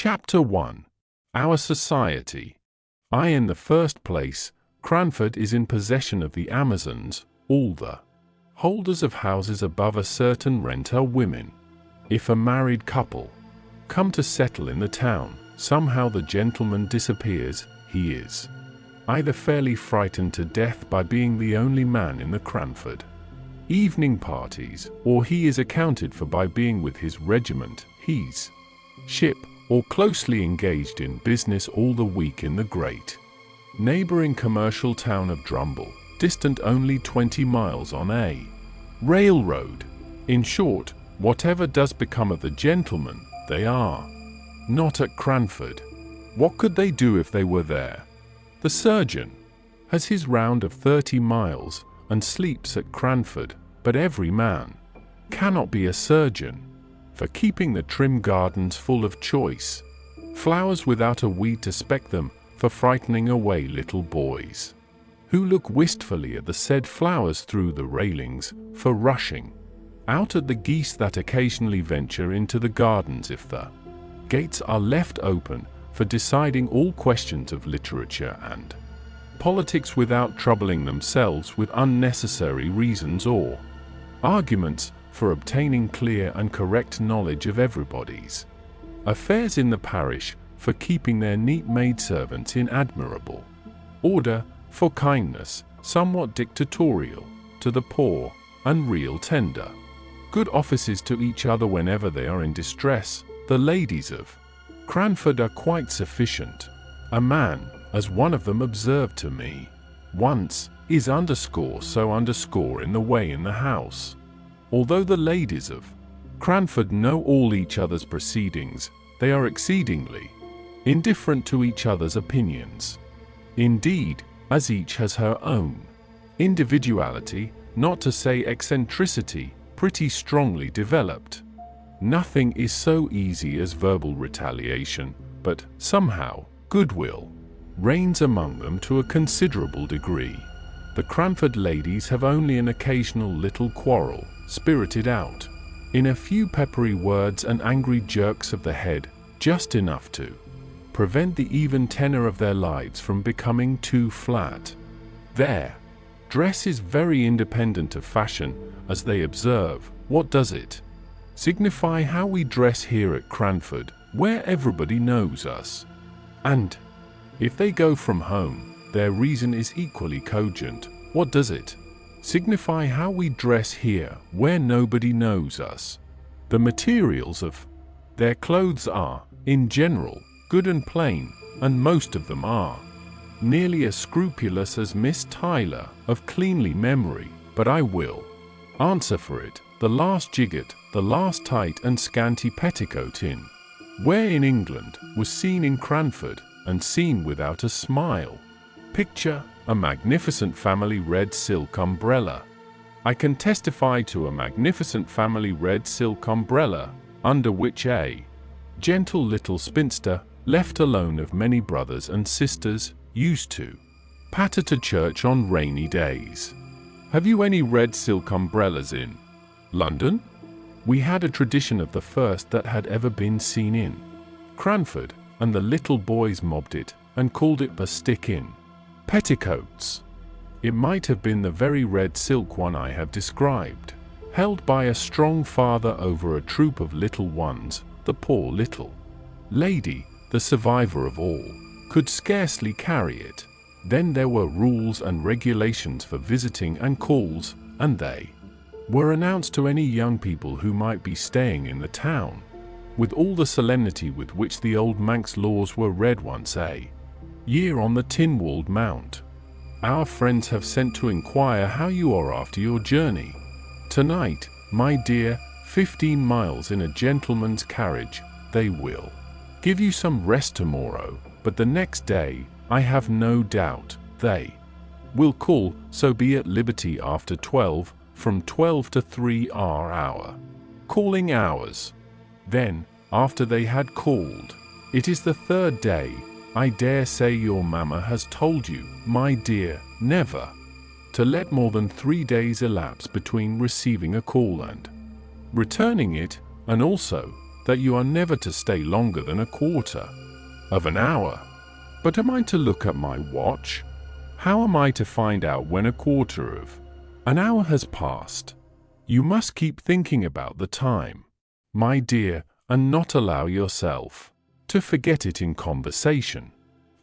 Chapter 1. Our Society. In the first place, Cranford is in possession of the Amazons. All the holders of houses above a certain rent are women. If a married couple come to settle in the town, somehow the gentleman disappears. He is either fairly frightened to death by being the only man in the Cranford evening parties, or he is accounted for by being with his regiment, his ship, or closely engaged in business all the week in the great neighboring commercial town of Drumble, distant only 20 miles on a railroad. In short, whatever does become of the gentlemen, they are not at Cranford. What could they do if they were there? The surgeon has his round of 30 miles and sleeps at Cranford, but every man cannot be a surgeon. For keeping the trim gardens full of choice flowers without a weed to speck them, for frightening away little boys who look wistfully at the said flowers through the railings, for rushing out at the geese that occasionally venture into the gardens if the gates are left open, for deciding all questions of literature and politics without troubling themselves with unnecessary reasons or arguments, for obtaining clear and correct knowledge of everybody's affairs in the parish, for keeping their neat maidservants in admirable order, for kindness, somewhat dictatorial, to the poor, and real tender good offices to each other whenever they are in distress. The ladies of Cranford are quite sufficient. A man, as one of them observed to me once, is so in the way in the house. Although the ladies of Cranford know all each other's proceedings, they are exceedingly indifferent to each other's opinions. Indeed, as each has her own individuality, not to say eccentricity, pretty strongly developed, nothing is so easy as verbal retaliation, but somehow goodwill reigns among them to a considerable degree. The Cranford ladies have only an occasional little quarrel, spirited out in a few peppery words and angry jerks of the head, just enough to prevent the even tenor of their lives from becoming too flat. Their dress is very independent of fashion, as they observe. What does it signify how we dress here at Cranford, where everybody knows us? And if they go from home, their reason is equally cogent. What does it signify how we dress here, where nobody knows us? The materials of their clothes are, in general, good and plain, and most of them are nearly as scrupulous as Miss Tyler, of cleanly memory. But I will answer for it, the last gigot, the last tight and scanty petticoat where in England was seen in Cranford, and seen without a smile. Picture a magnificent family red silk umbrella. I can testify to a magnificent family red silk umbrella, under which a gentle little spinster, left alone of many brothers and sisters, used to patter to church on rainy days. Have you any red silk umbrellas in London? We had a tradition of the first that had ever been seen in Cranford, and the little boys mobbed it, and called it bastic in petticoats. It might have been the very red silk one I have described, held by a strong father over a troop of little ones. The poor little lady, the survivor of all, could scarcely carry it. Then there were rules and regulations for visiting and calls, and they were announced to any young people who might be staying in the town, with all the solemnity with which the old Manx laws were read once a year on the tin-walled mount. Our friends have sent to inquire how you are after your journey. Tonight, my dear, 15 miles in a gentleman's carriage. They will give you some rest tomorrow, but the next day, I have no doubt, they will call, so be at liberty after 12, from 12 to 3 are our calling hours. Then, after they had called, it is the third day. I dare say your mamma has told you, my dear, never to let more than 3 days elapse between receiving a call and returning it, and also that you are never to stay longer than a quarter of an hour. But am I to look at my watch? How am I to find out when a quarter of an hour has passed? You must keep thinking about the time, my dear, and not allow yourself to forget it in conversation,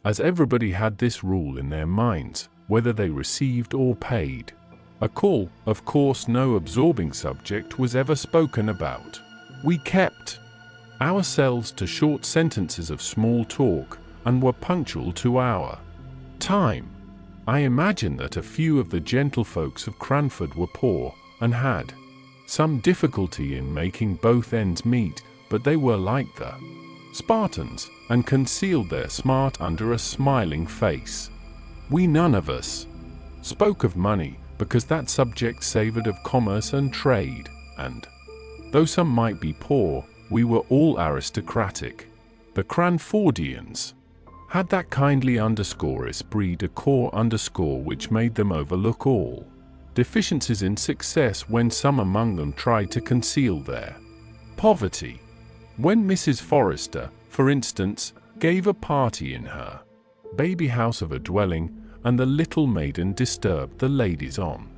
as everybody had this rule in their minds, whether they received or paid a call. Of course, no absorbing subject was ever spoken about. We kept ourselves to short sentences of small talk and were punctual to our time. I imagine that a few of the gentlefolks of Cranford were poor and had some difficulty in making both ends meet, but they were like the Spartans and concealed their smart under a smiling face. We none of us spoke of money, because that subject savored of commerce and trade, and though some might be poor, we were all aristocratic. The Cranfordians had that kindly esprit de corps which made them overlook all deficiencies in success when some among them tried to conceal their poverty. When Mrs. Forrester, for instance, gave a party in her baby house of a dwelling, and the little maiden disturbed the ladies on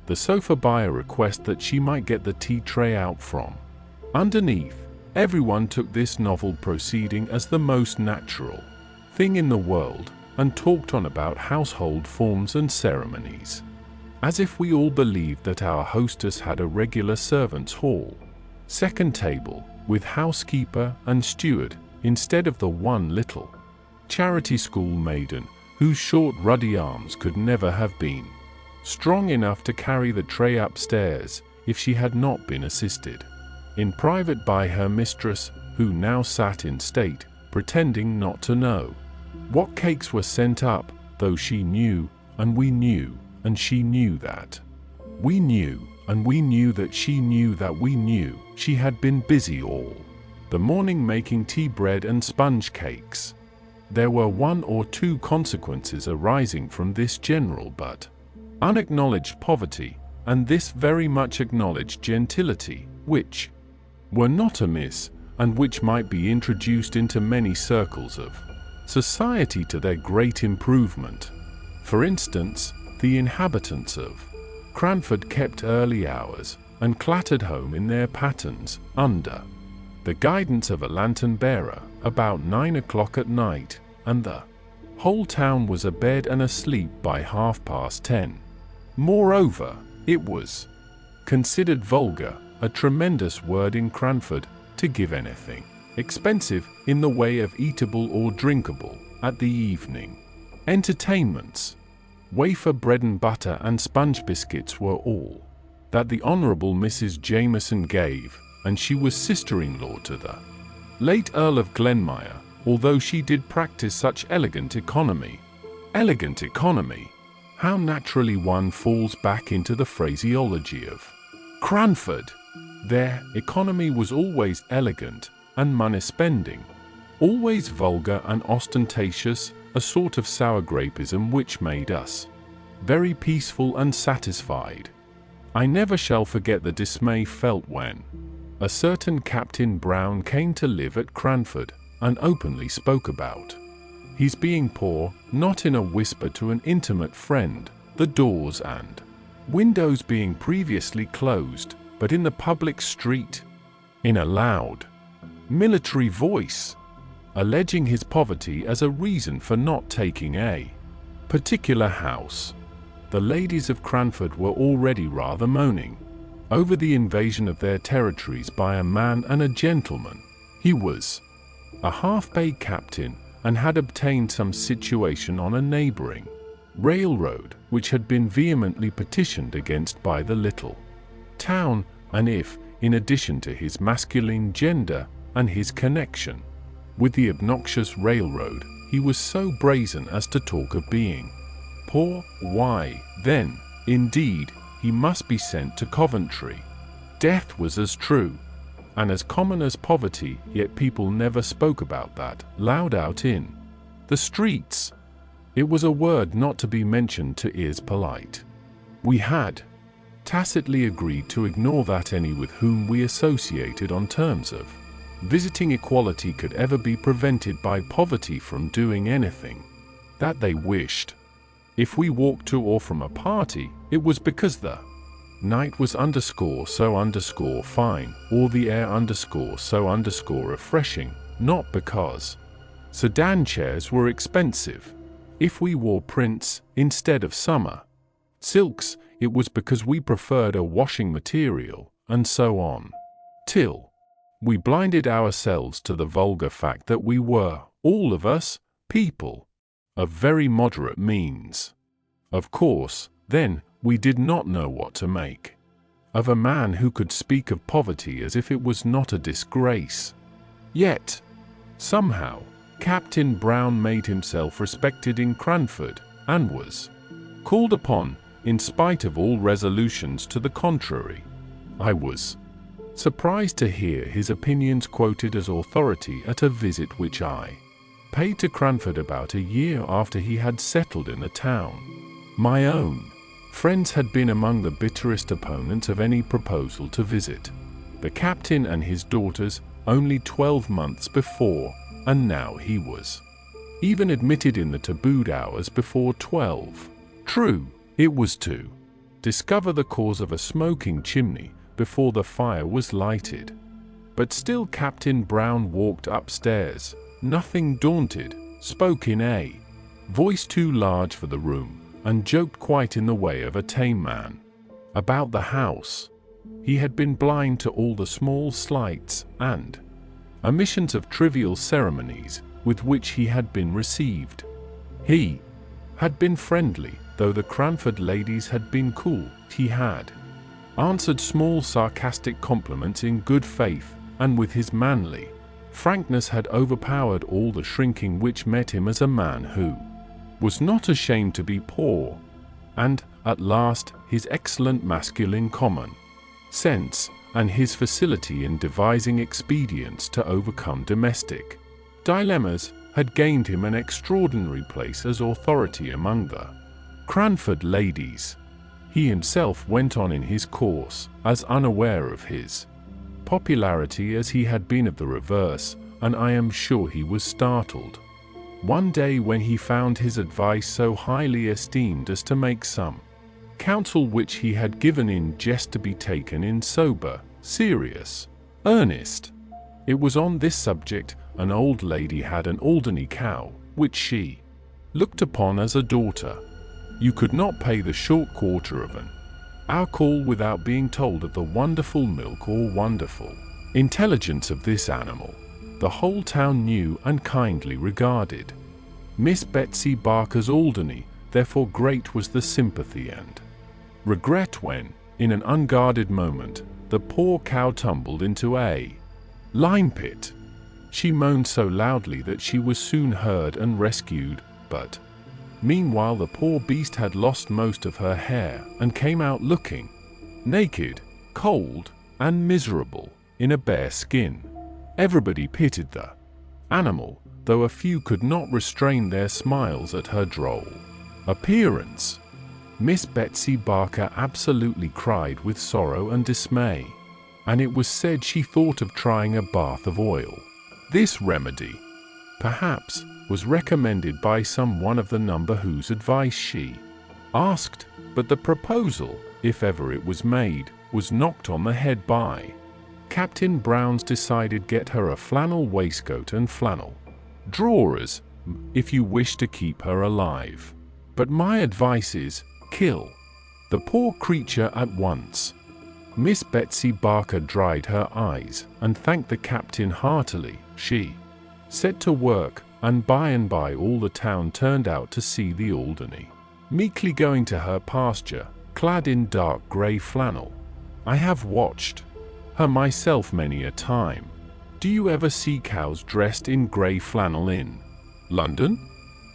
the sofa by a request that she might get the tea tray out from underneath, everyone took this novel proceeding as the most natural thing in the world, and talked on about household forms and ceremonies, as if we all believed that our hostess had a regular servants' hall, second table, with housekeeper and steward, instead of the one little charity school maiden, whose short ruddy arms could never have been strong enough to carry the tray upstairs if she had not been assisted in private by her mistress, who now sat in state, pretending not to know what cakes were sent up, though she knew, and we knew, and she knew that we knew, and we knew that she knew that we knew she had been busy all the morning making tea bread and sponge cakes. There were one or two consequences arising from this general but unacknowledged poverty, and this very much acknowledged gentility, which were not amiss, and which might be introduced into many circles of society to their great improvement. For instance, the inhabitants of Cranford kept early hours, and clattered home in their pattens, under the guidance of a lantern-bearer, about 9 o'clock at night, and the whole town was abed and asleep by 10:30. Moreover, it was considered vulgar, a tremendous word in Cranford, to give anything expensive in the way of eatable or drinkable at the evening entertainments. Wafer bread and butter and sponge biscuits were all that the Honourable Mrs. Jameson gave, and she was sister-in-law to the late Earl of Glenmire, although she did practice such elegant economy. Elegant economy! How naturally one falls back into the phraseology of Cranford! Their economy was always elegant and money-spending, always vulgar and ostentatious, a sort of sour grapeism which made us very peaceful and satisfied. I never shall forget the dismay felt when a certain Captain Brown came to live at Cranford, and openly spoke about his being poor, not in a whisper to an intimate friend, the doors and windows being previously closed, but in the public street, in a loud, military voice, alleging his poverty as a reason for not taking a particular house. The ladies of Cranford were already rather moaning over the invasion of their territories by a man and a gentleman. He was a half-pay captain, and had obtained some situation on a neighbouring railroad, which had been vehemently petitioned against by the little town, and if, in addition to his masculine gender and his connection with the obnoxious railroad, he was so brazen as to talk of being poor, why, then, indeed, he must be sent to Coventry. Death was as true and as common as poverty, yet people never spoke about that loud out in the streets. It was a word not to be mentioned to ears polite. We had tacitly agreed to ignore that any with whom we associated on terms of visiting equality could ever be prevented by poverty from doing anything that they wished. If we walked to or from a party, it was because the night was so fine, or the air so refreshing, not because sedan chairs were expensive. If we wore prints instead of summer silks, it was because we preferred a washing material, and so on. Till we blinded ourselves to the vulgar fact that we were, all of us, people of very moderate means. Of course, then, we did not know what to make of a man who could speak of poverty as if it was not a disgrace. Yet, somehow, Captain Brown made himself respected in Cranford, and was called upon, in spite of all resolutions to the contrary. I was surprised to hear his opinions quoted as authority at a visit which I paid to Cranford about a year after he had settled in the town. My own friends had been among the bitterest opponents of any proposal to visit the captain and his daughters only 12 months before, and now he was even admitted in the tabooed hours before 12. True, it was to discover the cause of a smoking chimney before the fire was lighted. But still Captain Brown walked upstairs, nothing daunted, spoke in a voice too large for the room, and joked quite in the way of a tame man about the house. He had been blind to all the small slights and omissions of trivial ceremonies with which he had been received. He had been friendly, though the Cranford ladies had been cool. He had answered small sarcastic compliments in good faith, and with his manly frankness had overpowered all the shrinking which met him as a man who was not ashamed to be poor. And, at last, his excellent masculine common sense, and his facility in devising expedients to overcome domestic dilemmas, had gained him an extraordinary place as authority among the Cranford ladies. He himself went on in his course, as unaware of his popularity as he had been of the reverse, and I am sure he was startled one day when he found his advice so highly esteemed as to make some counsel which he had given in jest to be taken in sober, serious earnest. It was on this subject. An old lady had an Alderney cow, which she looked upon as a daughter. You could not pay the short quarter of an hour call without being told of the wonderful milk or wonderful intelligence of this animal. The whole town knew and kindly regarded Miss Betsy Barker's Alderney, therefore great was the sympathy and regret when, in an unguarded moment, the poor cow tumbled into a lime pit. She moaned so loudly that she was soon heard and rescued, but meanwhile the poor beast had lost most of her hair, and came out looking naked, cold, and miserable, in a bare skin. Everybody pitied the animal, though a few could not restrain their smiles at her droll appearance. Miss Betsy Barker absolutely cried with sorrow and dismay, and it was said she thought of trying a bath of oil. This remedy, perhaps, was recommended by some one of the number whose advice she asked, but the proposal, if ever it was made, was knocked on the head by Captain Brown's decided get her a flannel waistcoat and flannel drawers, if you wish to keep her alive. But my advice is, kill the poor creature at once. Miss Betsy Barker dried her eyes, and thanked the captain heartily. She set to work, and by all the town turned out to see the Alderney meekly going to her pasture, clad in dark grey flannel. I have watched her myself many a time. Do you ever see cows dressed in grey flannel in London?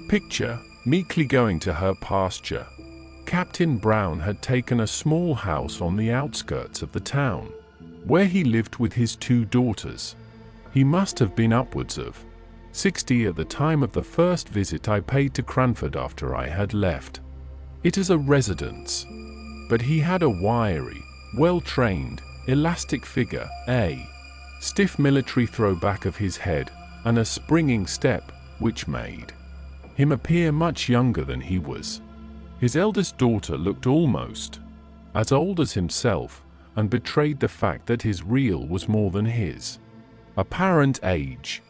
Picture meekly going to her pasture. Captain Brown had taken a small house on the outskirts of the town, where he lived with his 2 daughters. He must have been upwards of 60 at the time of the first visit I paid to Cranford after I had left it as a residence. But he had a wiry, well-trained, elastic figure, a stiff military throwback of his head, and a springing step, which made him appear much younger than he was. His eldest daughter looked almost as old as himself, and betrayed the fact that his real was more than his apparent age.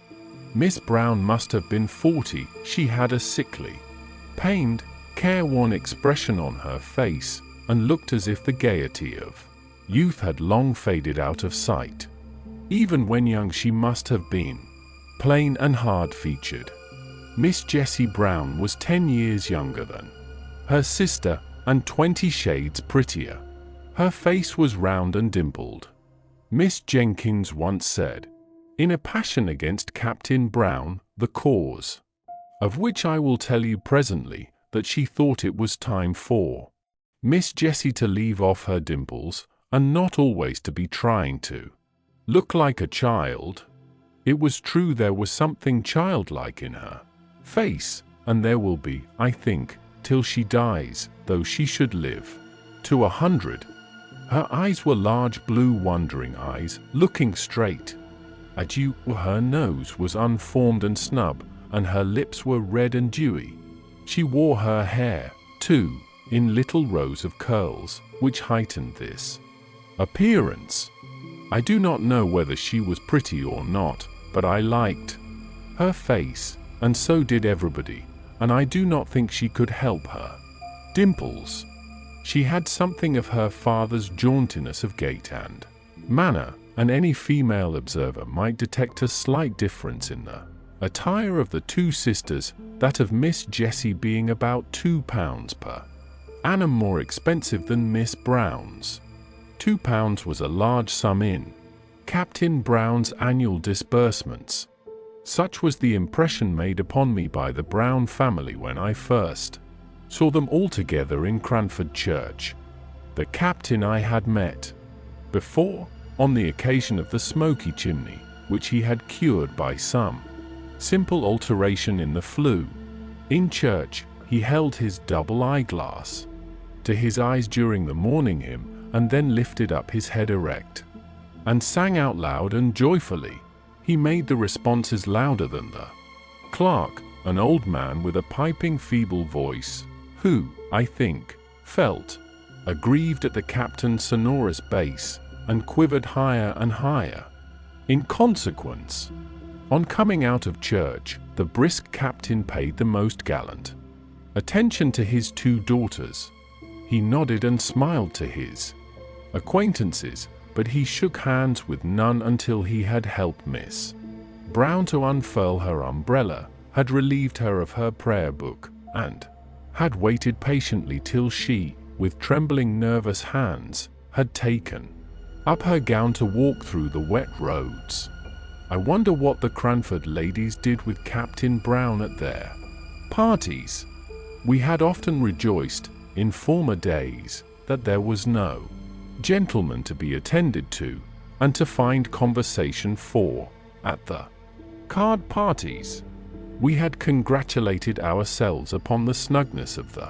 Miss Brown must have been 40. She had a sickly, pained, careworn expression on her face, and looked as if the gaiety of youth had long faded out of sight. Even when young she must have been plain and hard-featured. Miss Jessie Brown was 10 years younger than her sister, and 20 shades prettier. Her face was round and dimpled. Miss Jenkins once said, in a passion against Captain Brown, the cause of which I will tell you presently, that she thought it was time for Miss Jessie to leave off her dimples, and not always to be trying to look like a child. It was true there was something childlike in her face, and there will be, I think, till she dies, though she should live to 100. Her eyes were large blue wondering eyes, looking straight at you. Her nose was unformed and snub, and her lips were red and dewy. She wore her hair, too, in little rows of curls, which heightened this appearance. I do not know whether she was pretty or not, but I liked her face, and so did everybody, and I do not think she could help her dimples. She had something of her father's jauntiness of gait and manner, and any female observer might detect a slight difference in the attire of the two sisters, that of Miss Jessie being about £2 per annum more expensive than Miss Brown's. £2 was a large sum in Captain Brown's annual disbursements. Such was the impression made upon me by the Brown family when I first saw them all together in Cranford Church. The captain I had met before, on the occasion of the smoky chimney, which he had cured by some simple alteration in the flue. In church, he held his double eyeglass to his eyes during the morning hymn, and then lifted up his head erect, and sang out loud and joyfully. He made the responses louder than the clerk, an old man with a piping feeble voice, who, I think, felt aggrieved at the captain's sonorous bass, and quivered higher and higher. In consequence, on coming out of church, the brisk captain paid the most gallant attention to his two daughters. He nodded and smiled to his acquaintances, but he shook hands with none until he had helped Miss Brown to unfurl her umbrella, had relieved her of her prayer book, and had waited patiently till she, with trembling nervous hands, had taken up her gown to walk through the wet roads. I wonder what the Cranford ladies did with Captain Brown at their parties. We had often rejoiced, in former days, that there was no gentleman to be attended to, and to find conversation for, at the card parties. We had congratulated ourselves upon the snugness of the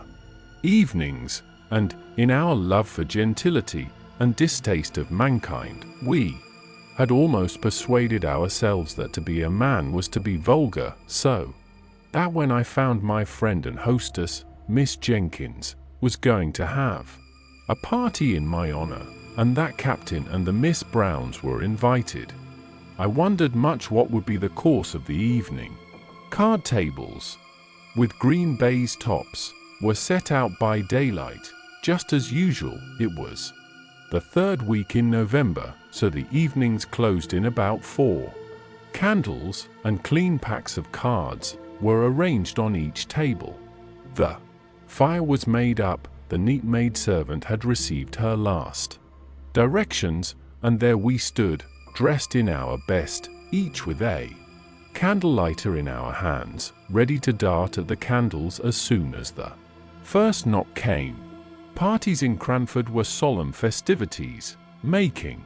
evenings, and, in our love for gentility and distaste of mankind, we had almost persuaded ourselves that to be a man was to be vulgar, so that when I found my friend and hostess, Miss Jenkins, was going to have a party in my honor, and that Captain and the Miss Browns were invited, I wondered much what would be the course of the evening. Card tables, with green baize tops, were set out by daylight, just as usual. It was the third week in November, so the evenings closed in about 4. Candles and clean packs of cards were arranged on each table. The fire was made up, the neat maidservant had received her last directions, and there we stood, dressed in our best, each with a candle lighter in our hands, ready to dart at the candles as soon as the first knock came. Parties in Cranford were solemn festivities, making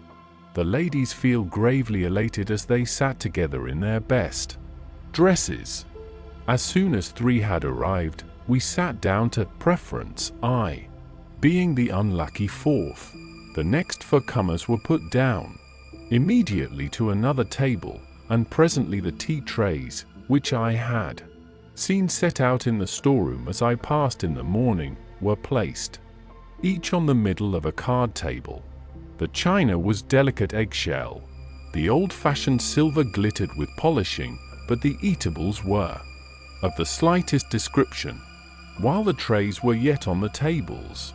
the ladies feel gravely elated as they sat together in their best dresses. As soon as 3 had arrived, we sat down to preference, I being the unlucky 4th. The next 4 comers were put down. immediately to another table, and presently the tea trays, which I had seen set out in the storeroom as I passed in the morning, were placed, each on the middle of a card table. The china was delicate eggshell. The old-fashioned silver glittered with polishing, but the eatables were of the slightest description. While the trays were yet on the tables,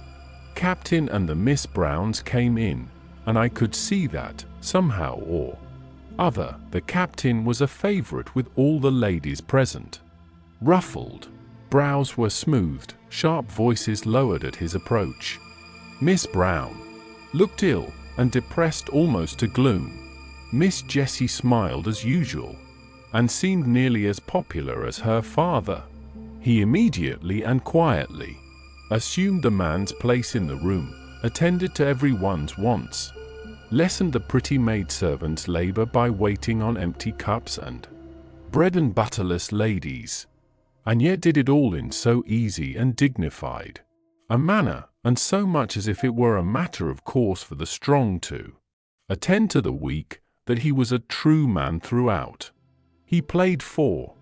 Captain and the Miss Browns came in, and I could see that, somehow or other, the Captain was a favorite with all the ladies present. Ruffled brows were smoothed, sharp voices lowered at his approach. Miss Brown looked ill and depressed almost to gloom. Miss Jessie smiled as usual, and seemed nearly as popular as her father. He immediately and quietly assumed the man's place in the room, attended to everyone's wants, lessened the pretty maidservant's labor by waiting on empty cups and bread and butterless ladies, and yet did it all in so easy and dignified a manner, and so much as if it were a matter of course for the strong to attend to the weak, that he was a true man throughout. He played 4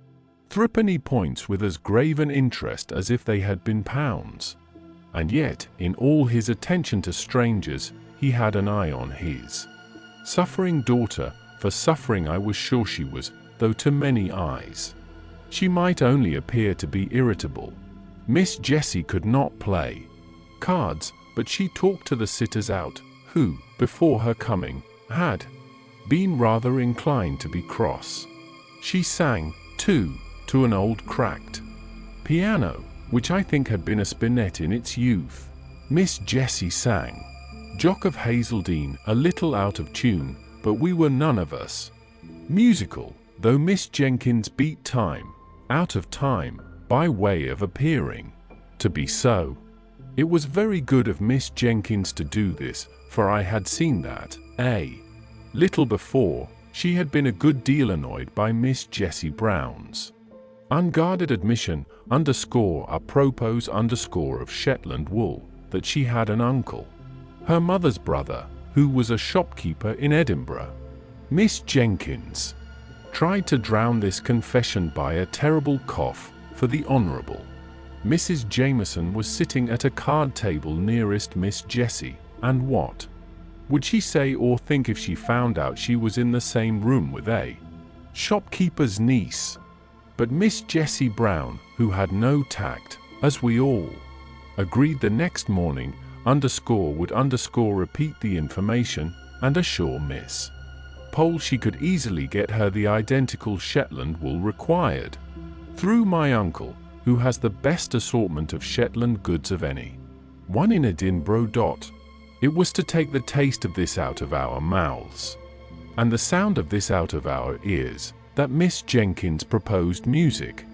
threepenny points with as grave an interest as if they had been pounds, and yet, in all his attention to strangers, he had an eye on his suffering daughter, for suffering I was sure she was, though to many eyes she might only appear to be irritable. Miss Jessie could not play cards, but she talked to the sitters out, who, before her coming, had been rather inclined to be cross. She sang, too, to an old cracked piano, which I think had been a spinet in its youth. Miss Jessie sang Jock of Hazeldean a little out of tune, but we were none of us musical, though Miss Jenkins beat time out of time, by way of appearing to be so. It was very good of Miss Jenkins to do this, for I had seen that, a little before, she had been a good deal annoyed by Miss Jessie Brown's unguarded admission, apropos of Shetland wool, that she had an uncle, her mother's brother, who was a shopkeeper in Edinburgh. Miss Jenkins tried to drown this confession by a terrible cough, for the Honourable Mrs. Jameson was sitting at a card table nearest Miss Jessie, and what would she say or think if she found out she was in the same room with a shopkeeper's niece? But Miss Jessie Brown, who had no tact, as we all agreed the next morning, would repeat the information, and assure Miss Pole she could easily get her the identical Shetland wool required, through my uncle, who has the best assortment of Shetland goods of any one in Edinburgh. It was to take the taste of this out of our mouths, and the sound of this out of our ears, that Miss Jenkins proposed music.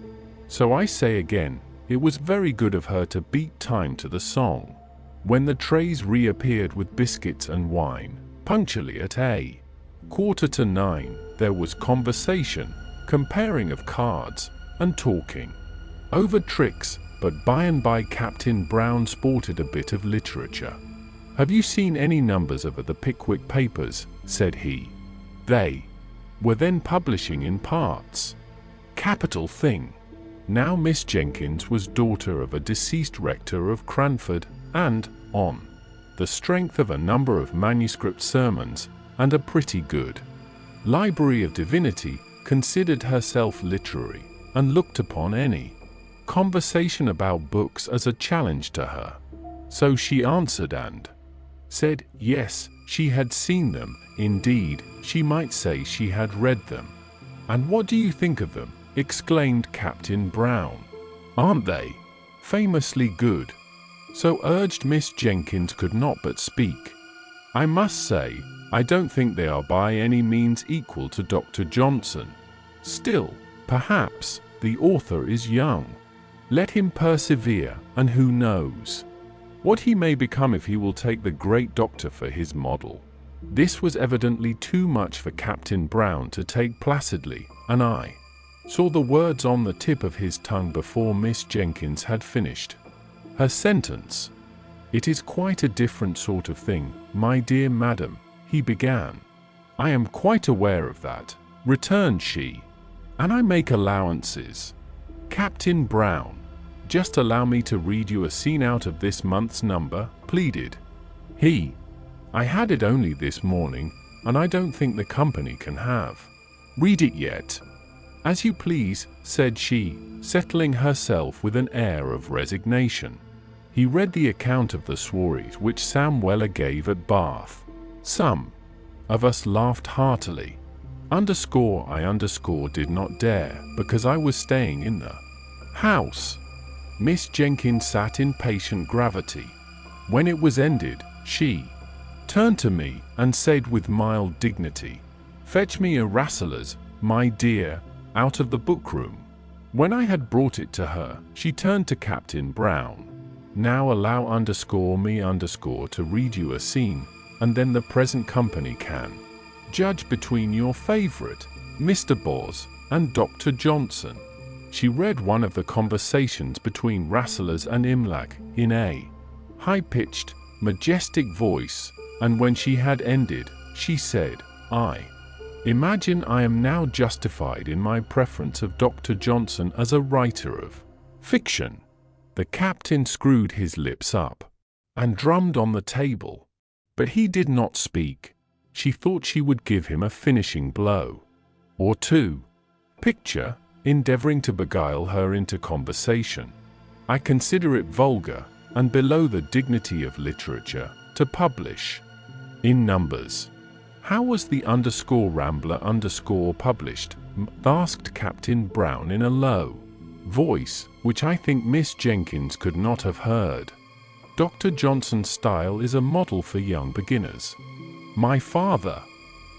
So I say again, it was very good of her to beat time to the song. When the trays reappeared with biscuits and wine, punctually at 8:45, there was conversation, comparing of cards, and talking over tricks, but by and by Captain Brown sported a bit of literature. "Have you seen any numbers of the Pickwick papers?" said he. They were then publishing in parts. Capital thing. Now Miss Jenkins was daughter of a deceased rector of Cranford, and, on the strength of a number of manuscript sermons, and a pretty good library of divinity, considered herself literary, and looked upon any conversation about books as a challenge to her. So she answered and said, yes, she had seen them, indeed, she might say she had read them. "And what do you think of them?" exclaimed Captain Brown. "Aren't they famously good?" So urged Miss Jenkins could not but speak. "I must say, I don't think they are by any means equal to Dr. Johnson. Still, perhaps, the author is young. Let him persevere, and who knows what he may become if he will take the great doctor for his model." This was evidently too much for Captain Brown to take placidly, and I saw the words on the tip of his tongue before Miss Jenkins had finished her sentence. "It is quite a different sort of thing, my dear madam," he began. "I am quite aware of that," returned she, "and I make allowances. Captain Brown, just allow me to read you a scene out of this month's number," pleaded he. "I had it only this morning, and I don't think the company can have read it yet." "As you please," said she, settling herself with an air of resignation. He read the account of the soirees which Sam Weller gave at Bath. Some of us laughed heartily. I did not dare, because I was staying in the house. Miss Jenkins sat in patient gravity. When it was ended, she turned to me and said with mild dignity, "Fetch me a Rasselas, my dear, out of the book-room." When I had brought it to her, she turned to Captain Brown. "Now allow me to read you a scene, and then the present company can judge between your favorite, Mr. Boz, and Dr. Johnson." She read one of the conversations between Rasselas and Imlac in a high-pitched, majestic voice, and when she had ended, she said, "I imagine I am now justified in my preference of Dr. Johnson as a writer of fiction." The captain screwed his lips up and drummed on the table, but he did not speak. She thought she would give him a finishing blow or two. Picture endeavoring to beguile her into conversation. "I consider it vulgar and below the dignity of literature to publish in numbers." "How was the _Rambler published?" asked Captain Brown in a low voice, which I think Miss Jenkins could not have heard. "Dr. Johnson's style is a model for young beginners. My father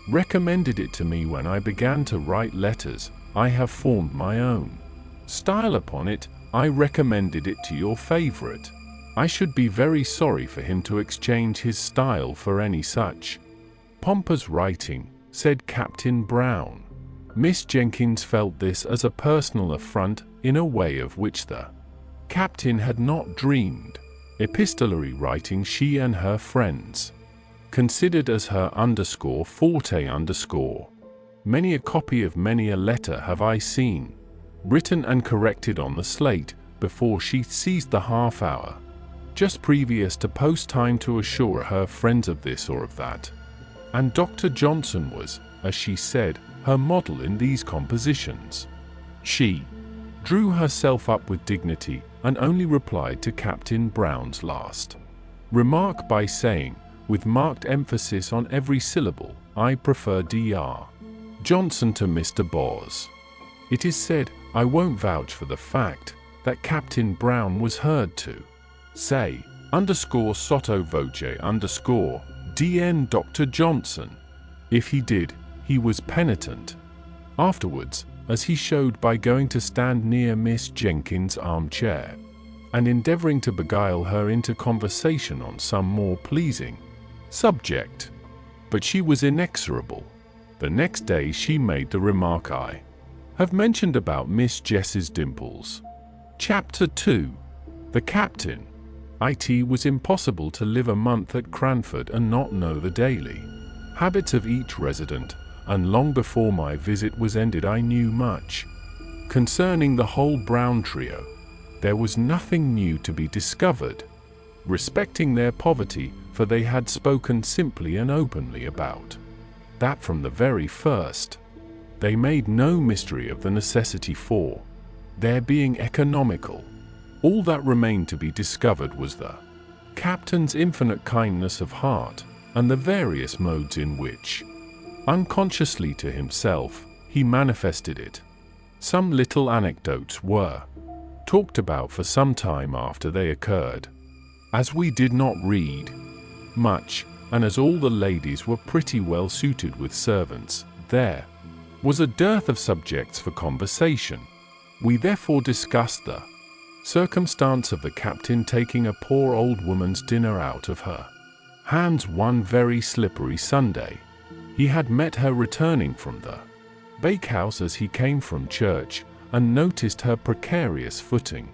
recommended it to me when I began to write letters. I have formed my own style upon it. I recommended it to your favorite. I should be very sorry for him to exchange his style for any such pompous writing," said Captain Brown. Miss Jenkins felt this as a personal affront in a way of which the captain had not dreamed. Epistolary writing she and her friends considered as her _forte_. Many a copy of many a letter have I seen, written and corrected on the slate, before she seized the half hour, just previous to post time, to assure her friends of this or of that. And Dr. Johnson was, as she said, her model in these compositions. She drew herself up with dignity, and only replied to Captain Brown's last remark by saying, with marked emphasis on every syllable, "I prefer Dr. Johnson to Mr. Boz." It is said, I won't vouch for the fact, that Captain Brown was heard to say, _sotto voce _DN Dr. Johnson. If he did, he was penitent. Afterwards, as he showed by going to stand near Miss Jenkins' armchair, and endeavoring to beguile her into conversation on some more pleasing subject. But she was inexorable. The next day she made the remark I have mentioned about Miss Jess's dimples. Chapter 2. The Captain. It was impossible to live a month at Cranford and not know the daily habits of each resident, and long before my visit was ended I knew much concerning the whole Brown trio. There was nothing new to be discovered respecting their poverty, for they had spoken simply and openly about that from the very first. They made no mystery of the necessity for their being economical. All that remained to be discovered was the captain's infinite kindness of heart, and the various modes in which, unconsciously to himself, he manifested it. Some little anecdotes were talked about for some time after they occurred. As we did not read much, and as all the ladies were pretty well suited with servants, there was a dearth of subjects for conversation. We therefore discussed the circumstance of the captain taking a poor old woman's dinner out of her hands one very slippery Sunday. He had met her returning from the bakehouse as he came from church, and noticed her precarious footing,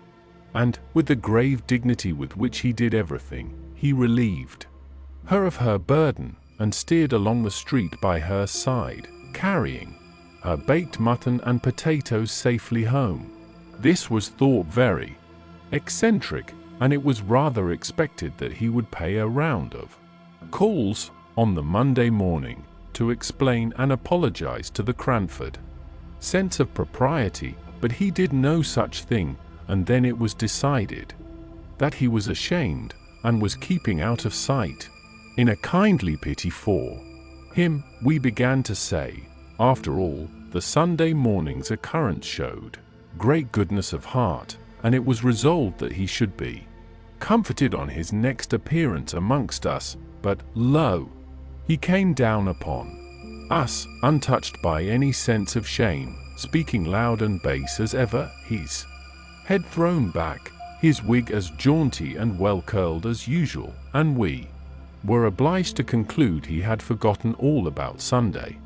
and, with the grave dignity with which he did everything, he relieved her of her burden, and steered along the street by her side, carrying her baked mutton and potatoes safely home. This was thought very eccentric, and it was rather expected that he would pay a round of calls on the Monday morning to explain and apologize to the Cranford sense of propriety, but he did no such thing, and then it was decided that he was ashamed and was keeping out of sight. In a kindly pity for him, we began to say, after all, the Sunday morning's occurrence showed great goodness of heart, and it was resolved that he should be comforted on his next appearance amongst us, but lo! He came down upon us, untouched by any sense of shame, speaking loud and bass as ever, his head thrown back, his wig as jaunty and well curled as usual, and we were obliged to conclude he had forgotten all about Sunday.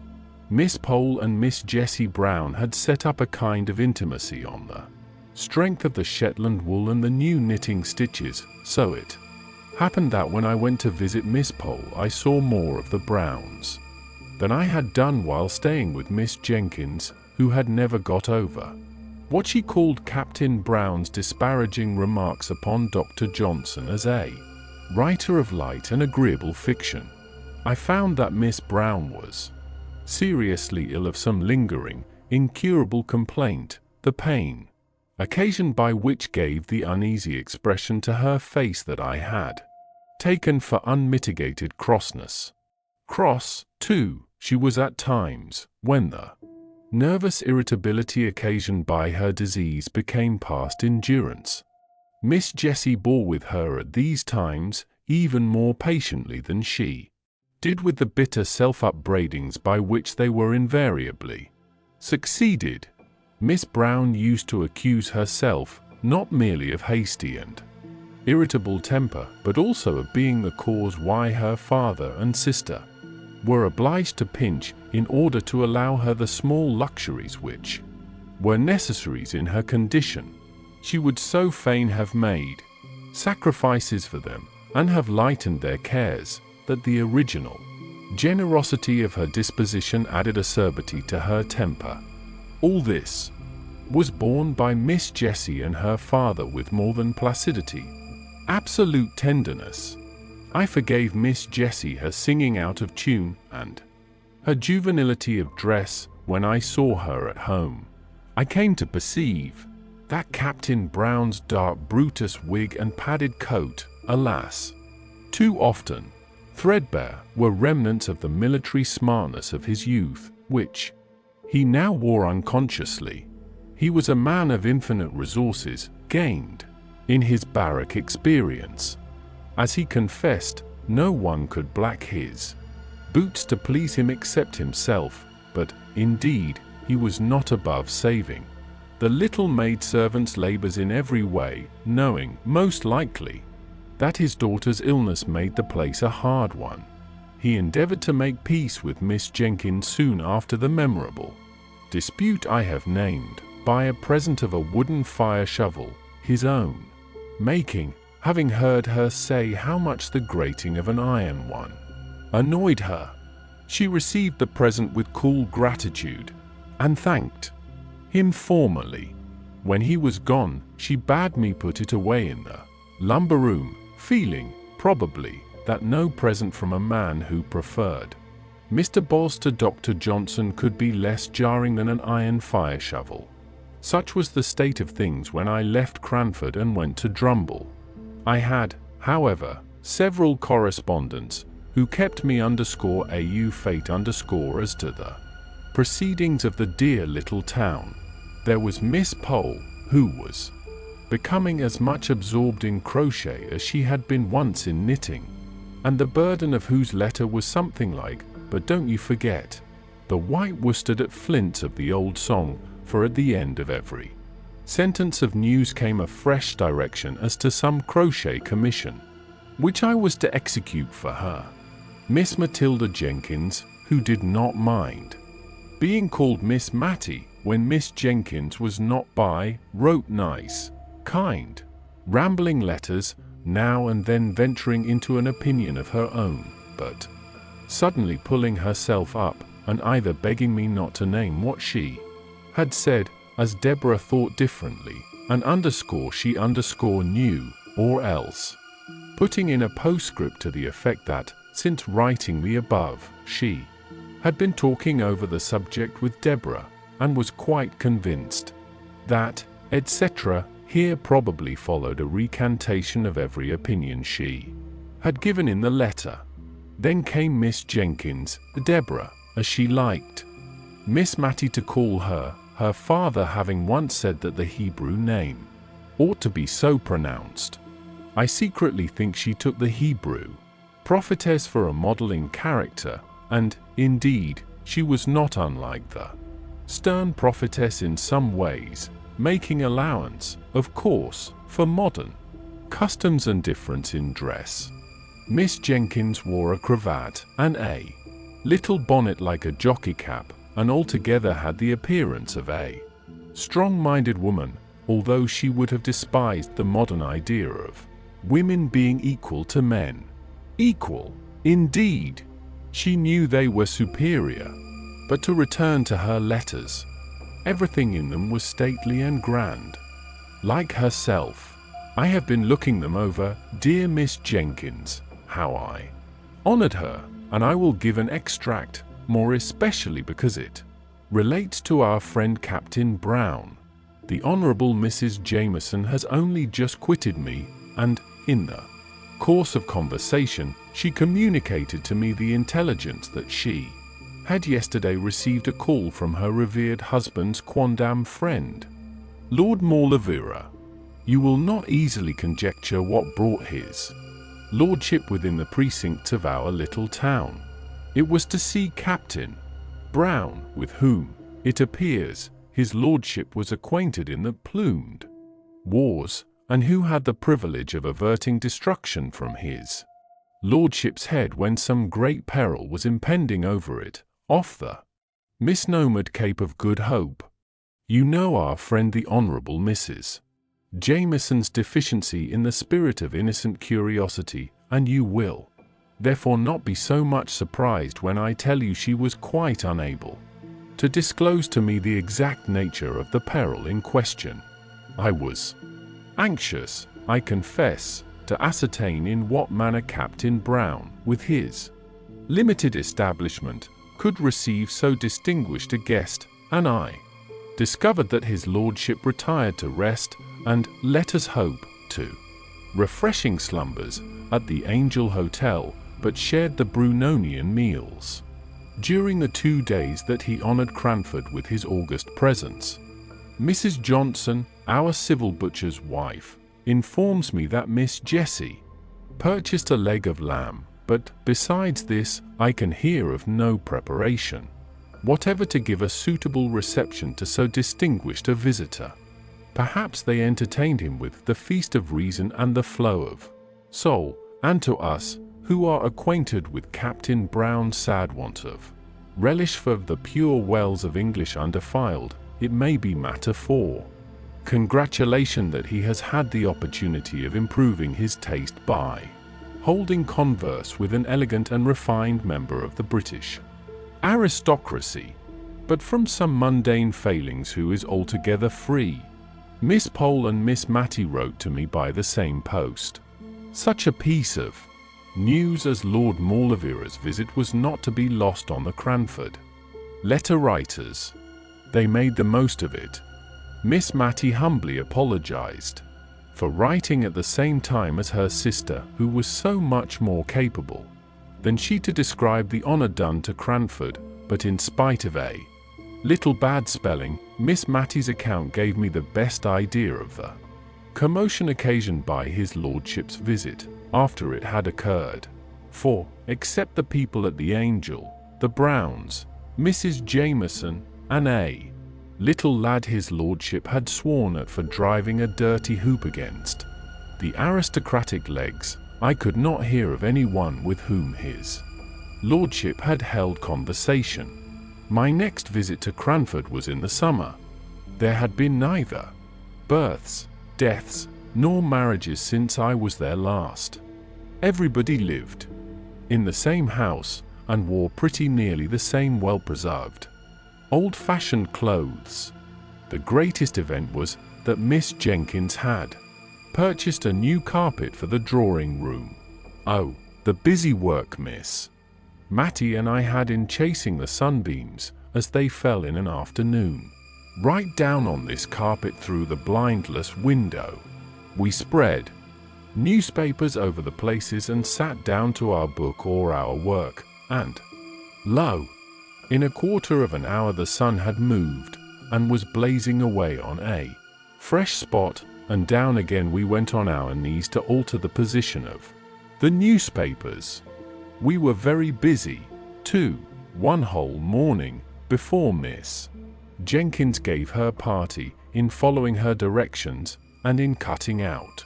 Miss Pole and Miss Jessie Brown had set up a kind of intimacy on the strength of the Shetland wool and the new knitting stitches, so it happened that when I went to visit Miss Pole I saw more of the Browns than I had done while staying with Miss Jenkins, who had never got over what she called Captain Brown's disparaging remarks upon Dr. Johnson as a writer of light and agreeable fiction. I found that Miss Brown was seriously ill of some lingering, incurable complaint, the pain occasioned by which gave the uneasy expression to her face that I had taken for unmitigated crossness. Cross, too, she was at times, when the nervous irritability occasioned by her disease became past endurance. Miss Jessie bore with her at these times even more patiently than she did with the bitter self-upbraidings by which they were invariably succeeded. Miss Brown used to accuse herself not merely of hasty and irritable temper, but also of being the cause why her father and sister were obliged to pinch in order to allow her the small luxuries which were necessaries in her condition. She would so fain have made sacrifices for them, and have lightened their cares, that the original generosity of her disposition added acerbity to her temper. All this was borne by Miss Jessie and her father with more than placidity, absolute tenderness. I forgave Miss Jessie her singing out of tune, and her juvenility of dress, when I saw her at home. I came to perceive that Captain Brown's dark Brutus wig and padded coat, alas, too often threadbare, were remnants of the military smartness of his youth, which he now wore unconsciously. He was a man of infinite resources, gained in his barrack experience. As he confessed, no one could black his boots to please him except himself, but, indeed, he was not above saving the little maidservant's labors in every way, knowing, most likely, that his daughter's illness made the place a hard one. He endeavored to make peace with Miss Jenkins soon after the memorable dispute I have named, by a present of a wooden fire shovel, his own making, having heard her say how much the grating of an iron one annoyed her. She received the present with cool gratitude, and thanked him formally. When he was gone, she bade me put it away in the lumber room, feeling, probably, that no present from a man who preferred Mr. Boz to Dr. Johnson could be less jarring than an iron fire shovel. Such was the state of things when I left Cranford and went to Drumble. I had, however, several correspondents who kept me _au fate _ as to the proceedings of the dear little town. There was Miss Pole, who was becoming as much absorbed in crochet as she had been once in knitting, and the burden of whose letter was something like, "But don't you forget the white worsted at Flint's" of the old song, for at the end of every sentence of news came a fresh direction as to some crochet commission, which I was to execute for her. Miss Matilda Jenkins, who did not mind being called Miss Matty when Miss Jenkins was not by, wrote nice, kind, rambling letters, now and then venturing into an opinion of her own, but suddenly pulling herself up and either begging me not to name what she had said, as Deborah thought differently, and she knew, or else putting in a postscript to the effect that, since writing the above, she had been talking over the subject with Deborah, and was quite convinced that, etc. Here probably followed a recantation of every opinion she had given in the letter. Then came Miss Jenkins, Deborah, as she liked Miss Matty to call her, her father having once said that the Hebrew name ought to be so pronounced. I secretly think she took the Hebrew prophetess for a model in character, and, indeed, she was not unlike the stern prophetess in some ways, making allowance, of course, for modern customs and difference in dress. Miss Jenkins wore a cravat and a little bonnet like a jockey cap, and altogether had the appearance of a strong-minded woman, although she would have despised the modern idea of women being equal to men. Equal, indeed! She knew they were superior. But to return to her letters, everything in them was stately and grand. Like herself, I have been looking them over, dear Miss Jenkins, how I honored her, and I will give an extract, more especially because it relates to our friend Captain Brown. The Honourable Mrs. Jameson has only just quitted me, and, in the course of conversation, she communicated to me the intelligence that she had yesterday received a call from her revered husband's quondam friend, Lord Maulevera. You will not easily conjecture what brought his lordship within the precincts of our little town. It was to see Captain Brown, with whom, it appears, his lordship was acquainted in the plumed wars, and who had the privilege of averting destruction from his lordship's head when some great peril was impending over it, off the misnomered Cape of Good Hope. You know our friend the Honourable Mrs. Jameson's deficiency in the spirit of innocent curiosity, and you will therefore not be so much surprised when I tell you she was quite unable to disclose to me the exact nature of the peril in question. I was anxious, I confess, to ascertain in what manner Captain Brown, with his limited establishment, could receive so distinguished a guest, and I discovered that his lordship retired to rest, and, let us hope, to refreshing slumbers, at the Angel Hotel, but shared the Brunonian meals during the 2 days that he honoured Cranford with his august presence. Mrs. Johnson, our civil butcher's wife, informs me that Miss Jessie purchased a leg of lamb, but, besides this, I can hear of no preparation whatever to give a suitable reception to so distinguished a visitor. Perhaps they entertained him with the feast of reason and the flow of soul, and to us, who are acquainted with Captain Brown's sad want of relish for the pure wells of English undefiled, it may be matter for congratulation that he has had the opportunity of improving his taste by holding converse with an elegant and refined member of the British aristocracy, but from some mundane failings who is altogether free. Miss Pole and Miss Matty wrote to me by the same post. Such a piece of news as Lord Maulevera's visit was not to be lost on the Cranford letter writers. They made the most of it. Miss Matty humbly apologized for writing at the same time as her sister, who was so much more capable than she to describe the honour done to Cranford, but in spite of a little bad spelling, Miss Matty's account gave me the best idea of the commotion occasioned by his lordship's visit, after it had occurred. For, except the people at the Angel, the Browns, Mrs. Jameson, and a little lad his lordship had sworn at for driving a dirty hoop against the aristocratic legs, I could not hear of any one with whom his lordship had held conversation. My next visit to Cranford was in the summer. There had been neither births, deaths, nor marriages since I was there last. Everybody lived in the same house, and wore pretty nearly the same well-preserved, old-fashioned clothes. The greatest event was that Miss Jenkins had purchased a new carpet for the drawing room. Oh, the busy work Miss Matty and I had in chasing the sunbeams as they fell in an afternoon. Right down on this carpet through the blindless window. We spread newspapers over the places and sat down to our book or our work, and lo! In a quarter of an hour the sun had moved and was blazing away on a fresh spot, and down again we went on our knees to alter the position of the newspapers. We were very busy, too, one whole morning, before Miss Jenkins gave her party, in following her directions, and in cutting out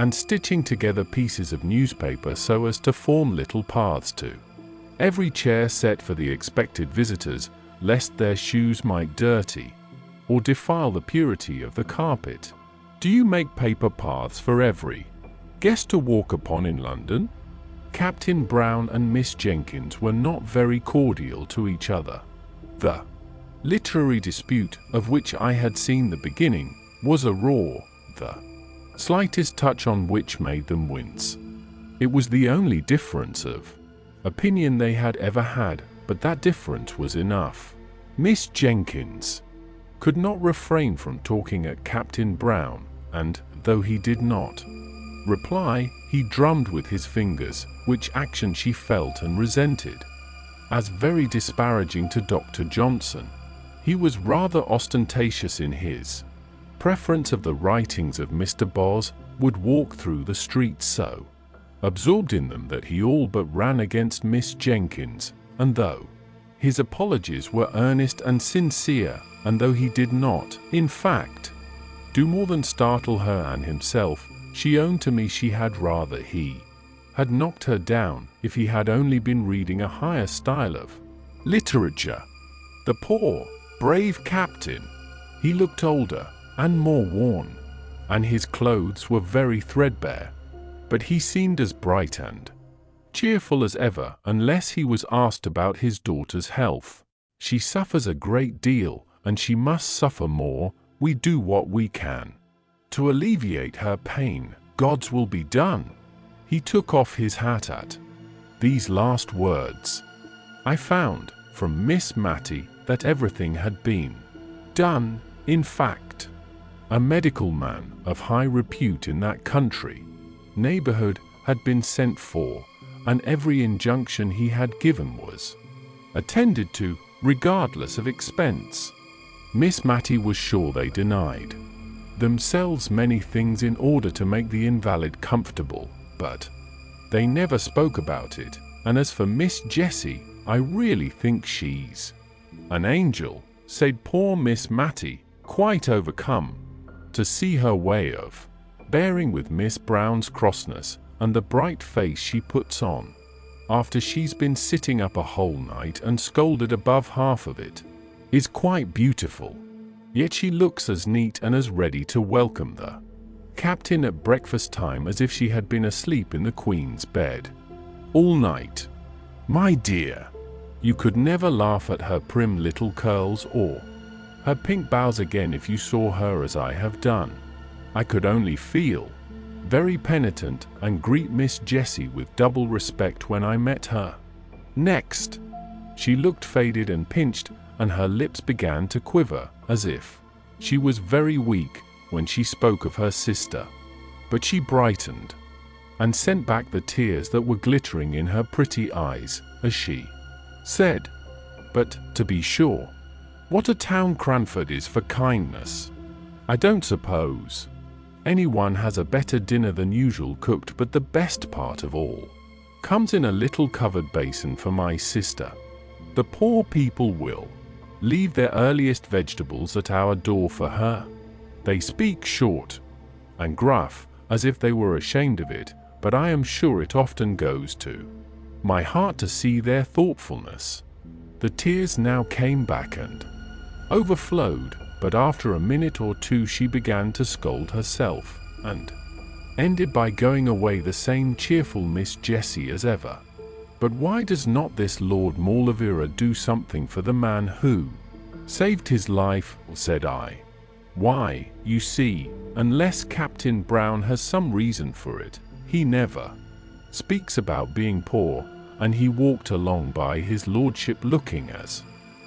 and stitching together pieces of newspaper so as to form little paths to every chair set for the expected visitors, lest their shoes might dirty or defile the purity of the carpet. Do you make paper paths for every guest to walk upon in London? Captain Brown and Miss Jenkins were not very cordial to each other. The literary dispute, of which I had seen the beginning, was a roar, the slightest touch on which made them wince. It was the only difference of opinion they had ever had, but that difference was enough. Miss Jenkins could not refrain from talking at Captain Brown, and, though he did not reply, he drummed with his fingers, which action she felt and resented as very disparaging to Dr. Johnson. He was rather ostentatious in his preference of the writings of Mr. Boz, would walk through the streets so absorbed in them that he all but ran against Miss Jenkins, and though his apologies were earnest and sincere, and though he did not, in fact, do more than startle her and himself, she owned to me she had rather he had knocked her down if he had only been reading a higher style of literature. The poor, brave captain! He looked older and more worn, and his clothes were very threadbare, but he seemed as bright and cheerful as ever, unless he was asked about his daughter's health. She suffers a great deal, and she must suffer more. We do what we can to alleviate her pain. God's will be done. He took off his hat at these last words. I found, from Miss Matty, that everything had been done. In fact, a medical man of high repute in that country neighborhood had been sent for, and every injunction he had given was attended to, regardless of expense. Miss Matty was sure they denied themselves many things in order to make the invalid comfortable, but they never spoke about it, and as for Miss Jessie, I really think she's an angel, said poor Miss Matty, quite overcome to see her way of bearing with Miss Brown's crossness, and the bright face she puts on after she's been sitting up a whole night and scolded above half of it, is quite beautiful. Yet she looks as neat and as ready to welcome the captain at breakfast time as if she had been asleep in the Queen's bed all night. My dear, you could never laugh at her prim little curls or her pink bows again if you saw her as I have done. I could only feel very penitent and greet Miss Jessie with double respect when I met her. Next, she looked faded and pinched, and her lips began to quiver, as if she was very weak when she spoke of her sister. But she brightened and sent back the tears that were glittering in her pretty eyes, as she said, "But, to be sure, what a town Cranford is for kindness! I don't suppose anyone has a better dinner than usual cooked, but the best part of all comes in a little covered basin for my sister. The poor people will leave their earliest vegetables at our door for her. They speak short and gruff, as if they were ashamed of it, but I am sure it often goes to my heart to see their thoughtfulness." The tears now came back and overflowed, but after a minute or two she began to scold herself, and ended by going away the same cheerful Miss Jessie as ever. But why does not this Lord Maulevera do something for the man who saved his life? Said I. Why, you see, unless Captain Brown has some reason for it, he never speaks about being poor, and he walked along by his lordship looking as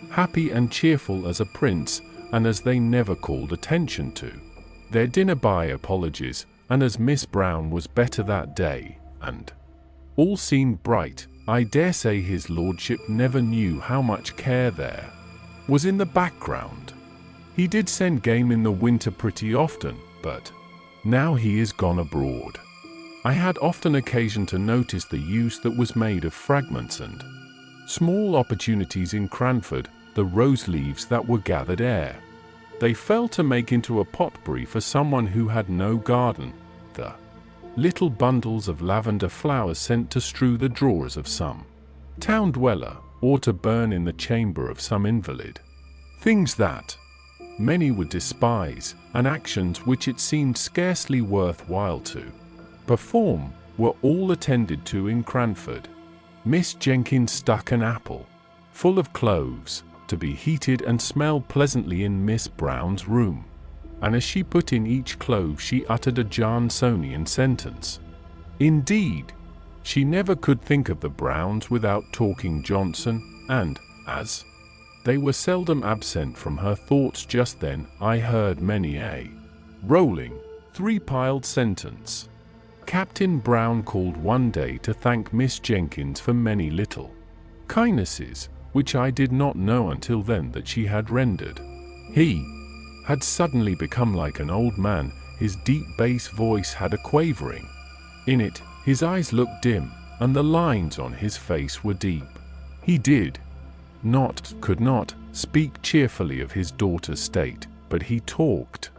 happy and cheerful as a prince, and as they never called attention to their dinner by apologies, and as Miss Brown was better that day, and all seemed bright, I dare say his lordship never knew how much care there was in the background. He did send game in the winter pretty often, but now he is gone abroad. I had often occasion to notice the use that was made of fragments and small opportunities in Cranford, the rose leaves that were gathered ere they fell to make into a potpourri for someone who had no garden, the little bundles of lavender flowers sent to strew the drawers of some town dweller, or to burn in the chamber of some invalid. Things that many would despise, and actions which it seemed scarcely worth while to perform, were all attended to in Cranford. Miss Jenkins stuck an apple full of cloves to be heated and smelled pleasantly in Miss Brown's room, and as she put in each clove she uttered a Johnsonian sentence. Indeed, she never could think of the Browns without talking Johnson, and, as they were seldom absent from her thoughts just then, I heard many a rolling, three-piled sentence. Captain Brown called one day to thank Miss Jenkins for many little kindnesses, which I did not know until then that she had rendered. He had suddenly become like an old man, his deep bass voice had a quavering in it, his eyes looked dim, and the lines on his face were deep. He could not speak cheerfully of his daughter's state, but he talked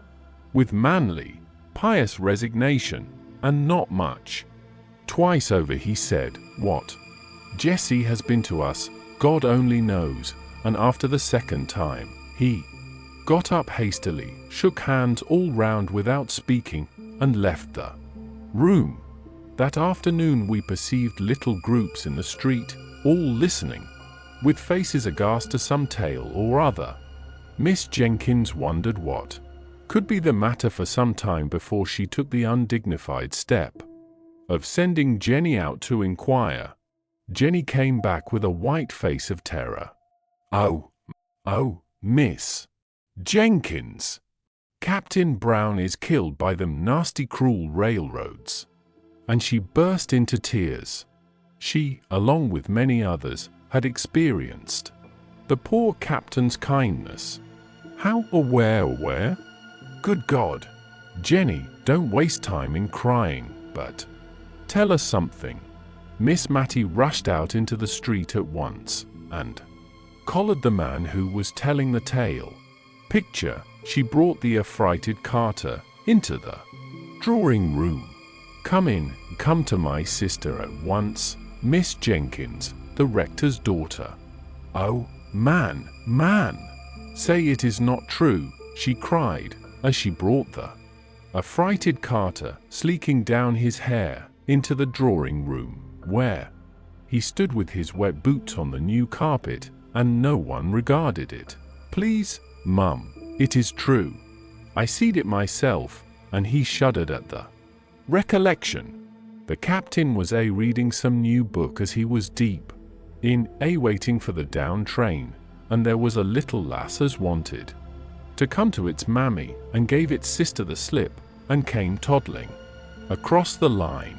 with manly, pious resignation, and not much. Twice over he said, "What Jessie has been to us, God only knows," and after the second time, he got up hastily, shook hands all round without speaking, and left the room. That afternoon we perceived little groups in the street, all listening, with faces aghast to some tale or other. Miss Jenkins wondered what could be the matter for some time before she took the undignified step of sending Jenny out to inquire. Jenny came back with a white face of terror. Oh, Miss Jenkins, Captain Brown is killed by them nasty cruel railroads." And she burst into tears. She, along with many others, had experienced the poor captain's kindness. How or where? Good God! Jenny, don't waste time in crying, but tell us something. Miss Mattie rushed out into the street at once, and collared the man who was telling the tale. Picture, she brought the affrighted Carter into the drawing room. Come to my sister at once, Miss Jenkins, the rector's daughter." "Oh, man, say it is not true," she cried, as she brought the affrighted Carter, sleeking down his hair, into the drawing room, where he stood with his wet boots on the new carpet, and no one regarded it. "Please, Mum, it is true. I seed it myself," and he shuddered at the recollection. The captain was reading some new book as he was deep in waiting for the down train, and there was a little lass as wanted to come to its mammy, and gave its sister the slip, and came toddling across the line,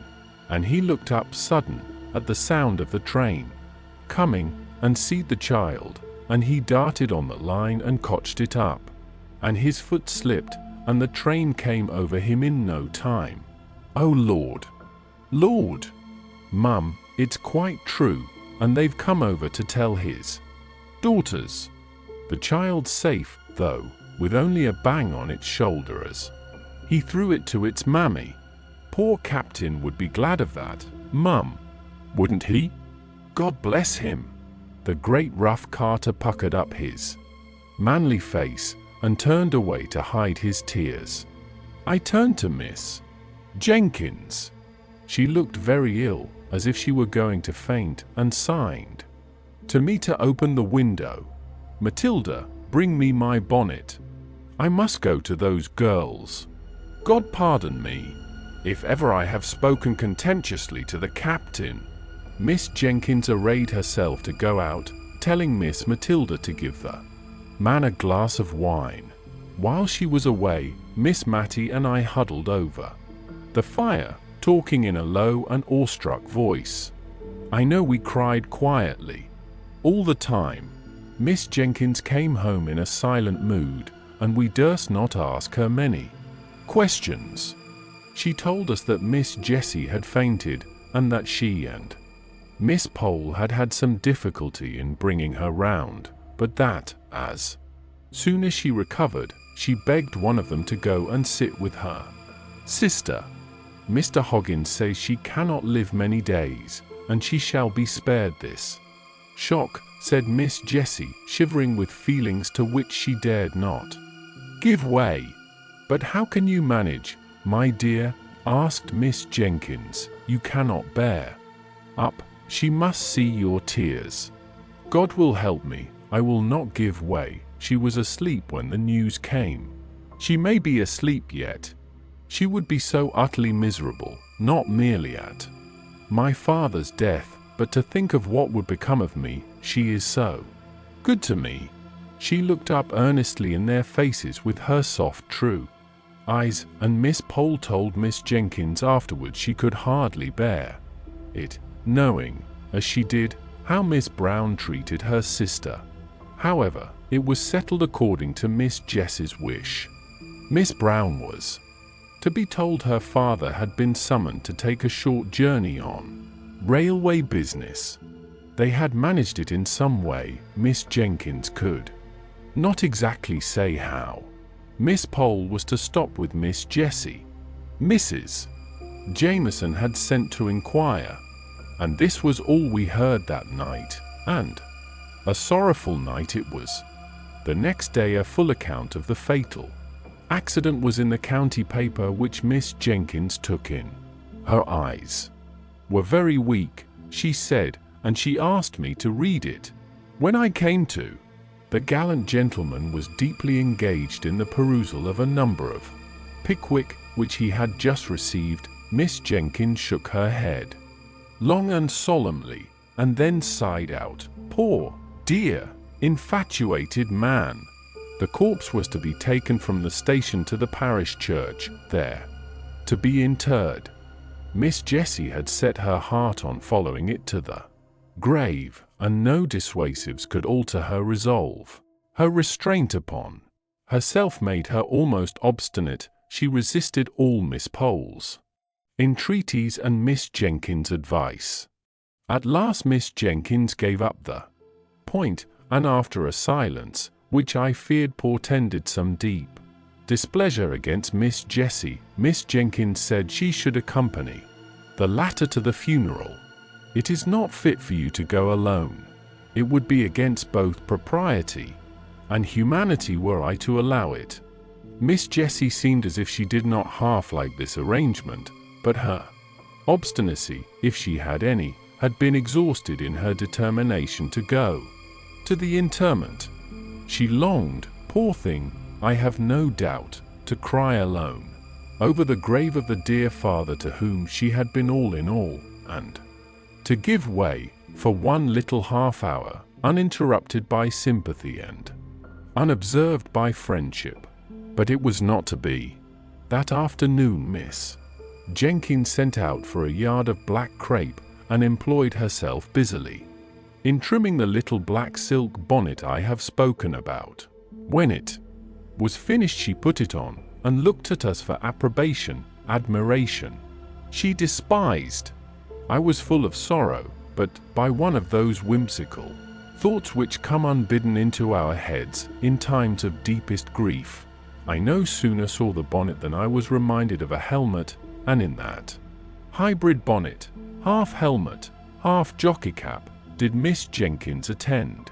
and he looked up sudden at the sound of the train coming, and seed the child, and he darted on the line and cotched it up, and his foot slipped, and the train came over him in no time. "Oh Lord, Mum, it's quite true, and they've come over to tell his daughters. The child's safe, though, with only a bang on its shoulder as he threw it to its mammy. Poor captain would be glad of that, Mum, wouldn't he? God bless him." The great rough Carter puckered up his manly face, and turned away to hide his tears. I turned to Miss Jenkins. She looked very ill, as if she were going to faint, and signed to me to open the window. "Matilda, bring me my bonnet. I must go to those girls. God pardon me, if ever I have spoken contemptuously to the captain." Miss Jenkins arrayed herself to go out, telling Miss Matilda to give the man a glass of wine. While she was away, Miss Mattie and I huddled over the fire, talking in a low and awestruck voice. I know we cried quietly. All the time, Miss Jenkins came home in a silent mood, and we durst not ask her many questions. She told us that Miss Jessie had fainted, and that she and Miss Pole had had some difficulty in bringing her round, but that, as soon as she recovered, she begged one of them to go and sit with her sister. "Mr. Hoggins says she cannot live many days, and she shall be spared this shock," said Miss Jessie, shivering with feelings to which she dared not give way. "But how can you manage, my dear?" asked Miss Jenkins. "You cannot bear up. She must see your tears." "God will help me. I will not give way." She was asleep when the news came. She may be asleep yet. She would be so utterly miserable, not merely at my father's death, but to think of what would become of me. She is so good to me. She looked up earnestly in their faces with her soft, true eyes, and Miss Pole told Miss Jenkins afterwards she could hardly bear it, knowing, as she did, how Miss Brown treated her sister. However, it was settled according to Miss Jessie's wish. Miss Brown was to be told her father had been summoned to take a short journey on railway business. They had managed it in some way, Miss Jenkins could not exactly say how. Miss Pole was to stop with Miss Jessie. Mrs. Jameson had sent to inquire, and this was all we heard that night, and a sorrowful night it was. The next day a full account of the fatal accident was in the county paper, which Miss Jenkins took in. Her eyes were very weak, she said, and she asked me to read it. When I came to, the gallant gentleman was deeply engaged in the perusal of a number of Pickwick, which he had just received. Miss Jenkins shook her head long and solemnly, and then sighed out, "Poor, dear, infatuated man." The corpse was to be taken from the station to the parish church, there to be interred. Miss Jessie had set her heart on following it to the grave, and no dissuasives could alter her resolve. Her restraint upon herself made her almost obstinate. She resisted all Miss Pole's entreaties and Miss Jenkins' advice. At last Miss Jenkins gave up the point, and after a silence, which I feared portended some deep displeasure against Miss Jessie, Miss Jenkins said she should accompany the latter to the funeral. "It is not fit for you to go alone. It would be against both propriety and humanity were I to allow it." Miss Jessie seemed as if she did not half like this arrangement, but her obstinacy, if she had any, had been exhausted in her determination to go to the interment. She longed, poor thing, I have no doubt, to cry alone over the grave of the dear father to whom she had been all in all, and to give way, for one little half-hour, uninterrupted by sympathy and unobserved by friendship. But it was not to be. That afternoon Miss Jenkins sent out for a yard of black crape, and employed herself busily in trimming the little black silk bonnet I have spoken about. When it was finished she put it on, and looked at us for approbation, admiration. She despised. I was full of sorrow, but by one of those whimsical thoughts which come unbidden into our heads in times of deepest grief. I no sooner saw the bonnet than I was reminded of a helmet, and in that hybrid bonnet, half helmet, half jockey cap, did Miss Jenkins attend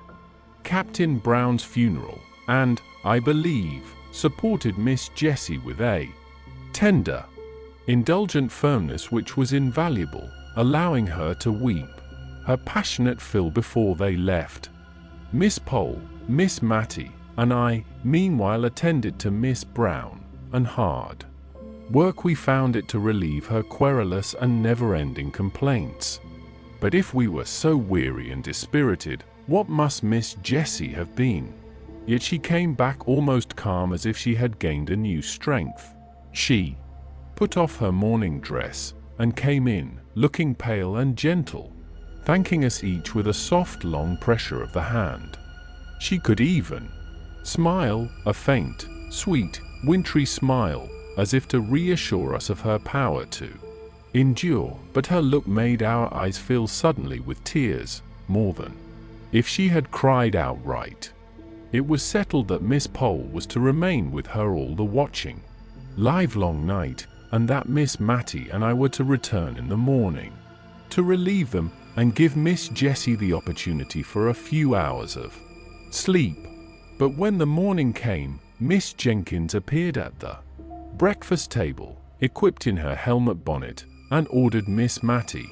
Captain Brown's funeral, and, I believe, supported Miss Jessie with a tender, indulgent firmness which was invaluable. allowing her to weep, her passionate fill before they left. Miss Pole, Miss Matty, and I, meanwhile attended to Miss Brown, and hard work we found it to relieve her querulous and never-ending complaints. But if we were so weary and dispirited, what must Miss Jessie have been? Yet she came back almost calm, as if she had gained a new strength. She put off her morning dress, and came in, looking pale and gentle, thanking us each with a soft long pressure of the hand. She could even smile, a faint, sweet, wintry smile, as if to reassure us of her power to endure, but her look made our eyes fill suddenly with tears, more than if she had cried outright. It was settled that Miss Pole was to remain with her all the watching livelong night, and that Miss Matty and I were to return in the morning, to relieve them and give Miss Jessie the opportunity for a few hours of sleep. But when the morning came, Miss Jenkins appeared at the breakfast table, equipped in her helmet bonnet, and ordered Miss Matty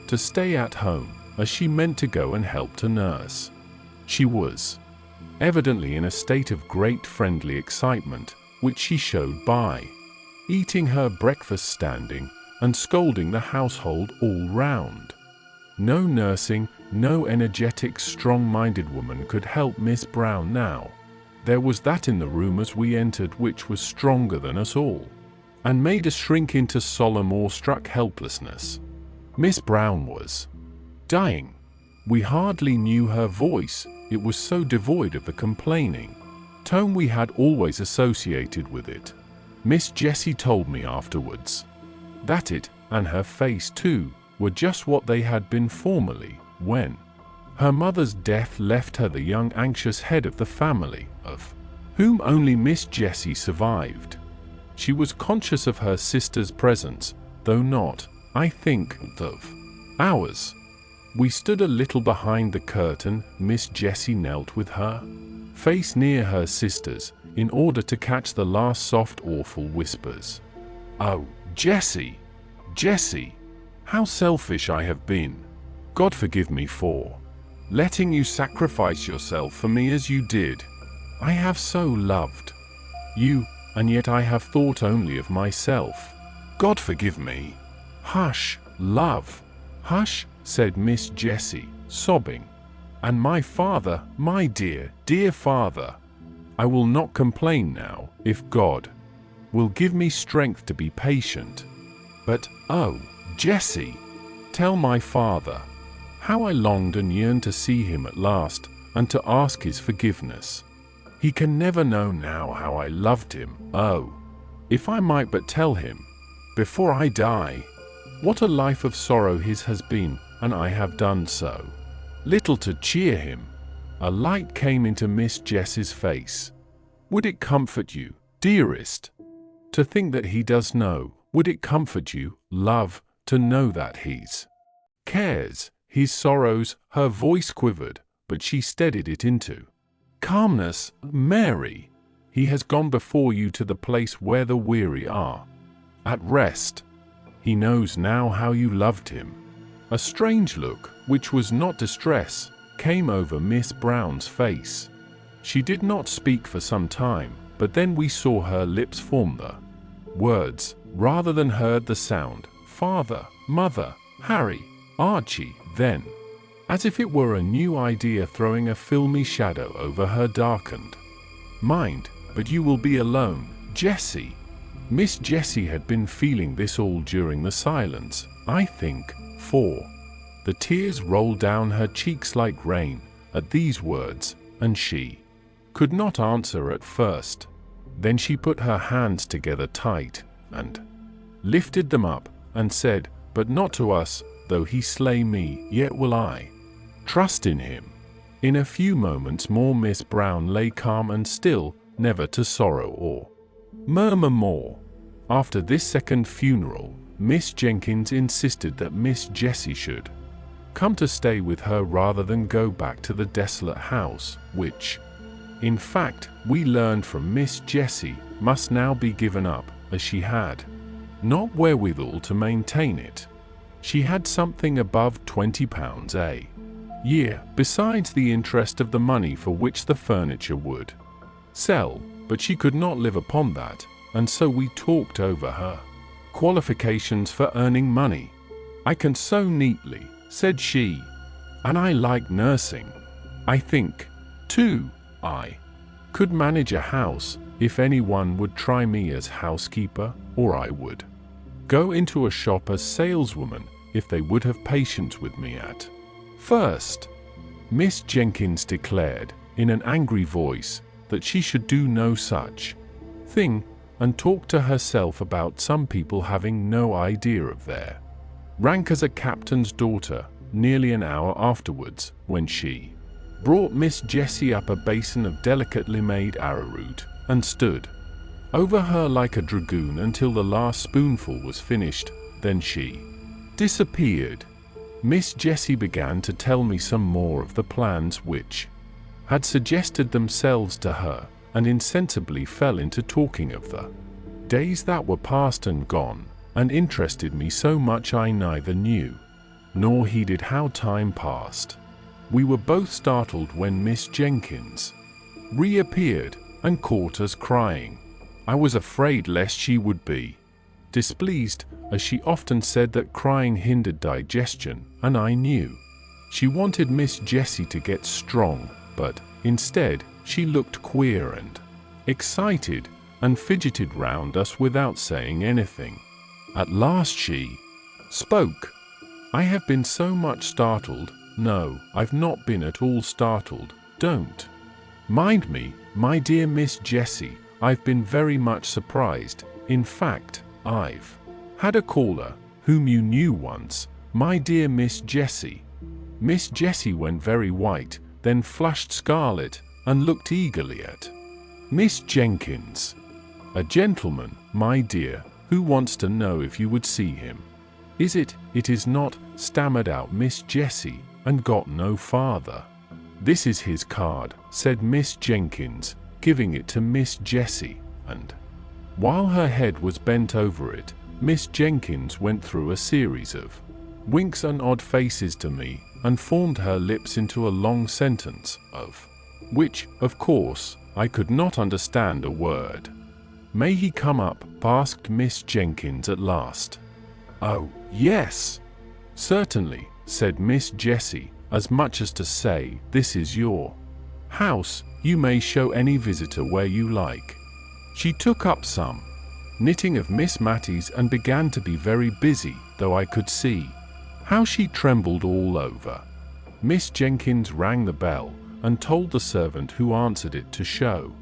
to stay at home, as she meant to go and help to nurse. She was evidently in a state of great friendly excitement, which she showed by eating her breakfast standing, and scolding the household all round. No nursing, no energetic, strong-minded woman could help Miss Brown now. There was that in the room as we entered which was stronger than us all, and made us shrink into solemn awe-struck helplessness. Miss Brown was dying. We hardly knew her voice, it was so devoid of the complaining tone we had always associated with it. Miss Jessie told me afterwards that it, and her face too, were just what they had been formerly, when her mother's death left her the young anxious head of the family, of whom only Miss Jessie survived. She was conscious of her sister's presence, though not, I think, of ours. We stood a little behind the curtain. Miss Jessie knelt with her face near her sister's, in order to catch the last soft awful whispers. "Oh, Jessie, Jessie, how selfish I have been. God forgive me for letting you sacrifice yourself for me as you did. I have so loved you, and yet I have thought only of myself. God forgive me." "Hush, love, hush," said Miss Jessie, sobbing. "And my father, my dear, dear father. I will not complain now, if God will give me strength to be patient. But, oh, Jessie, tell my father how I longed and yearned to see him at last, and to ask his forgiveness. He can never know now how I loved him. Oh, if I might but tell him, before I die, what a life of sorrow his has been, and I have done so little to cheer him." A light came into Miss Jessie's face. "Would it comfort you, dearest, to think that he does know? Would it comfort you, love, to know that his cares, his sorrows—" Her voice quivered, but she steadied it into calmness. "Mary, he has gone before you to the place where the weary are at rest. He knows now how you loved him." A strange look, which was not distress, came over Miss Brown's face. She did not speak for some time, but then we saw her lips form the words, rather than heard the sound, "Father, Mother, Harry, Archie." Then, as if it were a new idea throwing a filmy shadow over her darkened mind, "But you will be alone, Jessie." Miss Jessie had been feeling this all during the silence, I think, for the tears rolled down her cheeks like rain at these words, and she could not answer at first. Then she put her hands together tight, and lifted them up, and said, "But not to us, though he slay me, yet will I trust in him." In a few moments more Miss Brown lay calm and still, never to sorrow or murmur more. After this second funeral, Miss Jenkins insisted that Miss Jessie should come to stay with her rather than go back to the desolate house, which, in fact, we learned from Miss Jessie, must now be given up, as she had not wherewithal to maintain it. She had something above £20 a year, besides the interest of the money for which the furniture would sell, but she could not live upon that, and so we talked over her qualifications for earning money. "I can sew neatly," said she, "and I like nursing. I think, too, I could manage a house if anyone would try me as housekeeper, or I would go into a shop as saleswoman if they would have patience with me at first." Miss Jenkins declared, in an angry voice, that she should do no such thing, and talked to herself about some people having no idea of their rank as a captain's daughter, nearly an hour afterwards, when she brought Miss Jessie up a basin of delicately made arrowroot, and stood over her like a dragoon until the last spoonful was finished. Then she disappeared. Miss Jessie began to tell me some more of the plans which had suggested themselves to her, and insensibly fell into talking of the days that were past and gone, and interested me so much I neither knew nor heeded how time passed. We were both startled when Miss Jenkins reappeared and caught us crying. I was afraid lest she would be displeased, as she often said that crying hindered digestion, and I knew she wanted Miss Jessie to get strong, but instead she looked queer and excited, and fidgeted round us without saying anything. At last she spoke. "I have been so much startled." "No, I've not been at all startled. Don't mind me, my dear Miss Jessie. I've been very much surprised. In fact, I've had a caller, whom you knew once, my dear Miss Jessie." Miss Jessie went very white, then flushed scarlet, and looked eagerly at Miss Jenkins. "A gentleman, my dear, who wants to know if you would see him." "Is it?" "It is not," stammered out Miss Jessie, and got no farther. "This is his card," said Miss Jenkins, giving it to Miss Jessie, and while her head was bent over it, Miss Jenkins went through a series of winks and odd faces to me, and formed her lips into a long sentence, of which, of course, I could not understand a word. "May he come up?" asked Miss Jenkins at last. "Oh, yes, certainly," said Miss Jessie, as much as to say, "This is your house, you may show any visitor where you like." She took up some knitting of Miss Mattie's and began to be very busy, though I could see how she trembled all over. Miss Jenkins rang the bell, and told the servant who answered it to show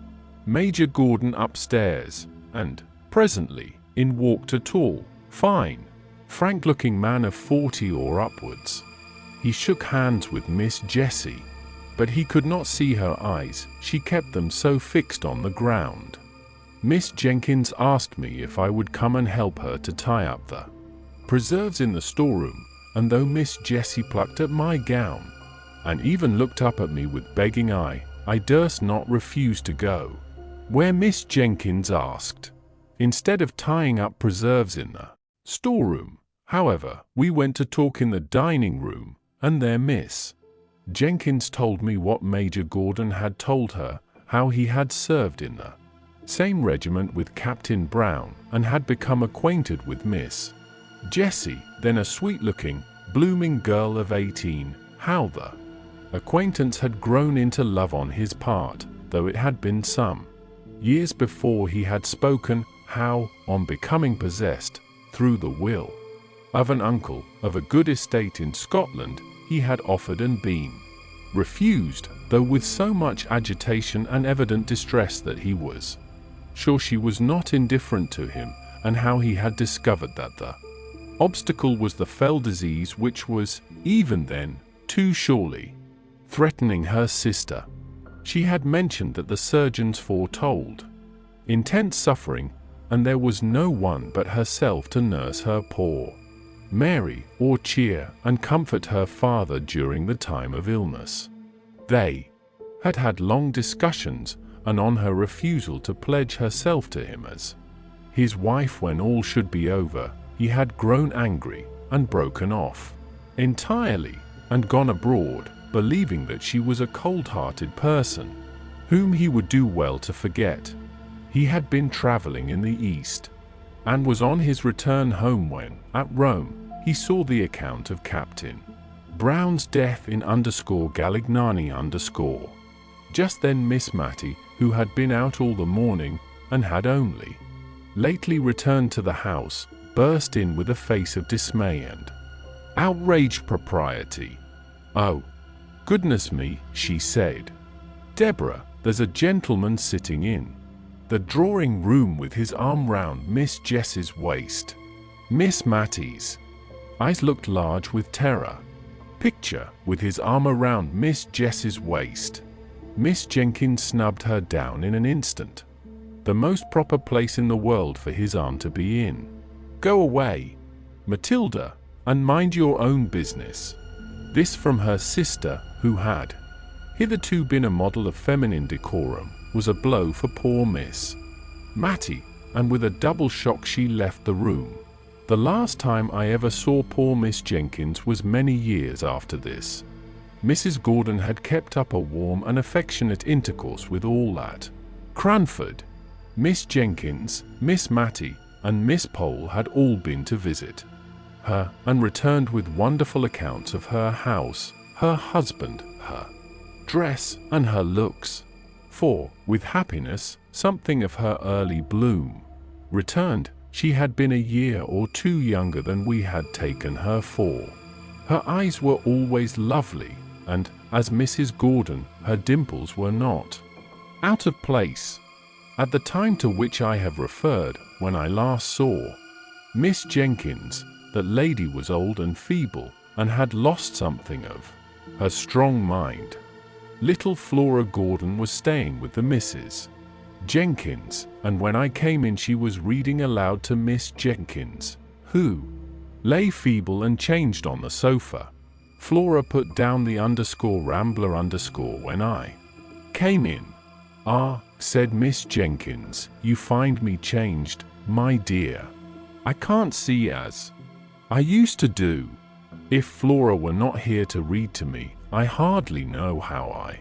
Major Gordon upstairs, and presently in walked a tall, fine, frank-looking man of 40 or upwards. He shook hands with Miss Jessie, but he could not see her eyes, she kept them so fixed on the ground. Miss Jenkins asked me if I would come and help her to tie up the preserves in the storeroom, and though Miss Jessie plucked at my gown, and even looked up at me with begging eye, I durst not refuse to go where Miss Jenkins asked. Instead of tying up preserves in the storeroom, however, we went to talk in the dining room, and there Miss Jenkins told me what Major Gordon had told her, how he had served in the same regiment with Captain Brown, and had become acquainted with Miss Jessie, then a sweet-looking, blooming girl of 18, how the acquaintance had grown into love on his part, though it had been some years before he had spoken, how, on becoming possessed, through the will of an uncle, of a good estate in Scotland, he had offered and been refused, though with so much agitation and evident distress that he was sure she was not indifferent to him, and how he had discovered that the obstacle was the fell disease which was, even then, too surely threatening her sister. She had mentioned that the surgeons foretold intense suffering, and there was no one but herself to nurse her poor Mary, or cheer and comfort her father during the time of illness. They had had long discussions, and on her refusal to pledge herself to him as his wife when all should be over, he had grown angry, and broken off entirely, and gone abroad, believing that she was a cold-hearted person, whom he would do well to forget. He had been traveling in the East, and was on his return home when, at Rome, he saw the account of Captain Brown's death in _Galignani_. Just then Miss Mattie, who had been out all the morning, and had only lately returned to the house, burst in with a face of dismay and outraged propriety. "Oh, goodness me," she said. "Deborah, there's a gentleman sitting in the drawing-room with his arm round Miss Jess's waist." Miss Mattie's eyes looked large with terror. Picture, with his arm around Miss Jess's waist. Miss Jenkins snubbed her down in an instant. The most proper place in the world for his arm to be in. "Go away, Matilda, and mind your own business." This from her sister, who had hitherto been a model of feminine decorum, was a blow for poor Miss Mattie, and with a double shock she left the room. The last time I ever saw poor Miss Jenkins was many years after this. Mrs. Gordon had kept up a warm and affectionate intercourse with all at Cranford. Miss Jenkins, Miss Mattie, and Miss Pole had all been to visit her, and returned with wonderful accounts of her house, her husband, her dress, and her looks. For, with happiness, something of her early bloom returned. She had been a year or two younger than we had taken her for. Her eyes were always lovely, and, as Mrs. Gordon, her dimples were not out of place. At the time to which I have referred, when I last saw Miss Jenkins, that lady was old and feeble, and had lost something of her strong mind. Little Flora Gordon was staying with the Misses Jenkins, and when I came in she was reading aloud to Miss Jenkins, who lay feeble and changed on the sofa. Flora put down the _Rambler_ when I came in. "Ah," said Miss Jenkins, "you find me changed, my dear. I can't see as I used to do. If Flora were not here to read to me, I hardly know how I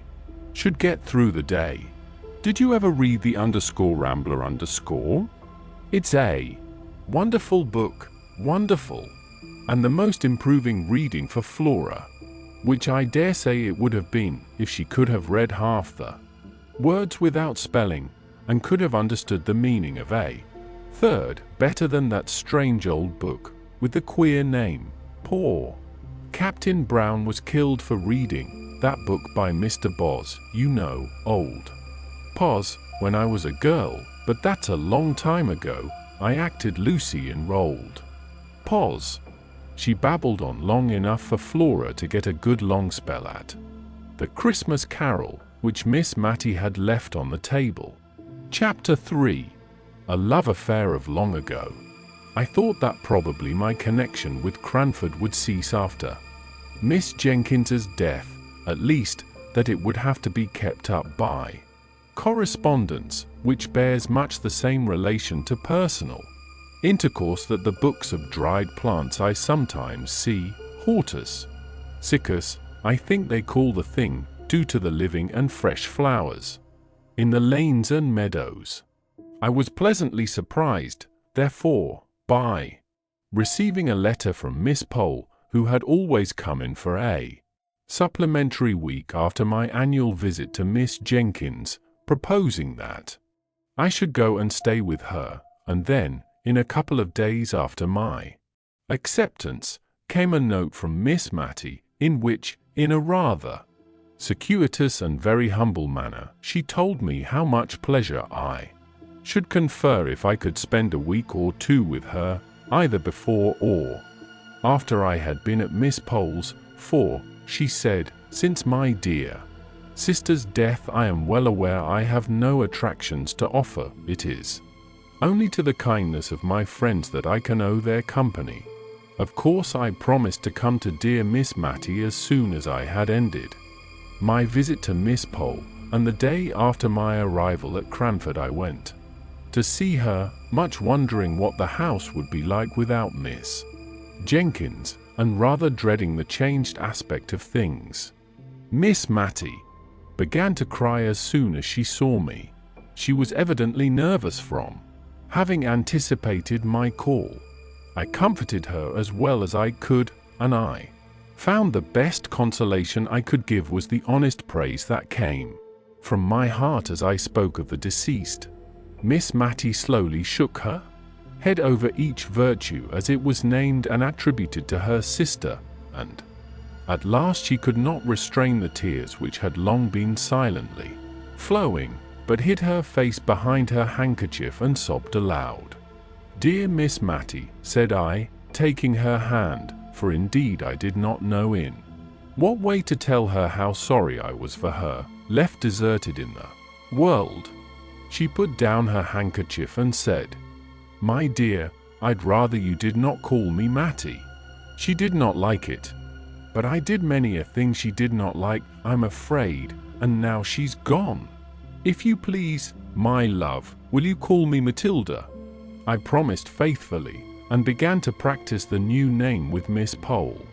should get through the day. Did you ever read the _Rambler_? It's a wonderful book, wonderful, and the most improving reading for Flora, which I dare say it would have been if she could have read half the words without spelling, and could have understood the meaning of a third better than that strange old book with the queer name. Poor Captain Brown was killed for reading that book by Mr. Boz, you know, old Poz, when I was a girl, but that's a long time ago. I acted Lucy in Rolled Poz." She babbled on long enough for Flora to get a good long spell at the Christmas Carol, which Miss Mattie had left on the table. Chapter 3. A Love Affair of Long Ago. I thought that probably my connection with Cranford would cease after Miss Jenkins's death, at least that it would have to be kept up by correspondence, which bears much the same relation to personal intercourse that the books of dried plants I sometimes see, hortus siccus, I think they call the thing, do to the living and fresh flowers in the lanes and meadows. I was pleasantly surprised, therefore, by receiving a letter from Miss Pole, who had always come in for a supplementary week after my annual visit to Miss Jenkins, proposing that I should go and stay with her, and then, in a couple of days after my acceptance, came a note from Miss Mattie, in which, in a rather circuitous and very humble manner, she told me how much pleasure I should confer if I could spend a week or two with her, either before or after I had been at Miss Pole's, for, she said, since my dear sister's death I am well aware I have no attractions to offer. It is only to the kindness of my friends that I can owe their company. Of course I promised to come to dear Miss Mattie as soon as I had ended my visit to Miss Pole, and the day after my arrival at Cranford I went to see her, much wondering what the house would be like without Miss Jenkins, and rather dreading the changed aspect of things. Miss Matty began to cry as soon as she saw me. She was evidently nervous from having anticipated my call. I comforted her as well as I could, and I found the best consolation I could give was the honest praise that came from my heart as I spoke of the deceased. Miss Matty slowly shook her head over each virtue as it was named and attributed to her sister, and at last she could not restrain the tears which had long been silently flowing, but hid her face behind her handkerchief and sobbed aloud. "Dear Miss Matty," said I, taking her hand, for indeed I did not know in what way to tell her how sorry I was for her, left deserted in the world. She put down her handkerchief and said, "My dear, I'd rather you did not call me Matty." She did not like it, but I did many a thing she did not like, I'm afraid, and now she's gone. "If you please, my love, will you call me Matilda?" I promised faithfully, and began to practice the new name with Miss Pole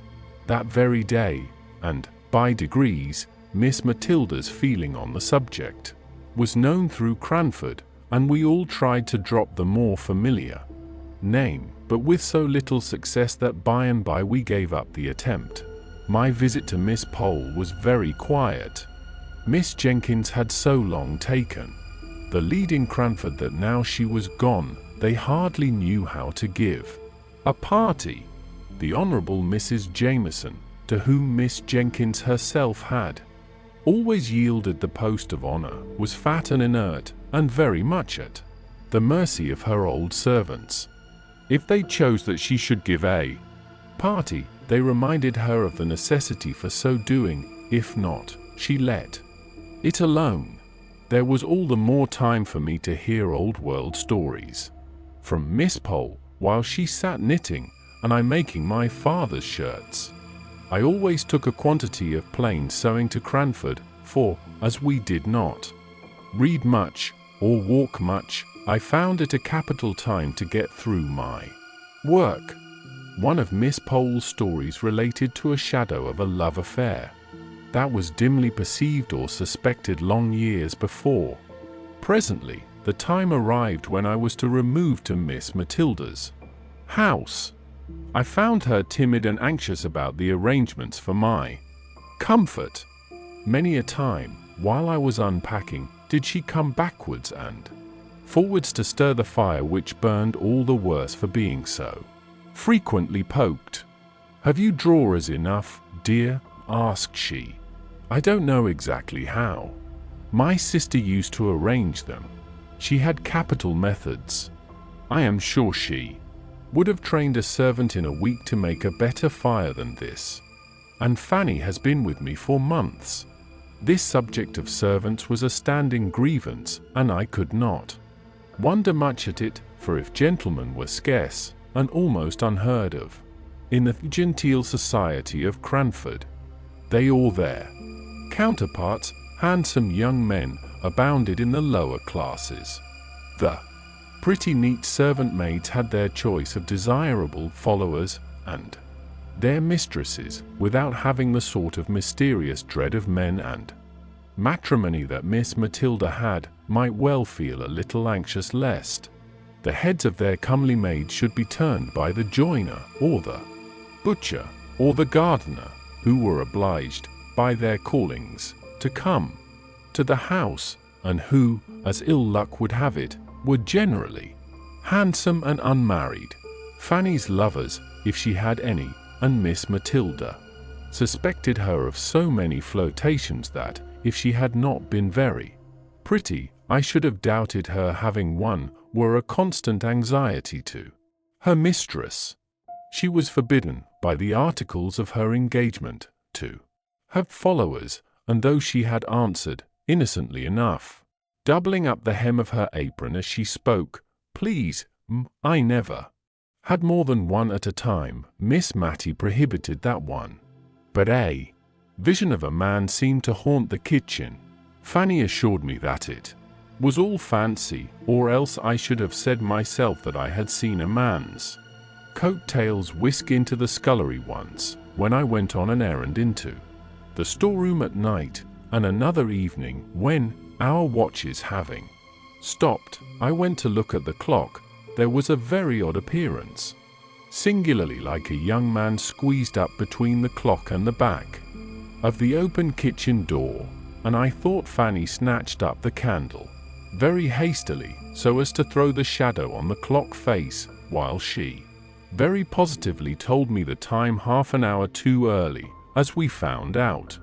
that very day, and, by degrees, Miss Matilda's feeling on the subject was known through Cranford, and we all tried to drop the more familiar name, but with so little success that by and by we gave up the attempt. My visit to Miss Pole was very quiet. Miss Jenkins had so long taken the lead in Cranford that now she was gone, they hardly knew how to give a party. The Honourable Mrs. Jameson, to whom Miss Jenkins herself had always yielded the post of honour, was fat and inert, and very much at the mercy of her old servants. If they chose that she should give a party, they reminded her of the necessity for so doing; if not, she let it alone. There was all the more time for me to hear old-world stories from Miss Pole, while she sat knitting, and I making my father's shirts. I always took a quantity of plain sewing to Cranford, for, as we did not read much, or walk much, I found it a capital time to get through my work. One of Miss Pole's stories related to a shadow of a love affair that was dimly perceived or suspected long years before. Presently, the time arrived when I was to remove to Miss Matilda's house. I found her timid and anxious about the arrangements for my comfort. Many a time, while I was unpacking, did she come backwards and forwards to stir the fire, which burned all the worse for being so frequently poked. "Have you drawers enough, dear?" asked she. "I don't know exactly how. My sister used to arrange them. She had capital methods. I am sure she would have trained a servant in a week to make a better fire than this. And Fanny has been with me for months." This subject of servants was a standing grievance, and I could not wonder much at it, for if gentlemen were scarce, and almost unheard of in the genteel society of Cranford, they or their counterparts, handsome young men, abounded in the lower classes. The pretty neat servant maids had their choice of desirable followers, and their mistresses, without having the sort of mysterious dread of men and matrimony that Miss Matilda had, might well feel a little anxious lest the heads of their comely maids should be turned by the joiner, or the butcher, or the gardener, who were obliged, by their callings, to come to the house, and who, as ill luck would have it, were generally handsome and unmarried. Fanny's lovers, if she had any, and Miss Matilda suspected her of so many flirtations that, if she had not been very pretty, I should have doubted her having one, were a constant anxiety to her mistress. She was forbidden, by the articles of her engagement, to have followers, and though she had answered, innocently enough, doubling up the hem of her apron as she spoke, "Please, I never had more than one at a time," Miss Matty prohibited that one. But a vision of a man seemed to haunt the kitchen. Fanny assured me that it was all fancy, or else I should have said myself that I had seen a man's coattails whisk into the scullery once, when I went on an errand into the storeroom at night, and another evening when, our watches having stopped, I went to look at the clock. There was a very odd appearance, singularly like a young man squeezed up between the clock and the back of the open kitchen door, and I thought Fanny snatched up the candle very hastily so as to throw the shadow on the clock face, while she very positively told me the time half an hour too early, as we found out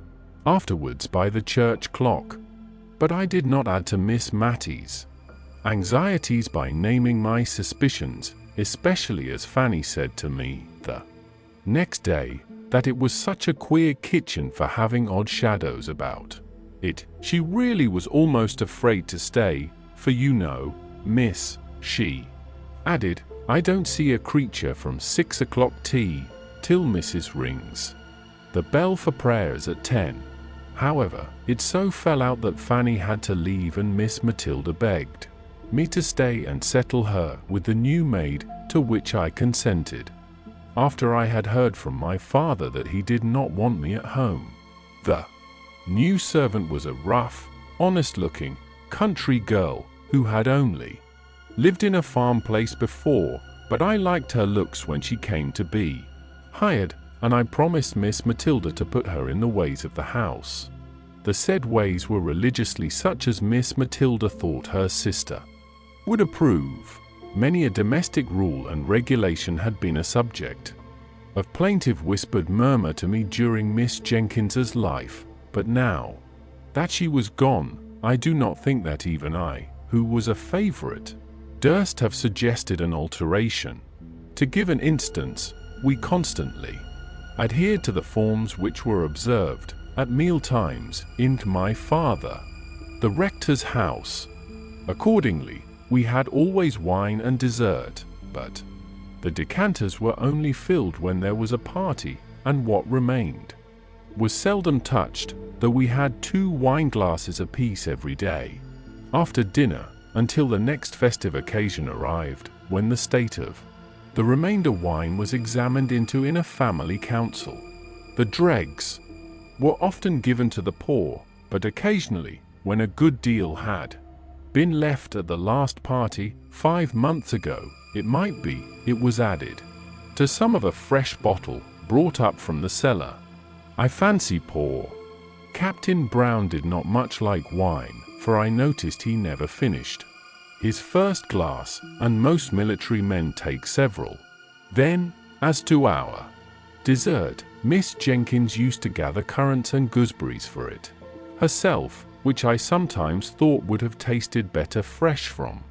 afterwards by the church clock. But I did not add to Miss Mattie's anxieties by naming my suspicions, especially as Fanny said to me the next day that it was such a queer kitchen for having odd shadows about it. She really was almost afraid to stay, for you know, miss, she added, I don't see a creature from 6 o'clock tea till Mrs. rings the bell for prayers at 10. However, it so fell out that Fanny had to leave, and Miss Matilda begged me to stay and settle her with the new maid, to which I consented, after I had heard from my father that he did not want me at home. The new servant was a rough, honest-looking country girl who had only lived in a farm place before, but I liked her looks when she came to be hired, and I promised Miss Matilda to put her in the ways of the house. The said ways were religiously such as Miss Matilda thought her sister would approve. Many a domestic rule and regulation had been a subject of plaintive whispered murmur to me during Miss Jenkins's life, but now that she was gone, I do not think that even I, who was a favourite, durst have suggested an alteration. To give an instance, we constantly adhered to the forms which were observed at meal times in my father, the rector's house. Accordingly, we had always wine and dessert, but the decanters were only filled when there was a party, and what remained was seldom touched, though we had 2 wine glasses apiece every day after dinner, until the next festive occasion arrived, when the state of the remainder wine was examined into in a family council. The dregs were often given to the poor, but occasionally, when a good deal had been left at the last party 5 months ago, it might be, it was added to some of a fresh bottle brought up from the cellar. I fancy poor Captain Brown did not much like wine, for I noticed he never finished his first glass, and most military men take several. Then, as to our dessert, Miss Jenkins used to gather currants and gooseberries for it herself, which I sometimes thought would have tasted better fresh from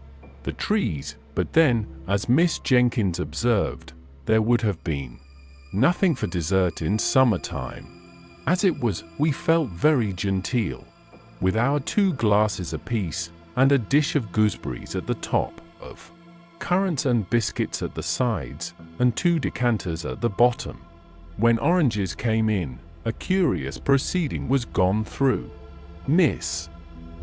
the trees, but then, as Miss Jenkins observed, there would have been nothing for dessert in summertime. As it was, we felt very genteel, with our 2 glasses apiece, and a dish of gooseberries at the top, of currants and biscuits at the sides, and 2 decanters at the bottom. When oranges came in, a curious proceeding was gone through. Miss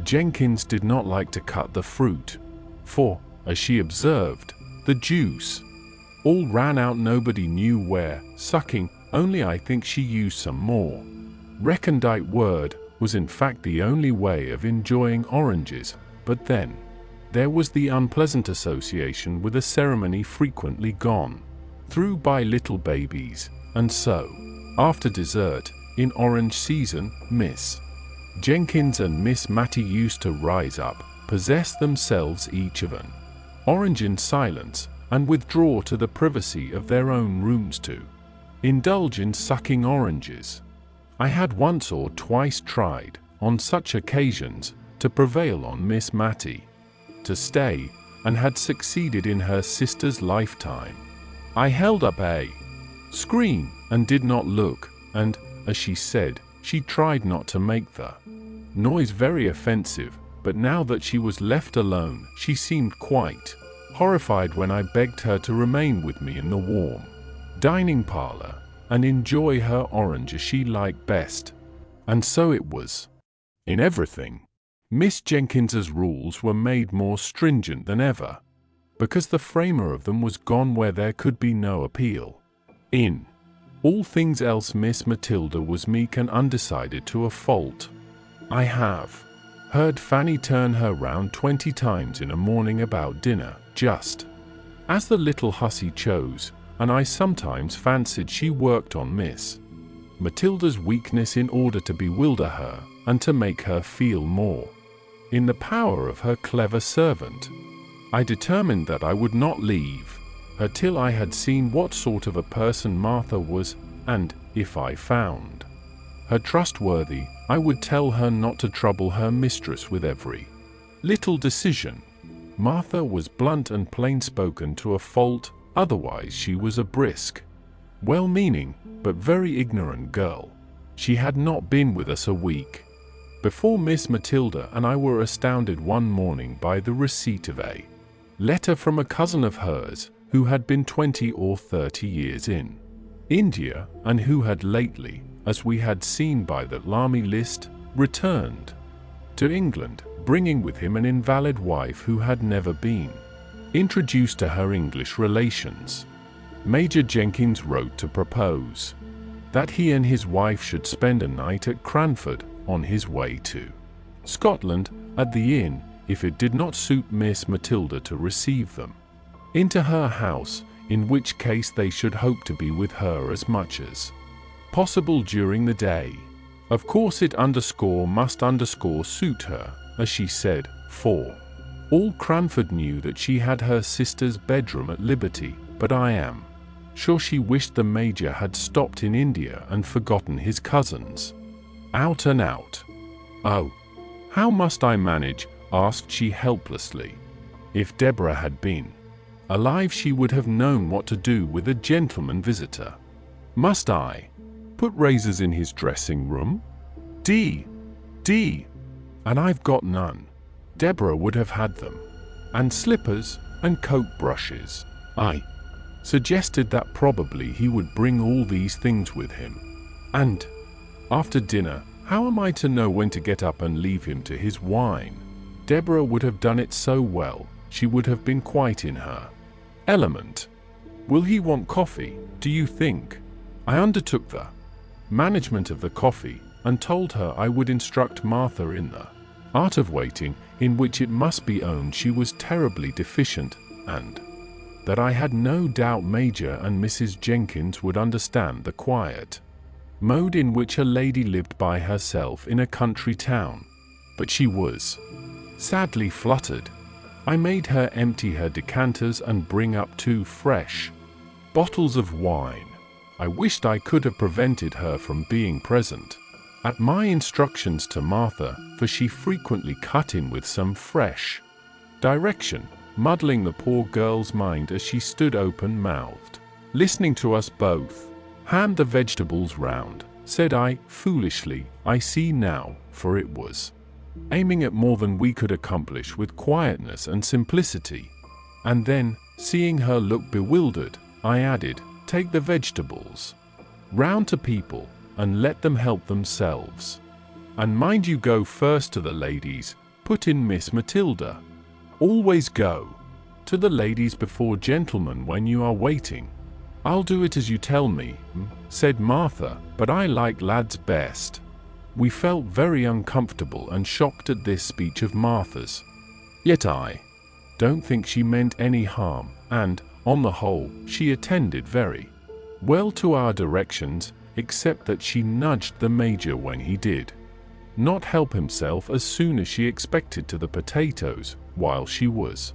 Jenkins did not like to cut the fruit, for, as she observed, the juice all ran out nobody knew where. Sucking, only I think she used some more recondite word, was in fact the only way of enjoying oranges. But then there was the unpleasant association with a ceremony frequently gone through by little babies, and so, after dessert, in orange season, Miss Jenkins and Miss Mattie used to rise up, possess themselves each of an orange in silence, and withdraw to the privacy of their own rooms to indulge in sucking oranges. I had once or twice tried, on such occasions, to prevail on Miss Mattie to stay, and had succeeded in her sister's lifetime. I held up a screen, and did not look, and, as she said, she tried not to make the noise very offensive, but now that she was left alone, she seemed quite horrified when I begged her to remain with me in the warm dining parlour, and enjoy her orange as she liked best. And so it was in everything. Miss Jenkins's rules were made more stringent than ever, because the framer of them was gone where there could be no appeal. In all things else Miss Matilda was meek and undecided to a fault. I have heard Fanny turn her round 20 times in a morning about dinner, just as the little hussy chose, and I sometimes fancied she worked on Miss Matilda's weakness in order to bewilder her, and to make her feel more in the power of her clever servant. I determined that I would not leave her till I had seen what sort of a person Martha was, and, if I found her trustworthy, I would tell her not to trouble her mistress with every little decision. Martha was blunt and plain-spoken to a fault, otherwise she was a brisk, well-meaning, but very ignorant girl. She had not been with us a week before Miss Matilda and I were astounded one morning by the receipt of a letter from a cousin of hers, who had been 20 or 30 years in India, and who had lately, as we had seen by the Army list, returned to England, bringing with him an invalid wife who had never been introduced to her English relations. Major Jenkins wrote to propose that he and his wife should spend a night at Cranford on his way to Scotland, at the inn, if it did not suit Miss Matilda to receive them into her house, in which case they should hope to be with her as much as possible during the day. Of course it must suit her, as she said, for all Cranford knew that she had her sister's bedroom at liberty, but I am sure she wished the Major had stopped in India and forgotten his cousins. Out and out. Oh, how must I manage? Asked she helplessly. If Deborah had been alive she would have known what to do with a gentleman visitor. Must I put razors in his dressing room? D. And I've got none. Deborah would have had them. And slippers, and coat brushes. I suggested that probably he would bring all these things with him. And after dinner, how am I to know when to get up and leave him to his wine? Deborah would have done it so well, she would have been quite in her element. Will he want coffee, do you think? I undertook the management of the coffee, and told her I would instruct Martha in the art of waiting, in which it must be owned she was terribly deficient, and that I had no doubt Major and Mrs. Jenkins would understand the quiet mode in which a lady lived by herself in a country town. But she was sadly fluttered. I made her empty her decanters and bring up 2 fresh bottles of wine. I wished I could have prevented her from being present at my instructions to Martha, for she frequently cut in with some fresh direction, muddling the poor girl's mind as she stood open-mouthed, listening to us both. Hand the vegetables round, said I, foolishly, I see now, for it was aiming at more than we could accomplish with quietness and simplicity. And then, seeing her look bewildered, I added, take the vegetables round to people, and let them help themselves. And mind you go first to the ladies, put in Miss Matilda. Always go to the ladies before gentlemen when you are waiting. I'll do it as you tell me, said Martha, but I like lads best. We felt very uncomfortable and shocked at this speech of Martha's. Yet I don't think she meant any harm, and, on the whole, she attended very well to our directions, except that she nudged the Major when he did not help himself as soon as she expected to the potatoes, while she was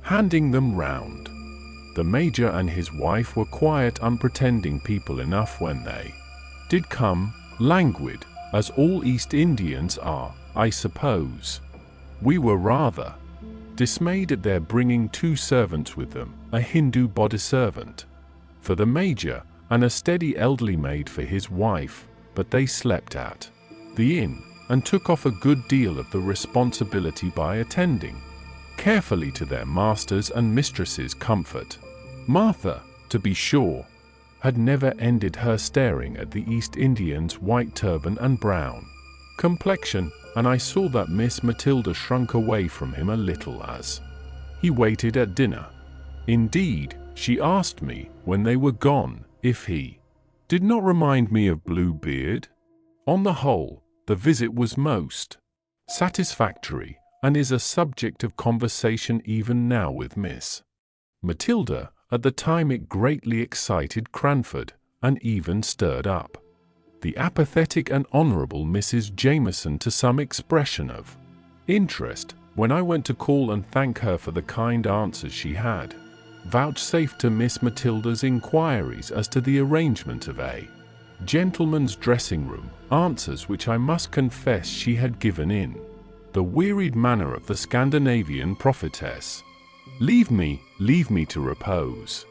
handing them round. The Major and his wife were quiet, unpretending people enough when they did come, languid, as all East Indians are, I suppose. We were rather dismayed at their bringing 2 servants with them, a Hindu body servant for the Major, and a steady elderly maid for his wife, but they slept at the inn, and took off a good deal of the responsibility by attending carefully to their masters' and mistresses' comfort. Martha, to be sure, had never ended her staring at the East Indian's white turban and brown complexion, and I saw that Miss Matilda shrunk away from him a little as he waited at dinner. Indeed, she asked me, when they were gone, if he did not remind me of Bluebeard. On the whole, the visit was most satisfactory, and is a subject of conversation even now with Miss Matilda. At the time it greatly excited Cranford, and even stirred up the apathetic and honourable Mrs. Jameson to some expression of interest, when I went to call and thank her for the kind answers she had vouchsafed to Miss Matilda's inquiries as to the arrangement of a gentleman's dressing room, answers which I must confess she had given in the wearied manner of the Scandinavian prophetess. Leave me to repose.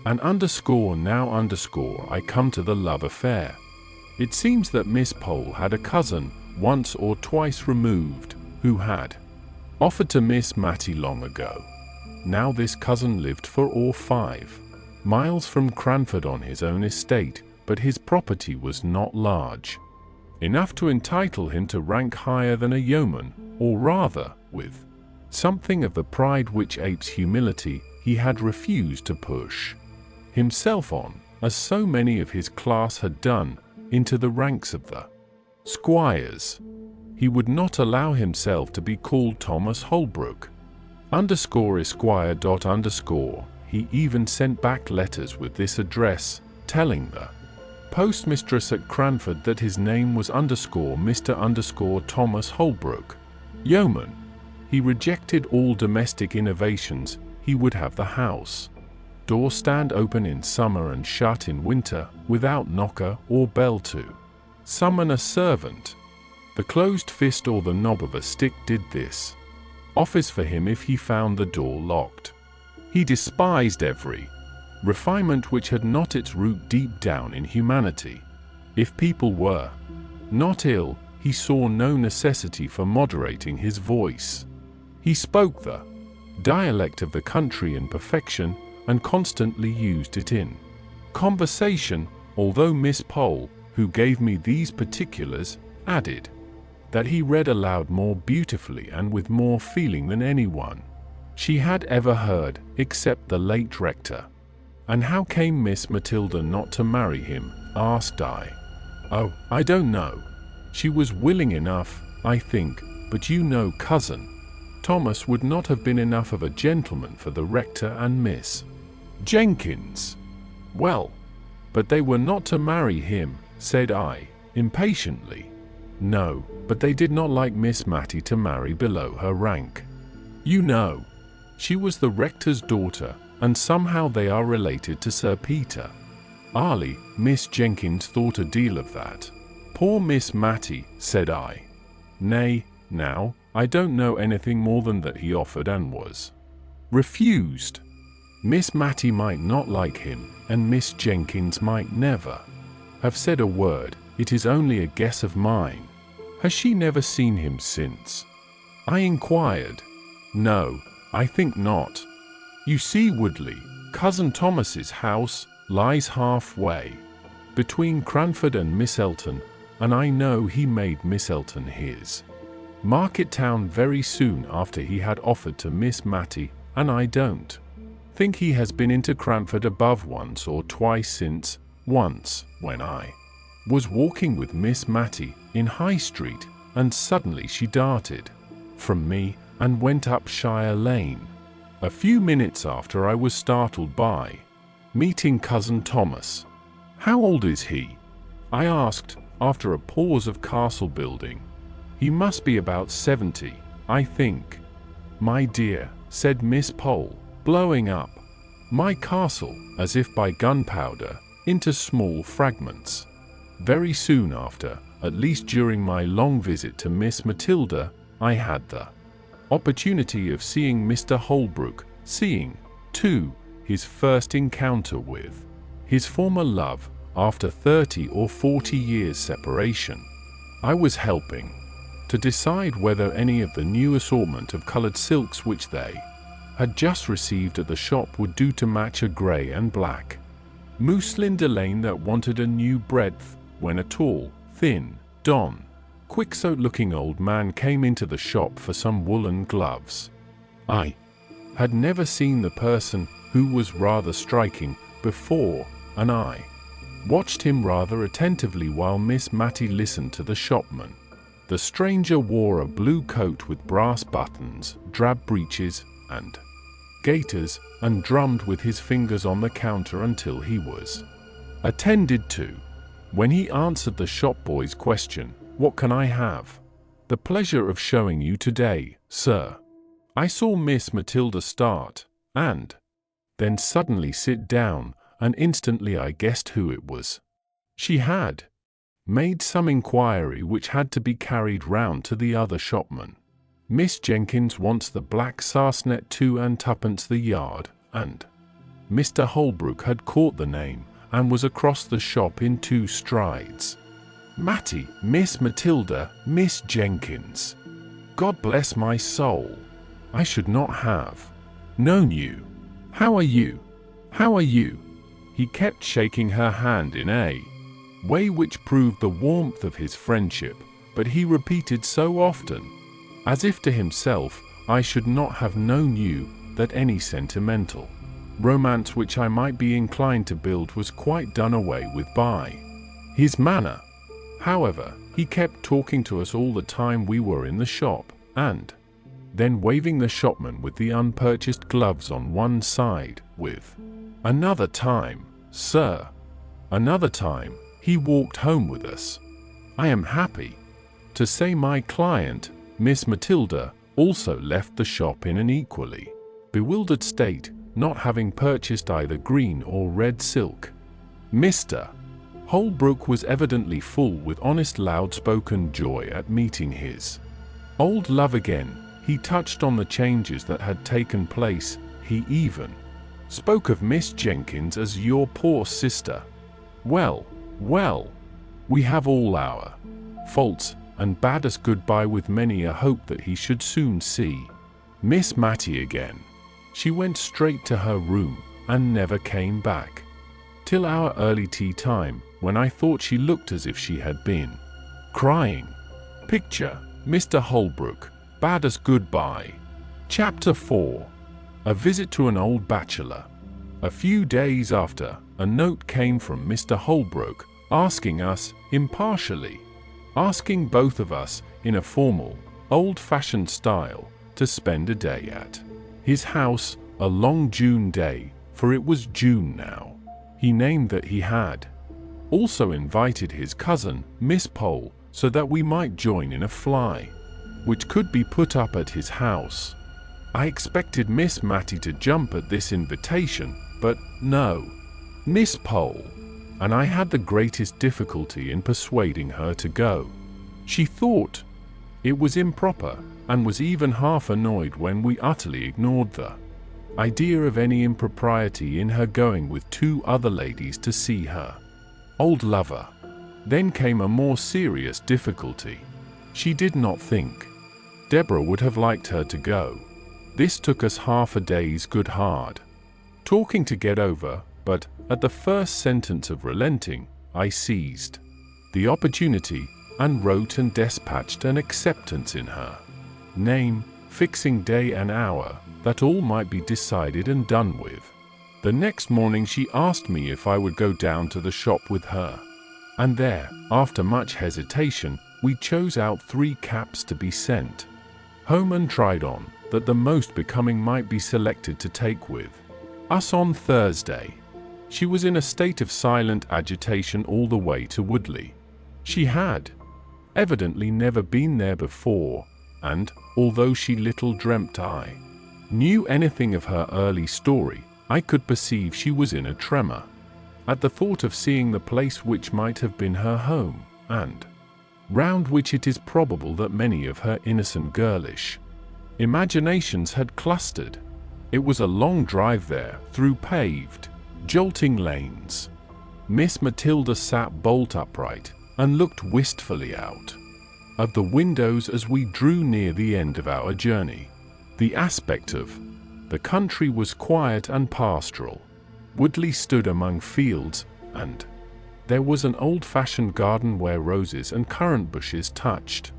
And now I come to the love affair. It seems that Miss Pole had a cousin, once or twice removed, who had offered to Miss Matty long ago. Now this cousin lived 4 or 5 miles from Cranford on his own estate, but his property was not large enough to entitle him to rank higher than a yeoman, or rather, with something of the pride which apes humility, he had refused to push himself on, as so many of his class had done, into the ranks of the squires. He would not allow himself to be called Thomas Holbrook _Esquire. He even sent back letters with this address, telling the postmistress at Cranford that his name was Mr. Thomas Holbrook, yeoman. He rejected all domestic innovations. He would have the house door stand open in summer and shut in winter, without knocker or bell to summon a servant. The closed fist or the knob of a stick did this office for him if he found the door locked. He despised every refinement which had not its root deep down in humanity. If people were not ill, he saw no necessity for moderating his voice. He spoke the dialect of the country in perfection, and constantly used it in conversation, although Miss Pole, who gave me these particulars, added that he read aloud more beautifully and with more feeling than anyone she had ever heard, except the late rector. And how came Miss Matilda not to marry him? Asked I. Oh, I don't know. She was willing enough, I think, but you know, cousin Thomas would not have been enough of a gentleman for the rector and Miss Jenkins. Well, but they were not to marry him, said I, impatiently. No, but they did not like Miss Matty to marry below her rank. You know, she was the rector's daughter, and somehow they are related to Sir Peter Arley. Miss Jenkins thought a deal of that. Poor Miss Matty, said I. Nay, now, I don't know anything more than that he offered and was refused. Miss Matty might not like him, and Miss Jenkins might never have said a word. It is only a guess of mine. Has she never seen him since? I inquired. No, I think not. You see, Woodley, cousin Thomas's house lies halfway between Cranford and Misselton, and I know he made Misselton his market town very soon after he had offered to Miss Matty, and I don't think he has been into Cranford above once or twice since. Once, when I was walking with Miss Matty in High Street, and suddenly she darted from me and went up Shire Lane. A few minutes after I was startled by meeting cousin Thomas. How old is he? I asked, after a pause of castle building. He must be about 70, I think. My dear, said Miss Pole, blowing up my castle, as if by gunpowder, into small fragments. Very soon after, at least during my long visit to Miss Matilda, I had the opportunity of seeing Mr. Holbrook, seeing, too, his first encounter with his former love, after 30 or 40 years' separation. I was helping to decide whether any of the new assortment of coloured silks which they had just received at the shop would do to match a grey and black mousseline delaine that wanted a new breadth, when a tall, thin, Quixote-looking old man came into the shop for some woolen gloves. I had never seen the person, who was rather striking before, and I watched him rather attentively while Miss Mattie listened to the shopman. The stranger wore a blue coat with brass buttons, drab breeches, and gaiters, and drummed with his fingers on the counter until he was attended to. When he answered the shop boy's question, "What can I have the pleasure of showing you today, sir?" I saw Miss Matilda start, and then suddenly sit down, and instantly I guessed who it was. She had made some inquiry which had to be carried round to the other shopman. "Miss Jenkins wants the black sarcenet 2 and 2d the yard," and Mr. Holbrook had caught the name, and was across the shop in 2 strides. "Mattie, Miss Matilda, Miss Jenkins. God bless my soul! I should not have known you. How are you? How are you?" He kept shaking her hand in a way which proved the warmth of his friendship, but he repeated so often, as if to himself, "I should not have known you," that any sentimental romance which I might be inclined to build was quite done away with by his manner. However, he kept talking to us all the time we were in the shop, and then waving the shopman with the unpurchased gloves on one side, with "Another time, sir, another time," he walked home with us. I am happy to say my client, Miss Matilda, also left the shop in an equally bewildered state, not having purchased either green or red silk. Mr. Holbrook was evidently full with honest loud-spoken joy at meeting his old love again. He touched on the changes that had taken place. He even spoke of Miss Jenkins as "your poor sister." Well, well, we have all our faults, and bade us goodbye with many a hope that he should soon see Miss Mattie again. She went straight to her room, and never came back till our early tea time, when I thought she looked as if she had been crying. Picture, Mr. Holbrook bade us goodbye. Chapter 4. A visit to an old bachelor. A few days after, a note came from Mr. Holbrook, asking us, impartially, asking both of us, in a formal, old-fashioned style, to spend a day at his house, a long June day, for it was June now. He named that he had also invited his cousin, Miss Pole, so that we might join in a fly, which could be put up at his house. I expected Miss Mattie to jump at this invitation, but no, Miss Pole, and I had the greatest difficulty in persuading her to go. She thought it was improper, and was even half annoyed when we utterly ignored the idea of any impropriety in her going with 2 other ladies to see her old lover. Then came a more serious difficulty. She did not think Deborah would have liked her to go. This took us half a day's good hard talking to get over, but at the first sentence of relenting, I seized the opportunity, and wrote and dispatched an acceptance in her name, fixing day and hour, that all might be decided and done with. The next morning she asked me if I would go down to the shop with her, and there, after much hesitation, we chose out 3 caps to be sent home and tried on, that the most becoming might be selected to take with us on Thursday. She was in a state of silent agitation all the way to Woodley. She had evidently never been there before, and, although she little dreamt I knew anything of her early story, I could perceive she was in a tremor at the thought of seeing the place which might have been her home, and round which it is probable that many of her innocent girlish imaginations had clustered. It was a long drive there, through paved, jolting lanes. Miss Matilda sat bolt upright, and looked wistfully out of the windows as we drew near the end of our journey. The aspect of the country was quiet and pastoral. Woodley stood among fields, and there was an old-fashioned garden where roses and currant bushes touched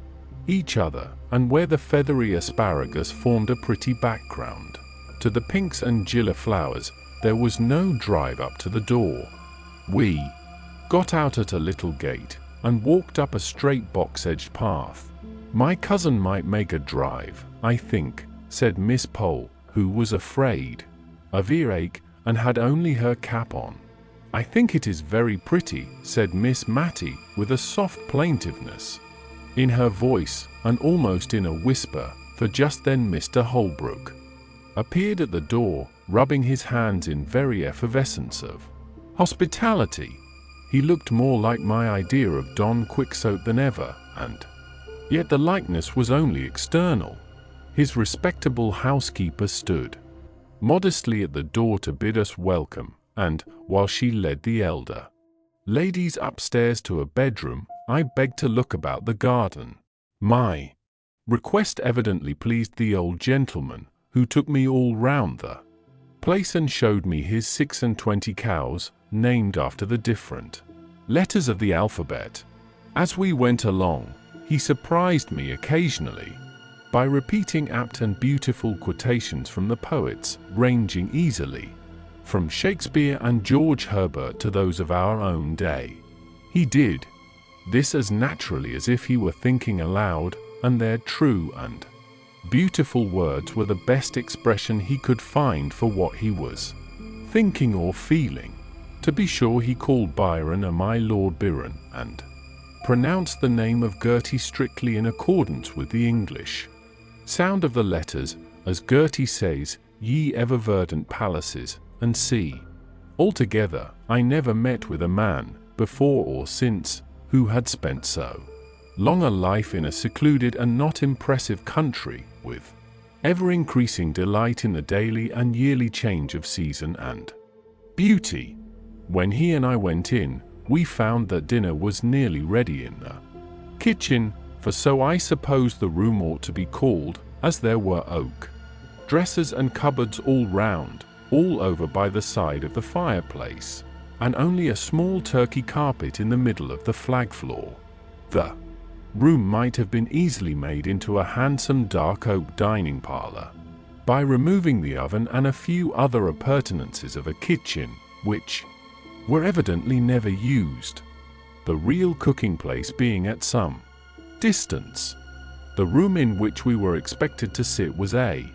each other, and where the feathery asparagus formed a pretty background to the pinks and gillyflowers, there was no drive up to the door. We got out at a little gate and walked up a straight box-edged path. "My cousin might make a drive, I think," said Miss Pole, who was afraid of earache and had only her cap on. "I think it is very pretty," said Miss Matty, with a soft plaintiveness in her voice, and almost in a whisper, for just then Mr. Holbrook appeared at the door, rubbing his hands in very effervescence of hospitality. He looked more like my idea of Don Quixote than ever, and yet the likeness was only external. His respectable housekeeper stood modestly at the door to bid us welcome, and, while she led the elder ladies upstairs to a bedroom, I begged to look about the garden. My request evidently pleased the old gentleman, who took me all round the place and showed me his 26 cows, named after the different letters of the alphabet. As we went along, he surprised me occasionally by repeating apt and beautiful quotations from the poets, ranging easily from Shakespeare and George Herbert to those of our own day. He did this as naturally as if he were thinking aloud, and their true and beautiful words were the best expression he could find for what he was thinking or feeling. To be sure, he called Byron a my Lord Byron, and pronounced the name of Gertie strictly in accordance with the English sound of the letters, as Gertie says, "Ye ever verdant palaces, and see." Altogether, I never met with a man, before or since, who had spent so long a life in a secluded and not impressive country, with ever-increasing delight in the daily and yearly change of season and beauty. When he and I went in, we found that dinner was nearly ready in the kitchen, for so I suppose the room ought to be called, as there were oak dressers and cupboards all round, all over by the side of the fireplace, and only a small Turkey carpet in the middle of the flag floor. The room might have been easily made into a handsome dark oak dining parlour, by removing the oven and a few other appurtenances of a kitchen, which were evidently never used, the real cooking place being at some distance. The room in which we were expected to sit was a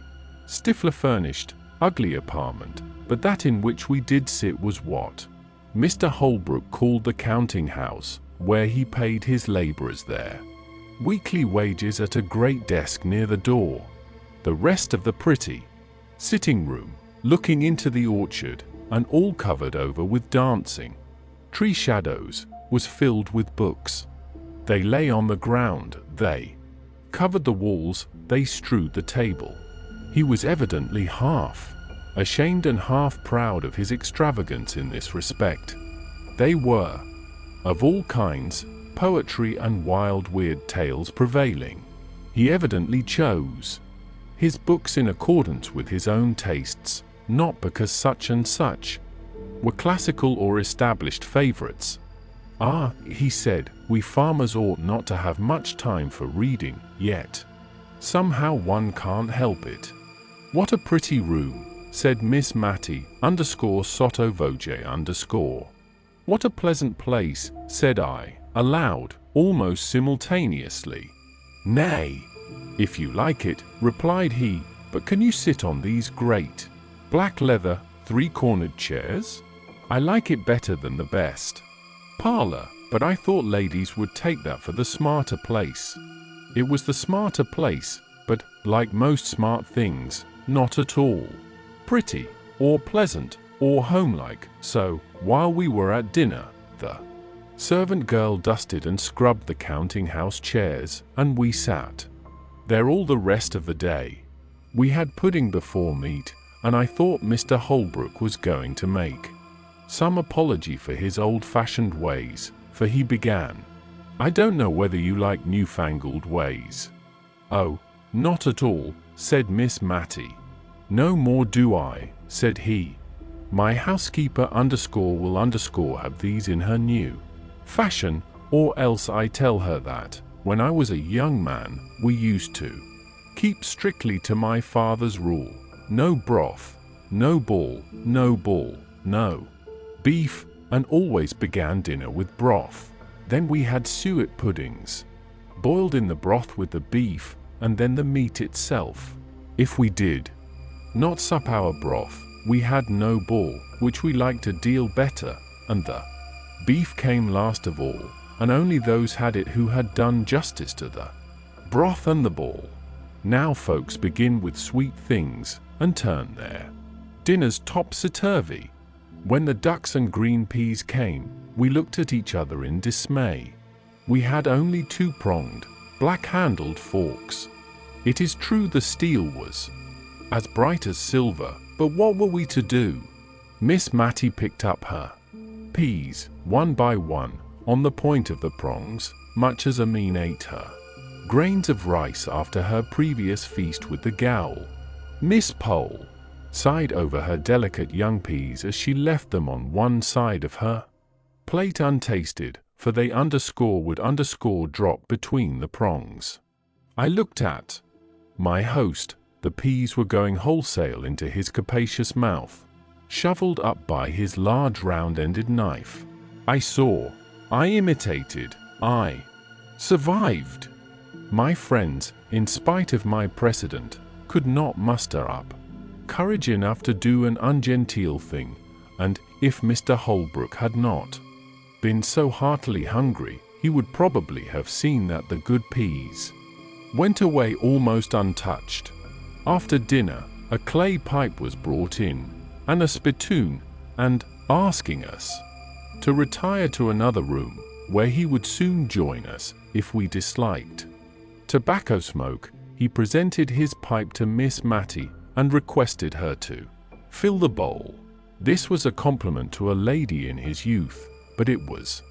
stiffly furnished, ugly apartment, but that in which we did sit was what Mr. Holbrook called the counting house, where he paid his labourers their weekly wages at a great desk near the door. The rest of the pretty sitting room, looking into the orchard, and all covered over with dancing tree shadows, was filled with books. They lay on the ground, they covered the walls, they strewed the table. He was evidently half ashamed and half proud of his extravagance in this respect. They were of all kinds, poetry and wild weird tales prevailing. He evidently chose his books in accordance with his own tastes, not because such and such were classical or established favorites. "Ah," he said, "we farmers ought not to have much time for reading, yet somehow one can't help it." "What a pretty room," said Miss Matty _sotto voce_. "What a pleasant place," said I, aloud, almost simultaneously. "Nay, if you like it," replied he, "but can you sit on these great black leather, three-cornered chairs? I like it better than the best parlour, but I thought ladies would take that for the smarter place." It was the smarter place, but, like most smart things, not at all pretty, or pleasant, or homelike. So, while we were at dinner, the servant girl dusted and scrubbed the counting-house chairs, and we sat there all the rest of the day. We had pudding before meat, and I thought Mr. Holbrook was going to make some apology for his old-fashioned ways, for he began, "I don't know whether you like newfangled ways." "Oh, not at all," said Miss Matty. "No more do I," said he. "My housekeeper will have these in her new fashion, or else I tell her that, when I was a young man, we used to keep strictly to my father's rule, no broth, no ball, no ball, no beef, and always began dinner with broth. Then we had suet puddings, boiled in the broth with the beef, and then the meat itself. If we did not sup our broth, we had no ball, which we liked a deal better, and the beef came last of all, and only those had it who had done justice to the broth and the ball. Now folks begin with sweet things, and turn their dinners topsy-turvy. When the ducks and green peas came, we looked at each other in dismay. We had only two-pronged, black-handled forks. It is true the steel was as bright as silver, but what were we to do? Miss Matty picked up her peas, one by one, on the point of the prongs, much as Amin ate her grains of rice after her previous feast with the gowl. Miss Pole sighed over her delicate young peas as she left them on one side of her plate untasted, for they would drop between the prongs. I looked at my host. The peas were going wholesale into his capacious mouth, shoveled up by his large round-ended knife. I saw, I imitated, I survived. My friends, in spite of my precedent, could not muster up courage enough to do an ungenteel thing, and if Mr. Holbrook had not been so heartily hungry, he would probably have seen that the good peas went away almost untouched. After dinner, a clay pipe was brought in, and a spittoon, and, asking us to retire to another room, where he would soon join us if we disliked tobacco smoke, he presented his pipe to Miss Matty and requested her to fill the bowl. This was a compliment to a lady in his youth, but it was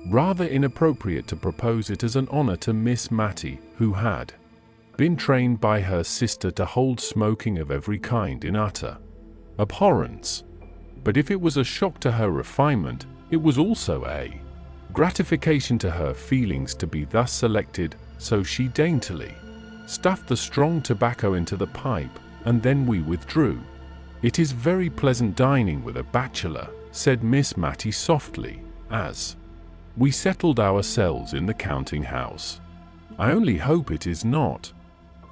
rather inappropriate to propose it as an honor to Miss Matty, who had been trained by her sister to hold smoking of every kind in utter abhorrence. But if it was a shock to her refinement, it was also a gratification to her feelings to be thus selected, so she daintily stuffed the strong tobacco into the pipe, and then we withdrew. "It is very pleasant dining with a bachelor," said Miss Matty softly, as we settled ourselves in the counting-house. "I only hope it is not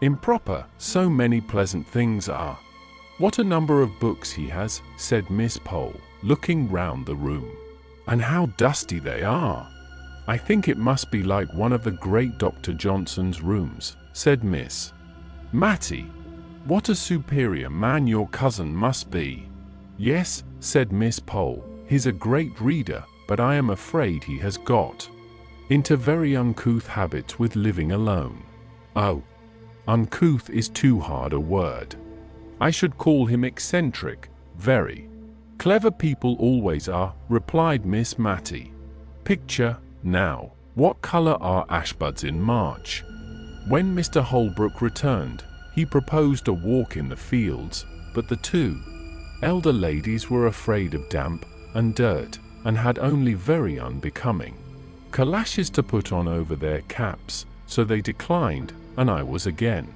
improper, so many pleasant things are." "What a number of books he has," said Miss Pole, looking round the room. "And how dusty they are! I think it must be like one of the great Dr. Johnson's rooms," said Miss Matty. "What a superior man your cousin must be." "Yes," said Miss Pole, "he's a great reader, but I am afraid he has got into very uncouth habits with living alone." "Oh, uncouth is too hard a word. I should call him eccentric, very. Clever people always are," replied Miss Matty. "Picture, now, what color are ashbuds in March?" When Mr. Holbrook returned, he proposed a walk in the fields, but the two elder ladies were afraid of damp and dirt, and had only very unbecoming calashes to put on over their caps, so they declined, and I was again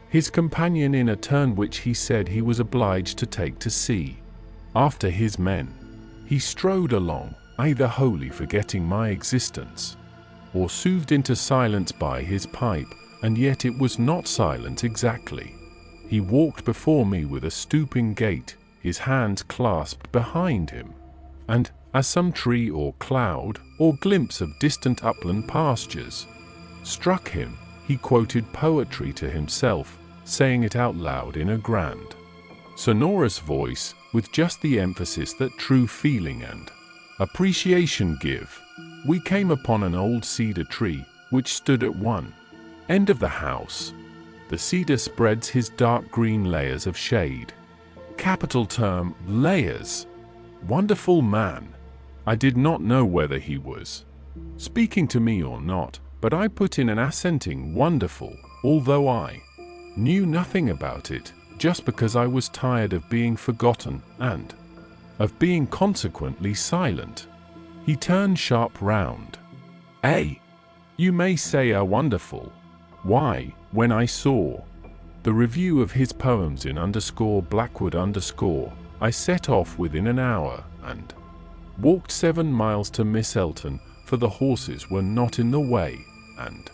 his companion in a turn which he said he was obliged to take to see after his men. He strode along, either wholly forgetting my existence, or soothed into silence by his pipe, and yet it was not silent exactly. He walked before me with a stooping gait, his hands clasped behind him, and, as some tree or cloud, or glimpse of distant upland pastures struck him, he quoted poetry to himself, saying it out loud in a grand, sonorous voice, with just the emphasis that true feeling and appreciation give. We came upon an old cedar tree, which stood at one end of the house. The cedar spreads his dark green layers of shade. Capital term, layers. Wonderful man. I did not know whether he was speaking to me or not, but I put in an assenting wonderful, although I knew nothing about it, just because I was tired of being forgotten and of being consequently silent. He turned sharp round. You may say a wonderful. Why, when I saw the review of his poems in _Blackwood_ I set off within an hour and walked 7 miles to Miss Elton, for the horses were not in the way, and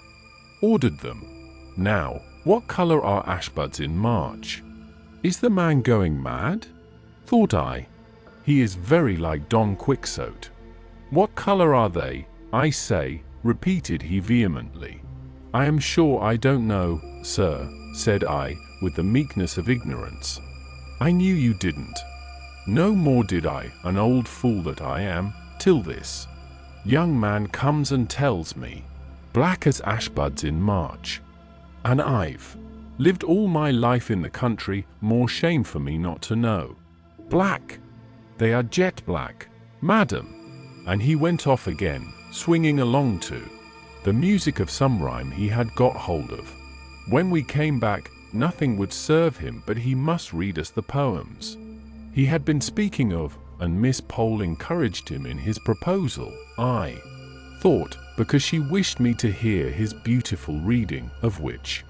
ordered them. Now, what colour are ashbuds in March? Is the man going mad? Thought I. He is very like Don Quixote. What colour are they, I say? Repeated he vehemently. I am sure I don't know, sir, said I, with the meekness of ignorance. I knew you didn't. No more did I, an old fool that I am, till this young man comes and tells me, black as ashbuds in March. And I've lived all my life in the country, more shame for me not to know. Black! They are jet black, madam. And he went off again, swinging along to the music of some rhyme he had got hold of. When we came back, nothing would serve him but he must read us the poems he had been speaking of, and Miss Pole encouraged him in his proposal, I thought, because she wished me to hear his beautiful reading, of which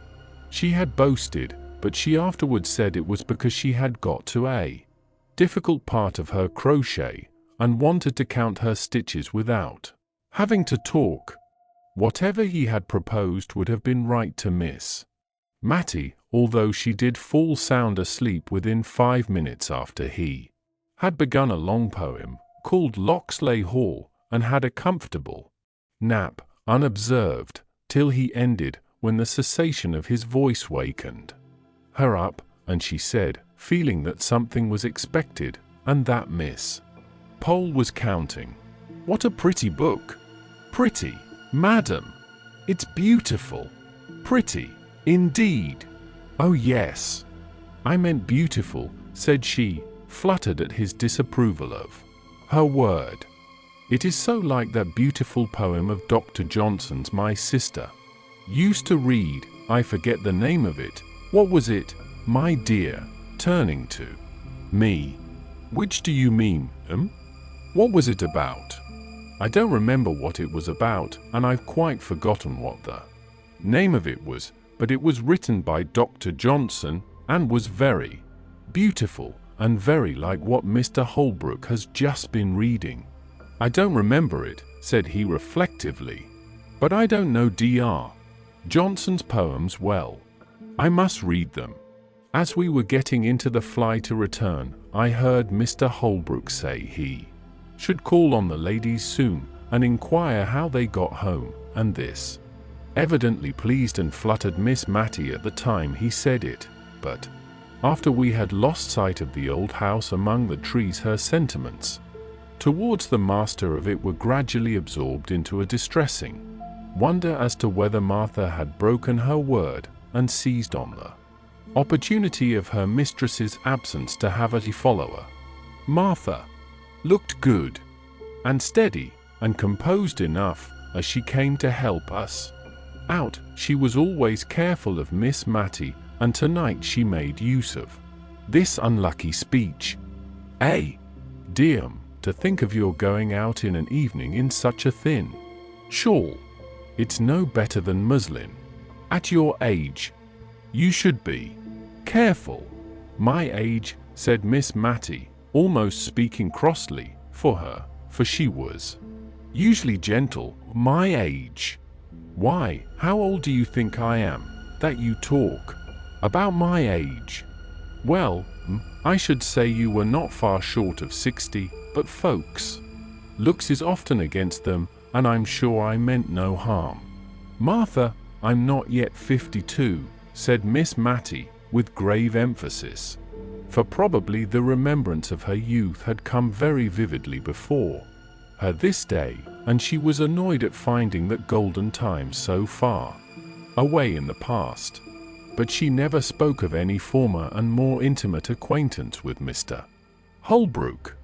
she had boasted, but she afterwards said it was because she had got to a difficult part of her crochet, and wanted to count her stitches without having to talk. Whatever he had proposed would have been right to Miss Mattie, although she did fall sound asleep within 5 minutes after he had begun a long poem, called Locksley Hall, and had a comfortable nap, unobserved, till he ended, when the cessation of his voice wakened her up, and she said, feeling that something was expected, and that Miss Pole was counting, "What a pretty book! Pretty, madam! It's beautiful! Pretty, indeed! Oh yes! I meant beautiful," said she, fluttered at his disapproval of her word. "It is so like that beautiful poem of Dr. Johnson's my sister used to read. I forget the name of it. What was it, my dear?" turning to me. "Which do you mean, What was it about?" "I don't remember what it was about, and I've quite forgotten what the name of it was, but it was written by Dr. Johnson, and was very beautiful, and very like what Mr. Holbrook has just been reading." "I don't remember it," said he reflectively, "but I don't know Dr. Johnson's poems well. I must read them." As we were getting into the fly to return, I heard Mr. Holbrook say he should call on the ladies soon, and inquire how they got home, and this evidently pleased and fluttered Miss Mattie at the time he said it, but after we had lost sight of the old house among the trees, her sentiments towards the master of it were gradually absorbed into a distressing wonder as to whether Martha had broken her word, and seized on the opportunity of her mistress's absence to have a follower. Martha looked good, and steady, and composed enough, as she came to help us out. She was always careful of Miss Mattie, and tonight she made use of this unlucky speech. Dear, to think of your going out in an evening in such a thin shawl. It's no better than muslin. At your age, you should be careful." "My age," said Miss Mattie, almost speaking crossly for her, for she was usually gentle. "My age? Why, how old do you think I am, that you talk about my age?" "Well, I should say you were not far short of 60, but folks' looks is often against them, and I'm sure I meant no harm." "Martha, I'm not yet 52, said Miss Mattie, with grave emphasis, for probably the remembrance of her youth had come very vividly before her this day, and she was annoyed at finding that golden times so far away in the past. But she never spoke of any former and more intimate acquaintance with Mr. Holbrook.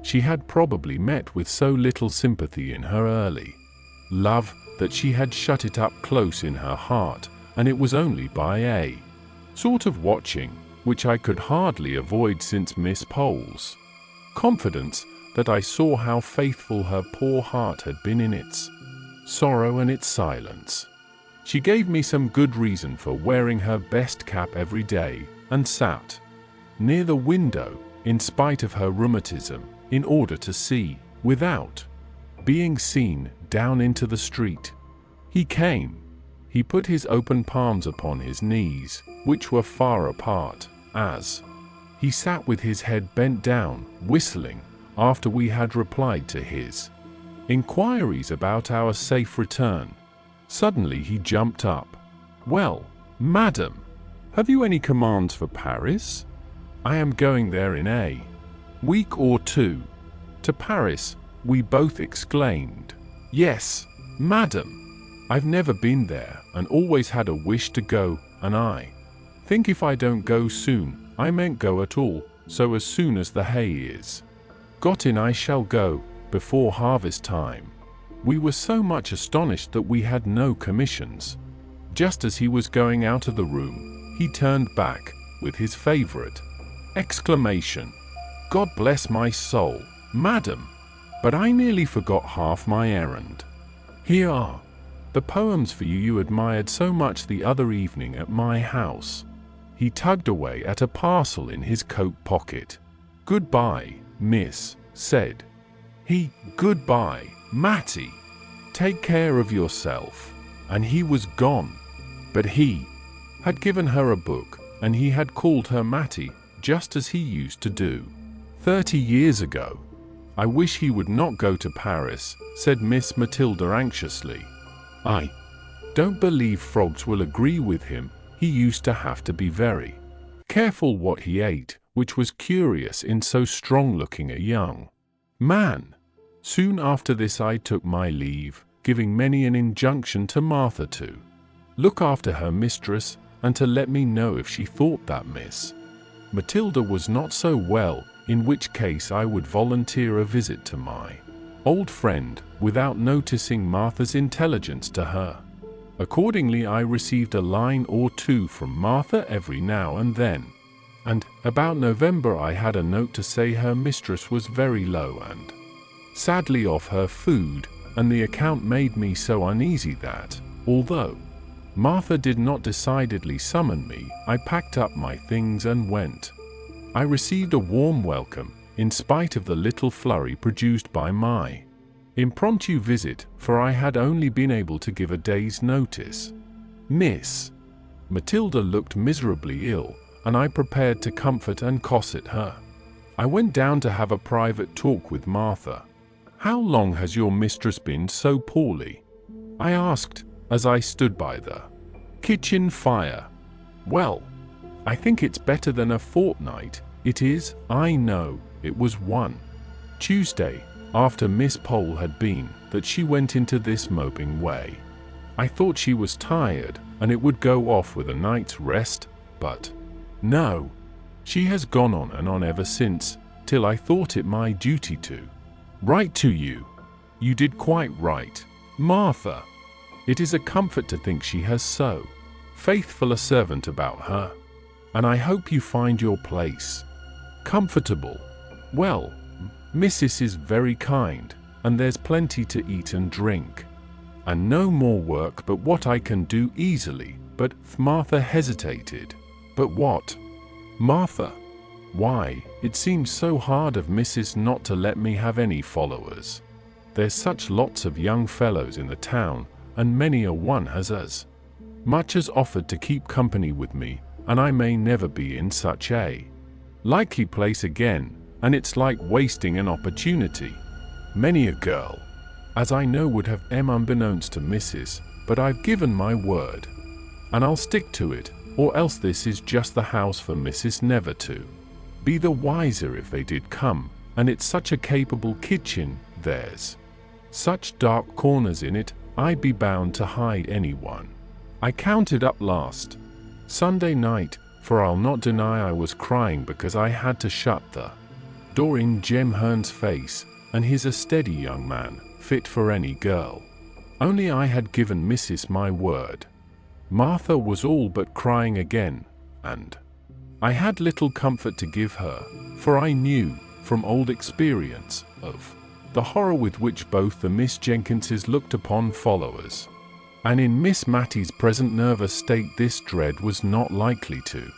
She had probably met with so little sympathy in her early love that she had shut it up close in her heart, and it was only by a sort of watching, which I could hardly avoid since Miss Pole's confidence, that I saw how faithful her poor heart had been in its sorrow and its silence. She gave me some good reason for wearing her best cap every day, and sat near the window, in spite of her rheumatism, in order to see, without being seen, down into the street. He came. He put his open palms upon his knees, which were far apart, as he sat with his head bent down, whistling, after we had replied to his inquiries about our safe return. Suddenly he jumped up. "Well, madam, have you any commands for Paris? I am going there in a week or two." "To Paris?" we both exclaimed. "Yes, madam. I've never been there and always had a wish to go, and I think if I don't go soon, I mayn't go at all, so as soon as the hay is got in I shall go, before harvest time." We were so much astonished that we had no commissions. Just as he was going out of the room, he turned back, with his favorite exclamation, "God bless my soul, madam, but I nearly forgot half my errand. Here are the poems for you you admired so much the other evening at my house." He tugged away at a parcel in his coat pocket. "Goodbye, miss," said he. "Goodbye, Mattie. Take care of yourself." And he was gone. But he had given her a book, and he had called her Mattie, just as he used to do 30 years ago. "I wish he would not go to Paris," said Miss Matilda anxiously. "I don't believe frogs will agree with him. He used to have to be very careful what he ate, which was curious in so strong-looking a young man." Soon after this I took my leave, giving many an injunction to Martha to look after her mistress, and to let me know if she thought that Miss Matilda was not so well, in which case I would volunteer a visit to my old friend, without noticing Martha's intelligence to her. Accordingly I received a line or two from Martha every now and then, and about November I had a note to say her mistress was very low and sadly off her food, and the account made me so uneasy that, although Martha did not decidedly summon me, I packed up my things and went. I received a warm welcome, in spite of the little flurry produced by my impromptu visit, for I had only been able to give a day's notice. Miss Matilda looked miserably ill, and I prepared to comfort and cosset her. I went down to have a private talk with Martha. "How long has your mistress been so poorly?" I asked, as I stood by the kitchen fire. "Well, I think it's better than a fortnight." "It is, I know. It was one Tuesday, after Miss Pole had been, that she went into this moping way. I thought she was tired, and it would go off with a night's rest, but no. She has gone on and on ever since, till I thought it my duty to write to you. You did quite right, Martha. It is a comfort to think she has so faithful a servant about her, and I hope you find your place comfortable. Well, Mrs. is very kind, and there's plenty to eat and drink, and no more work but what I can do easily." But Martha hesitated. "But what, Martha? Why, it seems so hard of Mrs. not to let me have any followers. There's such lots of young fellows in the town, and many a one has as much as offered to keep company with me, and I may never be in such a likely place again, and it's like wasting an opportunity. Many a girl, as I know, would have unbeknownst to Mrs., but I've given my word, and I'll stick to it, or else this is just the house for Mrs. never to be the wiser if they did come, and it's such a capable kitchen, there's such dark corners in it, I'd be bound to hide anyone. I counted up last Sunday night, for I'll not deny I was crying because I had to shut the door in Jem Hearn's face, and he's a steady young man, fit for any girl. Only I had given Mrs. my word." Martha was all but crying again, and I had little comfort to give her, for I knew, from old experience, of the horror with which both the Miss Jenkinses looked upon followers, and in Miss Mattie's present nervous state this dread was not likely to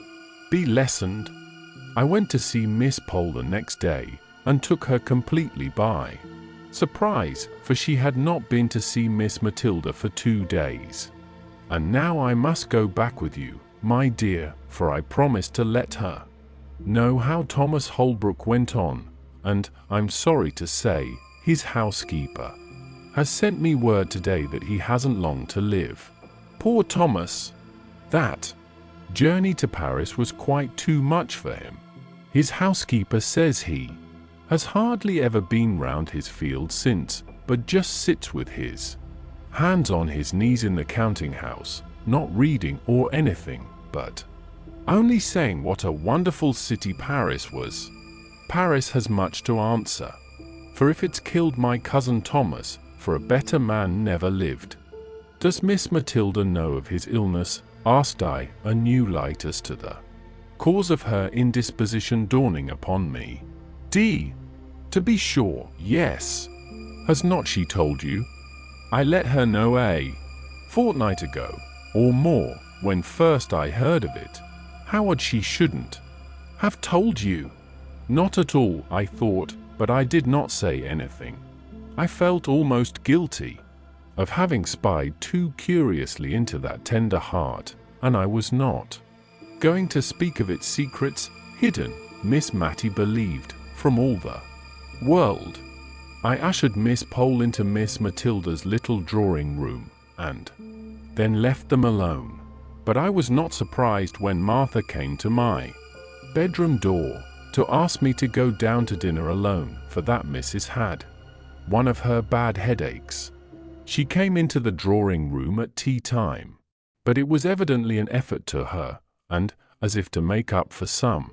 be lessened. I went to see Miss Pole the next day and took her completely by surprise, for she had not been to see Miss Matilda for 2 days. And now I must go back with you, my dear, for I promised to let her know how Thomas Holbrook went on, and, I'm sorry to say, his housekeeper has sent me word today that he hasn't long to live. Poor Thomas! That journey to Paris was quite too much for him. His housekeeper says he has hardly ever been round his field since, but just sits with his hands on his knees in the counting house, not reading or anything, but only saying what a wonderful city Paris was. Paris has much to answer, for if it's killed my cousin Thomas, for a better man never lived. Does Miss Matilda know of his illness? Asked I, a new light as to the cause of her indisposition dawning upon me. To be sure, yes. Has not she told you? I let her know a fortnight ago, or more, when first I heard of it. How she shouldn't have told you? Not at all, I thought, but I did not say anything. I felt almost guilty of having spied too curiously into that tender heart, and I was not going to speak of its secrets, hidden, Miss Matty believed, from all the world. I ushered Miss Pole into Miss Matilda's little drawing room, and then left them alone. But I was not surprised when Martha came to my bedroom door to ask me to go down to dinner alone, for that Mrs. had one of her bad headaches. She came into the drawing room at tea time, but it was evidently an effort to her, and, as if to make up for some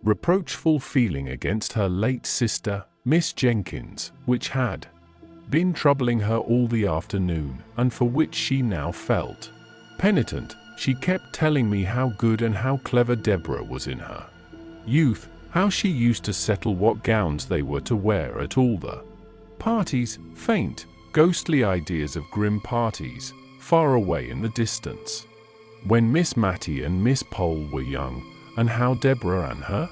reproachful feeling against her late sister, Miss Jenkins, which had been troubling her all the afternoon, and for which she now felt penitent, she kept telling me how good and how clever Deborah was in her youth, how she used to settle what gowns they were to wear at all the parties, faint, ghostly ideas of grim parties, far away in the distance, when Miss Matty and Miss Pole were young, and how Deborah and her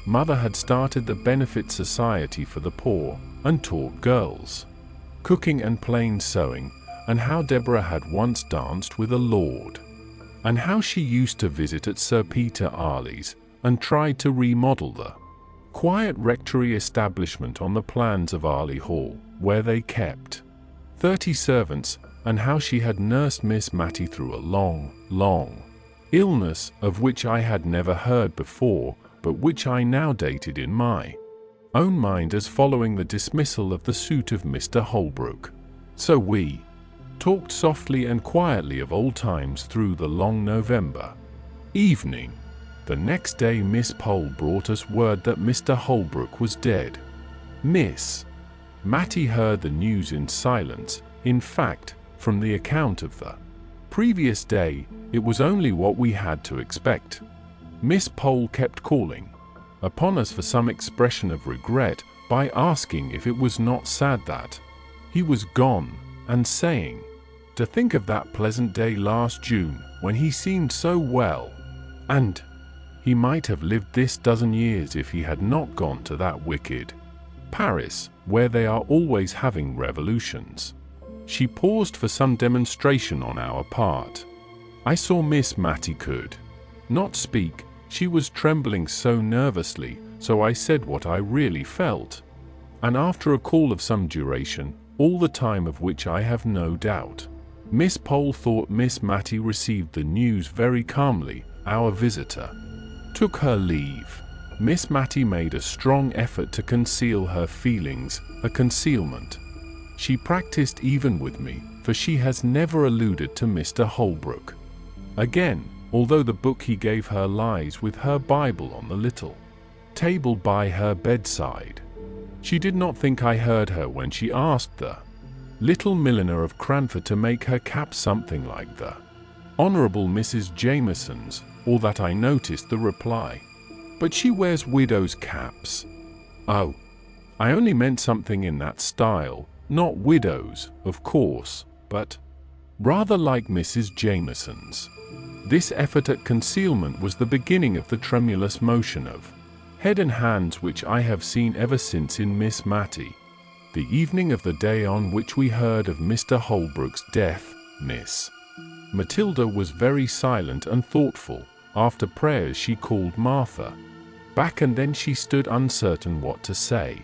mother had started the Benefit Society for the Poor, and taught girls cooking and plain sewing, and how Deborah had once danced with a lord, and how she used to visit at Sir Peter Arley's, and tried to remodel the quiet rectory establishment on the plans of Arley Hall, where they kept 30 servants, and how she had nursed Miss Matty through a long illness, of which I had never heard before, but which I now dated in my own mind as following the dismissal of the suit of Mr. Holbrook. So we talked softly and quietly of old times through the long November evening. The next day Miss Pole brought us word that Mr. Holbrook was dead. Miss Matty heard the news in silence. In fact, from the account of the previous day, it was only what we had to expect. Miss Pole kept calling upon us for some expression of regret by asking if it was not sad that he was gone, and saying, to think of that pleasant day last June when he seemed so well, and he might have lived this dozen years if he had not gone to that wicked Paris, where they are always having revolutions. She paused for some demonstration on our part. I saw Miss Matty could not speak. She was trembling so nervously, so I said what I really felt. And after a call of some duration, all the time of which I have no doubt, Miss Pole thought Miss Matty received the news very calmly, our visitor took her leave. Miss Matty made a strong effort to conceal her feelings, a concealment she practiced even with me, for she has never alluded to Mr. Holbrook again, although the book he gave her lies with her Bible on the little table by her bedside. She did not think I heard her when she asked the little milliner of Cranford to make her cap something like the Honourable Mrs. Jameson's, or that I noticed the reply. But she wears widow's caps. Oh, I only meant something in that style, not widows, of course, but rather like Mrs. Jameson's. This effort at concealment was the beginning of the tremulous motion of head and hands, which I have seen ever since in Miss Matty. The evening of the day on which we heard of Mr. Holbrook's death, Miss Matilda was very silent and thoughtful. After prayers she called Martha back, and then she stood uncertain what to say.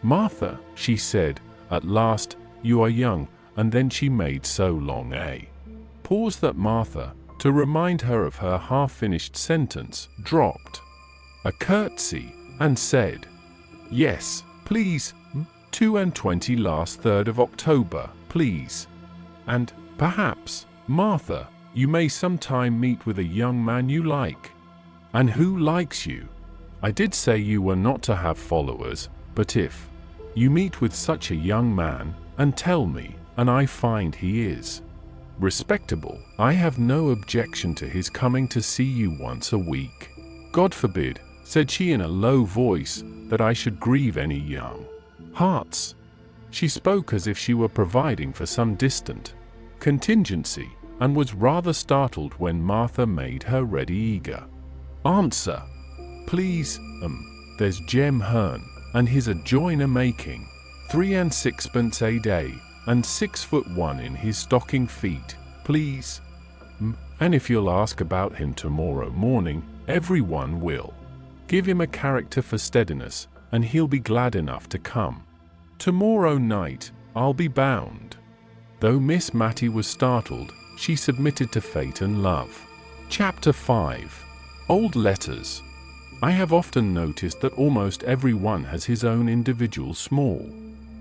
"Martha," she said, at last, "you are young," and then she made so long a pause that Martha, to remind her of her half-finished sentence, dropped a curtsy, and said, "Yes, please, 22 last 3rd of October, please. And, perhaps, Martha, you may sometime meet with a young man you like." "And who likes you? I did say you were not to have followers, but if you meet with such a young man, and tell me, and I find he is respectable, I have no objection to his coming to see you once a week." "God forbid," said she in a low voice, "that I should grieve any young hearts." She spoke as if she were providing for some distant contingency, and was rather startled when Martha made her ready eager answer. "Please, there's Jem Hearn, and he's a joiner making 3 and 6pence a day, and 6'1" in his stocking feet, please. And if you'll ask about him tomorrow morning, everyone will. Give him a character for steadiness, and he'll be glad enough to come. Tomorrow night, I'll be bound." Though Miss Matty was startled, she submitted to fate and love. Chapter 5. Old Letters. I have often noticed that almost everyone has his own individual small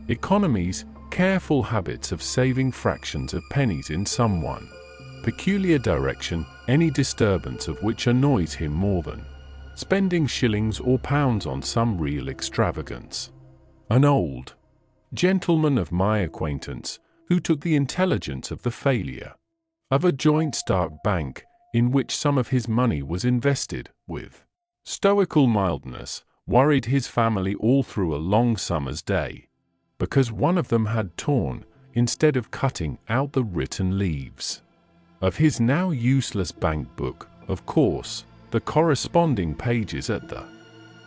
economies, careful habits of saving fractions of pennies in someone peculiar direction, any disturbance of which annoys him more than spending shillings or pounds on some real extravagance. An old gentleman of my acquaintance, who took the intelligence of the failure of a joint stock bank, in which some of his money was invested, with stoical mildness, worried his family all through a long summer's day, because one of them had torn, instead of cutting, out the written leaves of his now useless bank book. Of course, the corresponding pages at the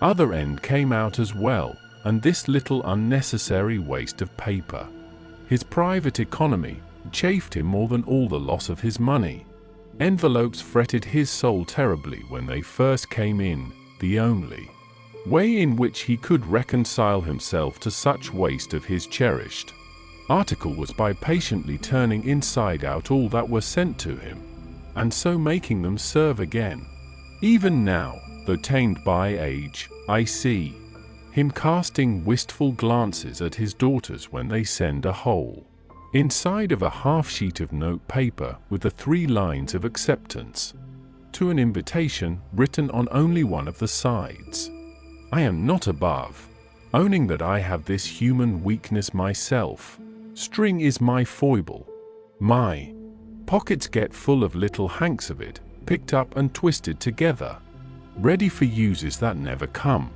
other end came out as well, and this little unnecessary waste of paper, his private economy, chafed him more than all the loss of his money. Envelopes fretted his soul terribly when they first came in. The only way in which he could reconcile himself to such waste of his cherished article was by patiently turning inside out all that were sent to him, and so making them serve again. Even now, though tamed by age, I see him casting wistful glances at his daughters when they send a whole inside of a half-sheet of note-paper with the 3 lines of acceptance to an invitation written on only one of the sides. I am not above owning that I have this human weakness myself. String is my foible. My pockets get full of little hanks of it, picked up and twisted together, ready for uses that never come.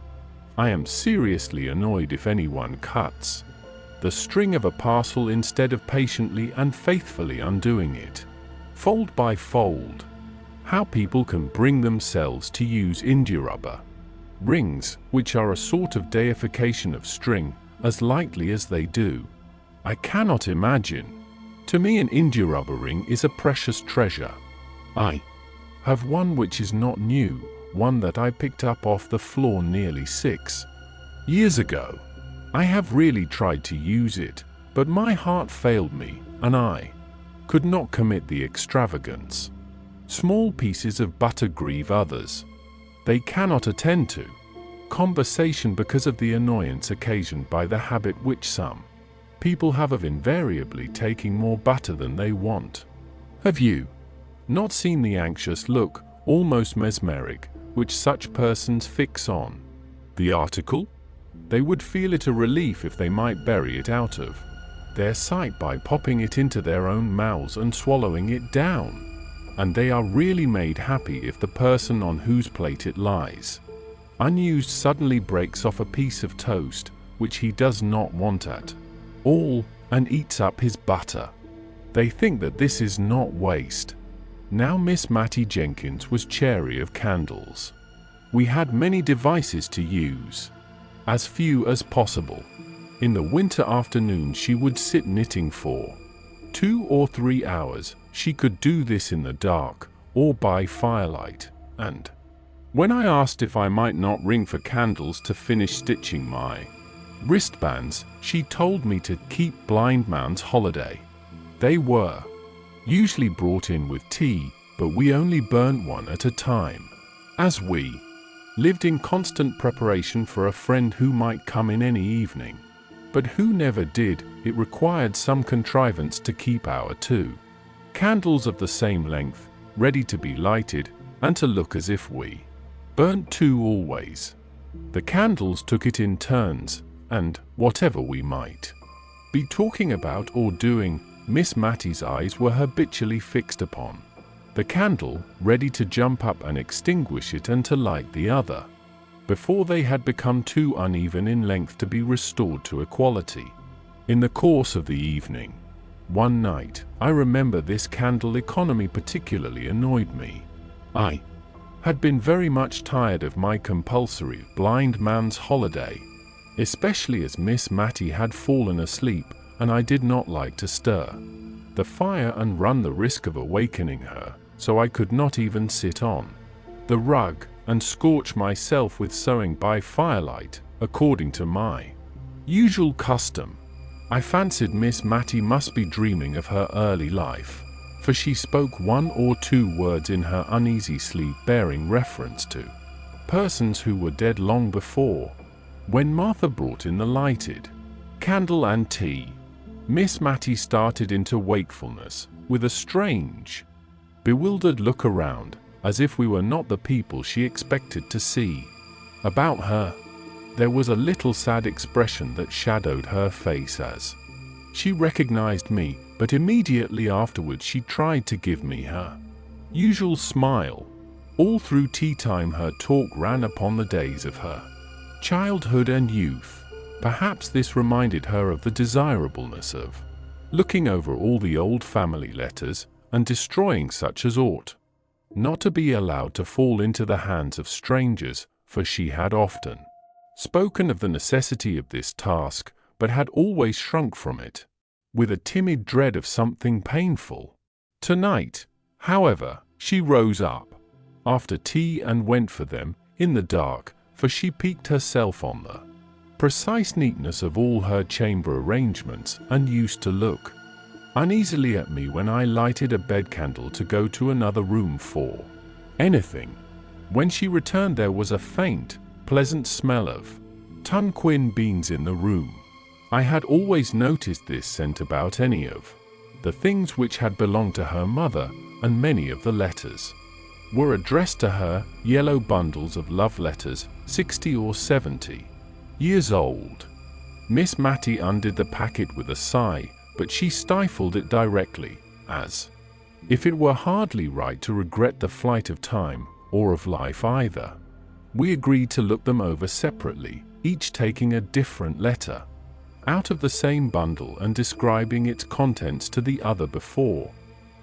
I am seriously annoyed if anyone cuts the string of a parcel instead of patiently and faithfully undoing it, fold by fold. How people can bring themselves to use india-rubber rings, which are a sort of deification of string, as lightly as they do, I cannot imagine. To me an india-rubber ring is a precious treasure. I have one which is not new, one that I picked up off the floor nearly 6 years ago. I have really tried to use it, but my heart failed me, and I could not commit the extravagance. Small pieces of butter grieve others. They cannot attend to conversation because of the annoyance occasioned by the habit which some people have of invariably taking more butter than they want. Have you not seen the anxious look, almost mesmeric, which such persons fix on the article? They would feel it a relief if they might bury it out of their sight by popping it into their own mouths and swallowing it down. And they are really made happy if the person on whose plate it lies, unused, suddenly breaks off a piece of toast, which he does not want at all, and eats up his butter. They think that this is not waste. Now Miss Matty Jenkins was chary of candles. We had many devices to use. As few as possible. In the winter afternoon she would sit knitting for 2 or 3 hours. She could do this in the dark, or by firelight, and when I asked if I might not ring for candles to finish stitching my wristbands, she told me to keep blind man's holiday. They were usually brought in with tea, but we only burnt one at a time, as we lived in constant preparation for a friend who might come in any evening. But who never did. It required some contrivance to keep our 2 candles of the same length, ready to be lighted, and to look as if we burnt 2 always. The candles took it in turns, and, whatever we might be talking about or doing, Miss Mattie's eyes were habitually fixed upon the candle, ready to jump up and extinguish it and to light the other, before they had become too uneven in length to be restored to equality. In the course of the evening, one night, I remember this candle economy particularly annoyed me. I had been very much tired of my compulsory blind man's holiday, especially as Miss Mattie had fallen asleep, and I did not like to stir the fire and run the risk of awakening her, so I could not even sit on the rug and scorch myself with sewing by firelight, according to my usual custom. I fancied Miss Mattie must be dreaming of her early life, for she spoke 1 or 2 words in her uneasy sleep bearing reference to persons who were dead long before. When Martha brought in the lighted candle and tea, Miss Mattie started into wakefulness, with a strange, bewildered look around, as if we were not the people she expected to see. About her, there was a little sad expression that shadowed her face as she recognized me, but immediately afterwards she tried to give me her usual smile. All through tea time her talk ran upon the days of her childhood and youth. Perhaps this reminded her of the desirableness of looking over all the old family letters and destroying such as ought not to be allowed to fall into the hands of strangers, for she had often spoken of the necessity of this task, but had always shrunk from it, with a timid dread of something painful. Tonight, however, she rose up after tea and went for them, in the dark, for she piqued herself on the precise neatness of all her chamber arrangements, and used to look uneasily at me when I lighted a bed candle to go to another room for anything. When she returned there was a faint, pleasant smell of tunquin beans in the room. I had always noticed this scent about any of the things which had belonged to her mother, and many of the letters were addressed to her, yellow bundles of love letters, 60 or 70 years old. Miss Mattie undid the packet with a sigh, but she stifled it directly, as if it were hardly right to regret the flight of time, or of life either. We agreed to look them over separately, each taking a different letter out of the same bundle and describing its contents to the other before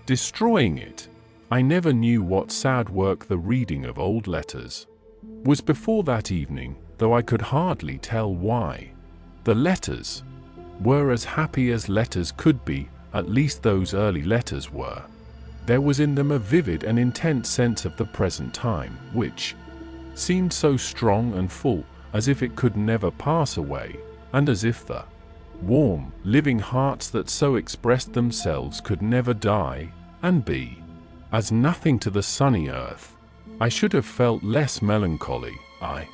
destroying it. I never knew what sad work the reading of old letters was before that evening, though I could hardly tell why. The letters were as happy as letters could be, at least those early letters were. There was in them a vivid and intense sense of the present time, which seemed so strong and full, as if it could never pass away, and as if the warm, living hearts that so expressed themselves could never die, and be as nothing to the sunny earth. I should have felt less melancholy, I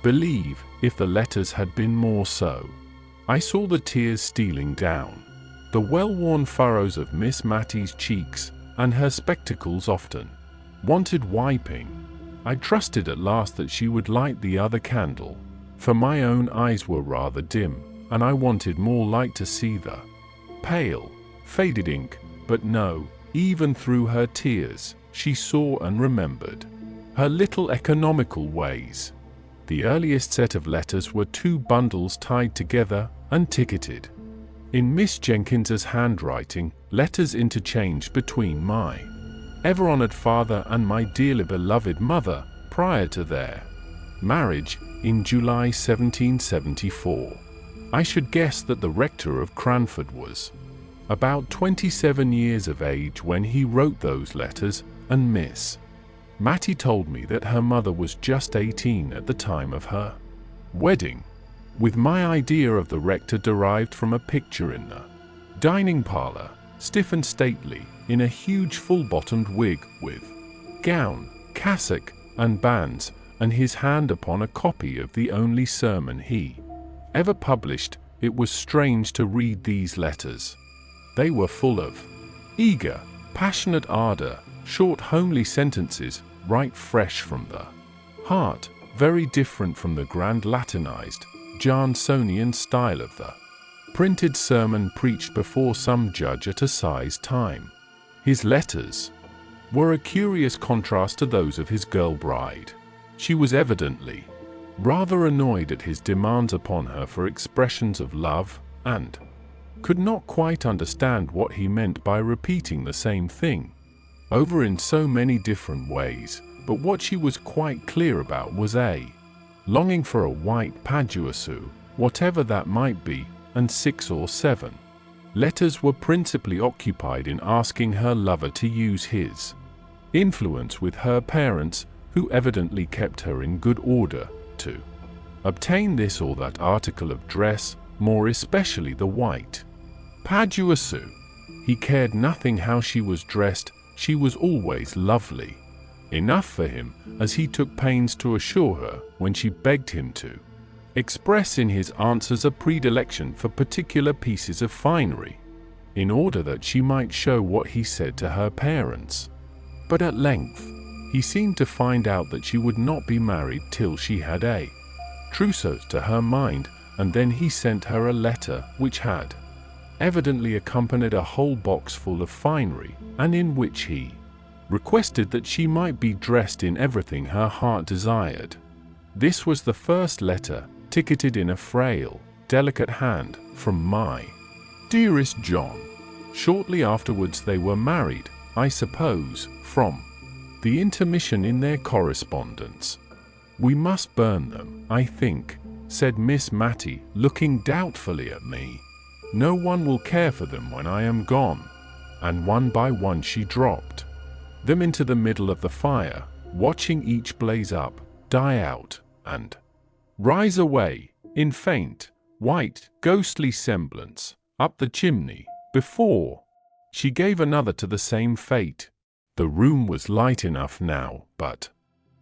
believe, if the letters had been more so. I saw the tears stealing down the well-worn furrows of Miss Mattie's cheeks, and her spectacles often wanted wiping. I trusted at last that she would light the other candle, for my own eyes were rather dim, and I wanted more light to see the pale, faded ink, but no, even through her tears, she saw and remembered her little economical ways. The earliest set of letters were 2 bundles tied together and ticketed in Miss Jenkins's handwriting, letters interchanged between my ever-honored father and my dearly beloved mother prior to their Marriage in July 1774. I should guess that the rector of Cranford was about 27 years of age when he wrote those letters, and Miss Mattie told me that her mother was just 18 at the time of her wedding, with my idea of the rector derived from a picture in the dining parlor, stiff and stately, in a huge full-bottomed wig, with gown, cassock, and bands, and his hand upon a copy of the only sermon he ever published. It was strange to read these letters. They were full of eager, passionate ardor, short homely sentences, right fresh from the heart, very different from the grand Latinized, Johnsonian style of the printed sermon preached before some judge at a size time. His letters were a curious contrast to those of his girl bride. She was evidently rather annoyed at his demands upon her for expressions of love, and could not quite understand what he meant by repeating the same thing over in so many different ways, but what she was quite clear about was a longing for a white paduasoy, whatever that might be, and 6 or 7 letters were principally occupied in asking her lover to use his influence with her parents, who evidently kept her in good order, to obtain this or that article of dress, more especially the white paduasoy. He cared nothing how she was dressed, she was always lovely enough for him, as he took pains to assure her when she begged him to express in his answers a predilection for particular pieces of finery, in order that she might show what he said to her parents. But at length he seemed to find out that she would not be married till she had a trousseau to her mind, and then he sent her a letter which had evidently accompanied a whole box full of finery, and in which he requested that she might be dressed in everything her heart desired. This was the first letter, ticketed in a frail, delicate hand, from my dearest John. Shortly afterwards they were married, I suppose, from the intermission in their correspondence. "We must burn them, I think," said Miss Mattie, looking doubtfully at me. "No one will care for them when I am gone." And one by one she dropped them into the middle of the fire, watching each blaze up, die out, and rise away, in faint, white, ghostly semblance, up the chimney, before she gave another to the same fate. The room was light enough now, but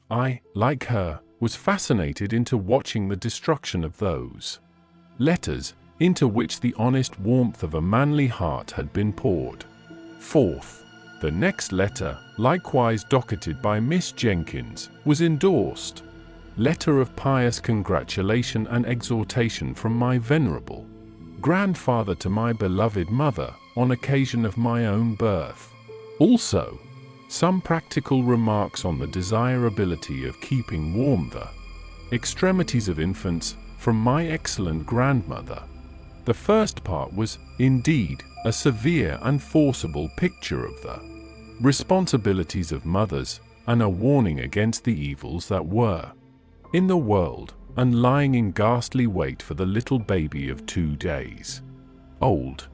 I, like her, was fascinated into watching the destruction of those letters, into which the honest warmth of a manly heart had been poured forth. The next letter, likewise docketed by Miss Jenkins, was endorsed, "Letter of pious congratulation and exhortation from my venerable grandfather to my beloved mother, on occasion of my own birth. Also, some practical remarks on the desirability of keeping warm the extremities of infants, from my excellent grandmother." The first part was, indeed, a severe and forcible picture of the responsibilities of mothers, and a warning against the evils that were in the world, and lying in ghastly wait for the little baby of 2 days old.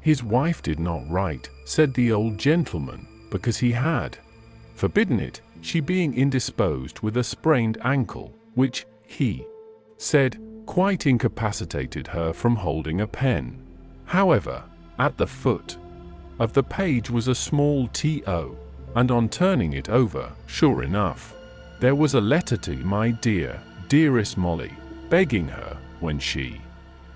His wife did not write, said the old gentleman, because he had forbidden it, she being indisposed with a sprained ankle, which, he said, quite incapacitated her from holding a pen. However, at the foot of the page was a small T.O., and on turning it over, sure enough, there was a letter to my dearest Molly, begging her, when she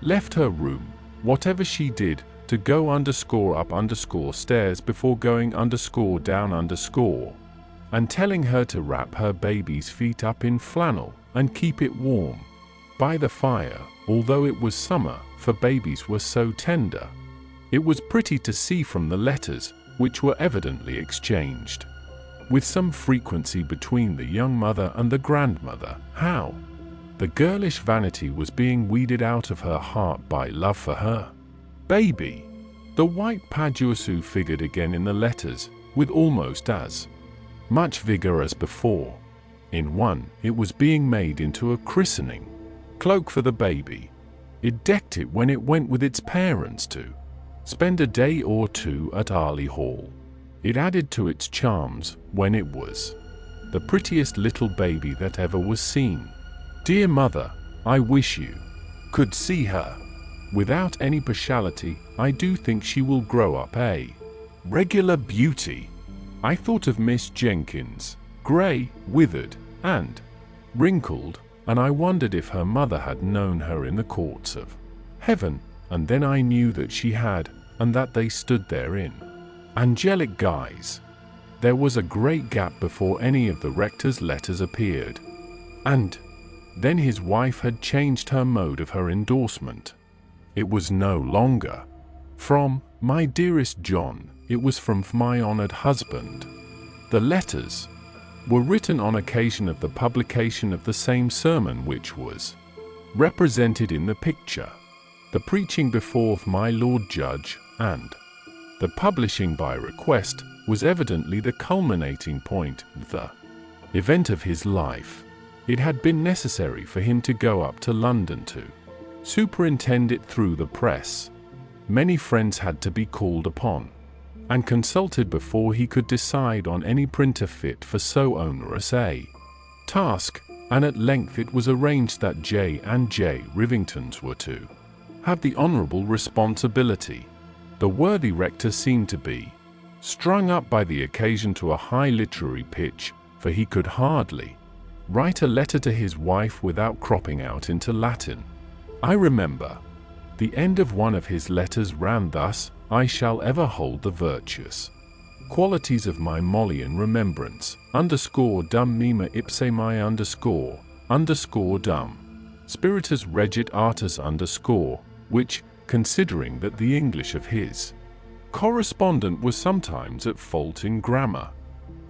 left her room, whatever she did, to go _up_ stairs before going _down_, and telling her to wrap her baby's feet up in flannel, and keep it warm by the fire, although it was summer, for babies were so tender. It was pretty to see from the letters, which were evidently exchanged with some frequency between the young mother and the grandmother, how the girlish vanity was being weeded out of her heart by love for her baby. The white paduasoy figured again in the letters, with almost as much vigor as before. In one, it was being made into a christening cloak for the baby. It decked it when it went with its parents to spend a day or two at Arley Hall. It added to its charms when it was the prettiest little baby that ever was seen. Dear mother, I wish you could see her. Without any partiality, I do think she will grow up a regular beauty. I thought of Miss Jenkins, grey, withered, and wrinkled, and I wondered if her mother had known her in the courts of heaven, and then I knew that she had, and that they stood there in angelic guise. There was a great gap before any of the rector's letters appeared, and then his wife had changed her mode of her endorsement. It was no longer from my dearest John, it was from my honoured husband. The letters were written on occasion of the publication of the same sermon which was represented in the picture, the preaching before my Lord Judge, and the publishing by request was evidently the culminating point, the event of his life. It had been necessary for him to go up to London to superintend it through the press. Many friends had to be called upon and consulted before he could decide on any printer fit for so onerous a task, and at length it was arranged that J. and J. Rivingtons were to have the honourable responsibility. The worthy rector seemed to be strung up by the occasion to a high literary pitch, for he could hardly write a letter to his wife without cropping out into Latin. I remember the end of one of his letters ran thus: I shall ever hold the virtuous qualities of my Molly in remembrance, _dum mima ipse my _dum spiritus regit artus which, considering that the English of his correspondent was sometimes at fault in grammar,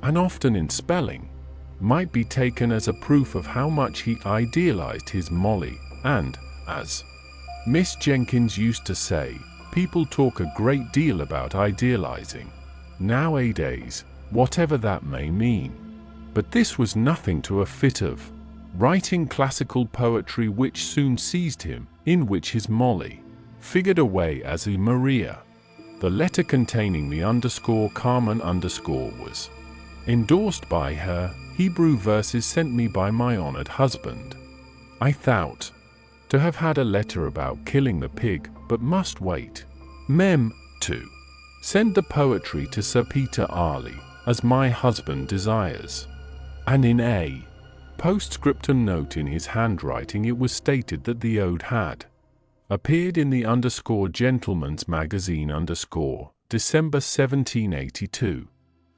and often in spelling, might be taken as a proof of how much he idealized his Molly, and, as Miss Jenkins used to say, people talk a great deal about idealizing nowadays, whatever that may mean. But this was nothing to a fit of writing classical poetry which soon seized him, in which his Molly figured away as a Maria. The letter containing the Carmen was endorsed by her Hebrew verses sent me by my honored husband. I thought to have had a letter about killing the pig, but must wait. Mem. 2. Send the poetry to Sir Peter Arley, as my husband desires. And in a postscriptum note in his handwriting it was stated that the ode had appeared in the Gentleman's Magazine December 1782.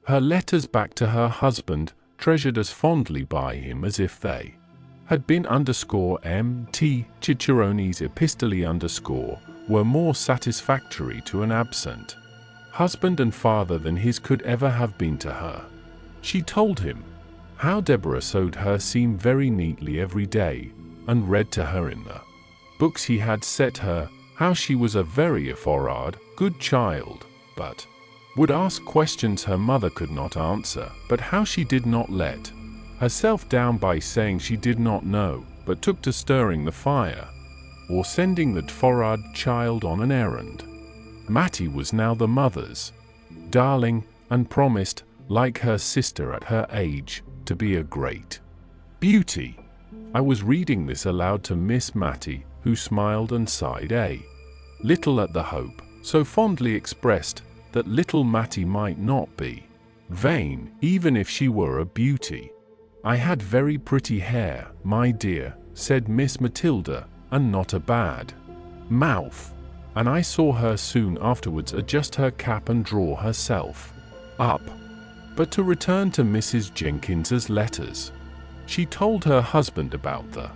Her letters back to her husband, treasured as fondly by him as if they had been M.T. Cicerone's epistoli were more satisfactory to an absent husband and father than his could ever have been to her. She told him how Deborah sewed her seam very neatly every day, and read to her in the books he had set her, how she was a very forward, good child, but would ask questions her mother could not answer, but how she did not let herself down by saying she did not know, but took to stirring the fire, or sending that forward child on an errand. Mattie was now the mother's darling, and promised, like her sister at her age, to be a great beauty. I was reading this aloud to Miss Mattie, who smiled and sighed a little at the hope, so fondly expressed, that little Mattie might not be vain, even if she were a beauty. I had very pretty hair, my dear, said Miss Matilda, and not a bad mouth. And I saw her soon afterwards adjust her cap and draw herself up. But to return to Mrs. Jenkins's letters. She told her husband about the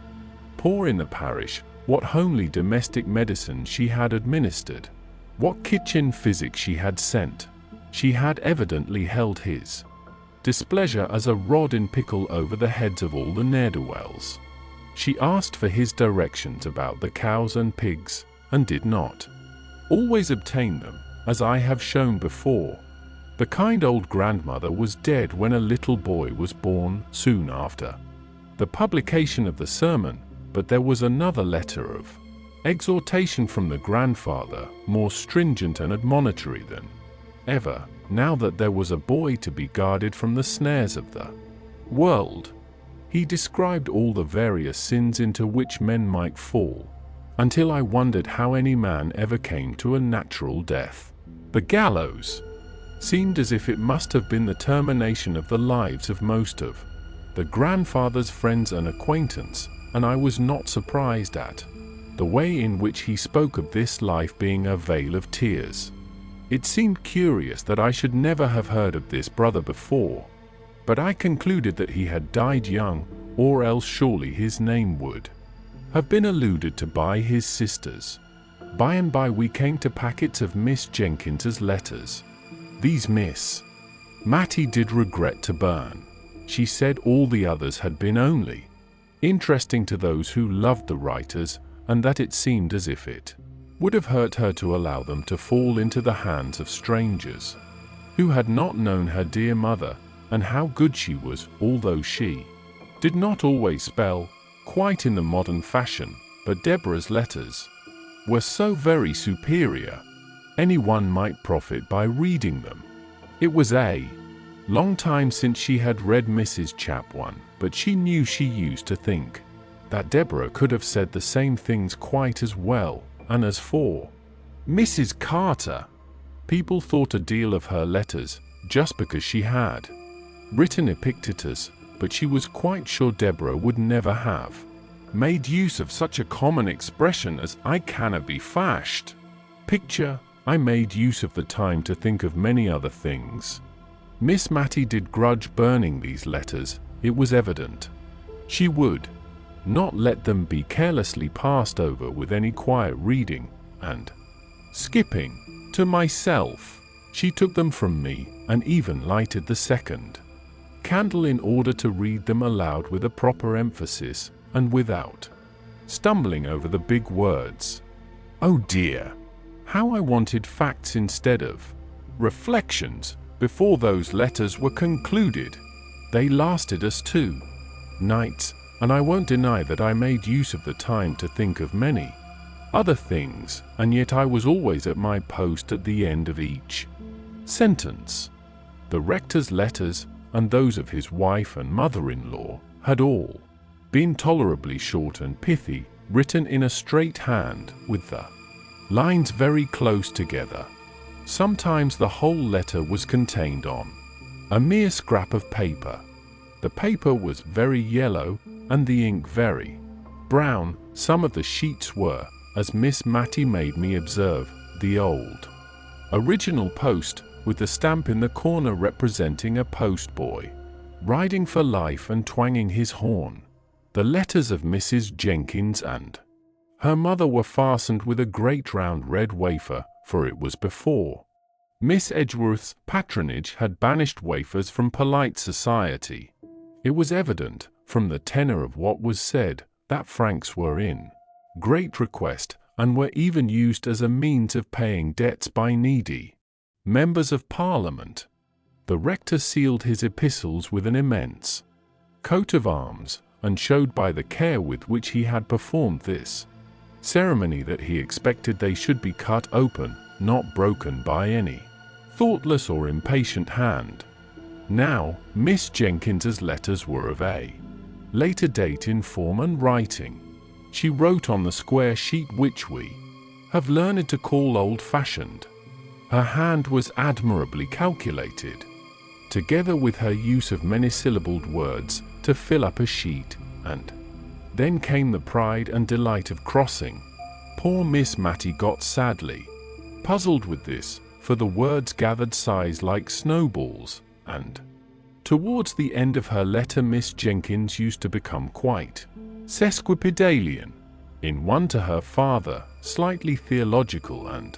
poor in the parish, what homely domestic medicine she had administered, what kitchen physic she had sent. She had evidently held his displeasure as a rod in pickle over the heads of all the ne'er-do-wells. She asked for his directions about the cows and pigs, and did not always obtain them, as I have shown before. The kind old grandmother was dead when a little boy was born soon after the publication of the sermon, but there was another letter of exhortation from the grandfather, more stringent and admonitory than ever, now that there was a boy to be guarded from the snares of the world. He described all the various sins into which men might fall, until I wondered how any man ever came to a natural death. The gallows seemed as if it must have been the termination of the lives of most of the grandfather's friends and acquaintance, and I was not surprised at the way in which he spoke of this life being a vale of tears. It seemed curious that I should never have heard of this brother before, but I concluded that he had died young, or else surely his name would have been alluded to by his sisters. By and by we came to packets of Miss Jenkins's letters. These Miss Mattie did regret to burn. She said all the others had been only interesting to those who loved the writers, and that it seemed as if it would have hurt her to allow them to fall into the hands of strangers who had not known her dear mother and how good she was, although she did not always spell quite in the modern fashion, but Deborah's letters were so very superior, anyone might profit by reading them. It was a long time since she had read Mrs. Chapman, but she knew she used to think that Deborah could have said the same things quite as well, and as for Mrs. Carter, people thought a deal of her letters just because she had written Epictetus, but she was quite sure Deborah would never have made use of such a common expression as "I canna be fashed." Picture, I made use of the time to think of many other things. Miss Mattie did grudge burning these letters, it was evident. She would not let them be carelessly passed over with any quiet reading, and, skipping to myself, she took them from me and even lighted the second candle in order to read them aloud with a proper emphasis and without stumbling over the big words. Oh dear, how I wanted facts instead of reflections before those letters were concluded. They lasted us 2 nights, and I won't deny that I made use of the time to think of many other things, and yet I was always at my post at the end of each sentence. The rector's letters, and those of his wife and mother-in-law, had all been tolerably short and pithy, written in a straight hand, with the lines very close together. Sometimes the whole letter was contained on a mere scrap of paper. The paper was very yellow, and the ink very brown. Some of the sheets were, as Miss Mattie made me observe, the old original post, with the stamp in the corner representing a postboy riding for life and twanging his horn. The letters of Mrs. Jenkins and her mother were fastened with a great round red wafer, for it was before Miss Edgeworth's patronage had banished wafers from polite society. It was evident, from the tenor of what was said, that francs were in great request, and were even used as a means of paying debts by needy members of Parliament. The rector sealed his epistles with an immense coat of arms, and showed by the care with which he had performed this ceremony that he expected they should be cut open, not broken by any thoughtless or impatient hand. Now, Miss Jenkins's letters were of a later date in form and writing. She wrote on the square sheet which we have learned to call old-fashioned. Her hand was admirably calculated, together with her use of many-syllabled words, to fill up a sheet, and then came the pride and delight of crossing. Poor Miss Mattie got sadly puzzled with this, for the words gathered size like snowballs, and towards the end of her letter Miss Jenkins used to become quite sesquipedalian. In one to her father, slightly theological and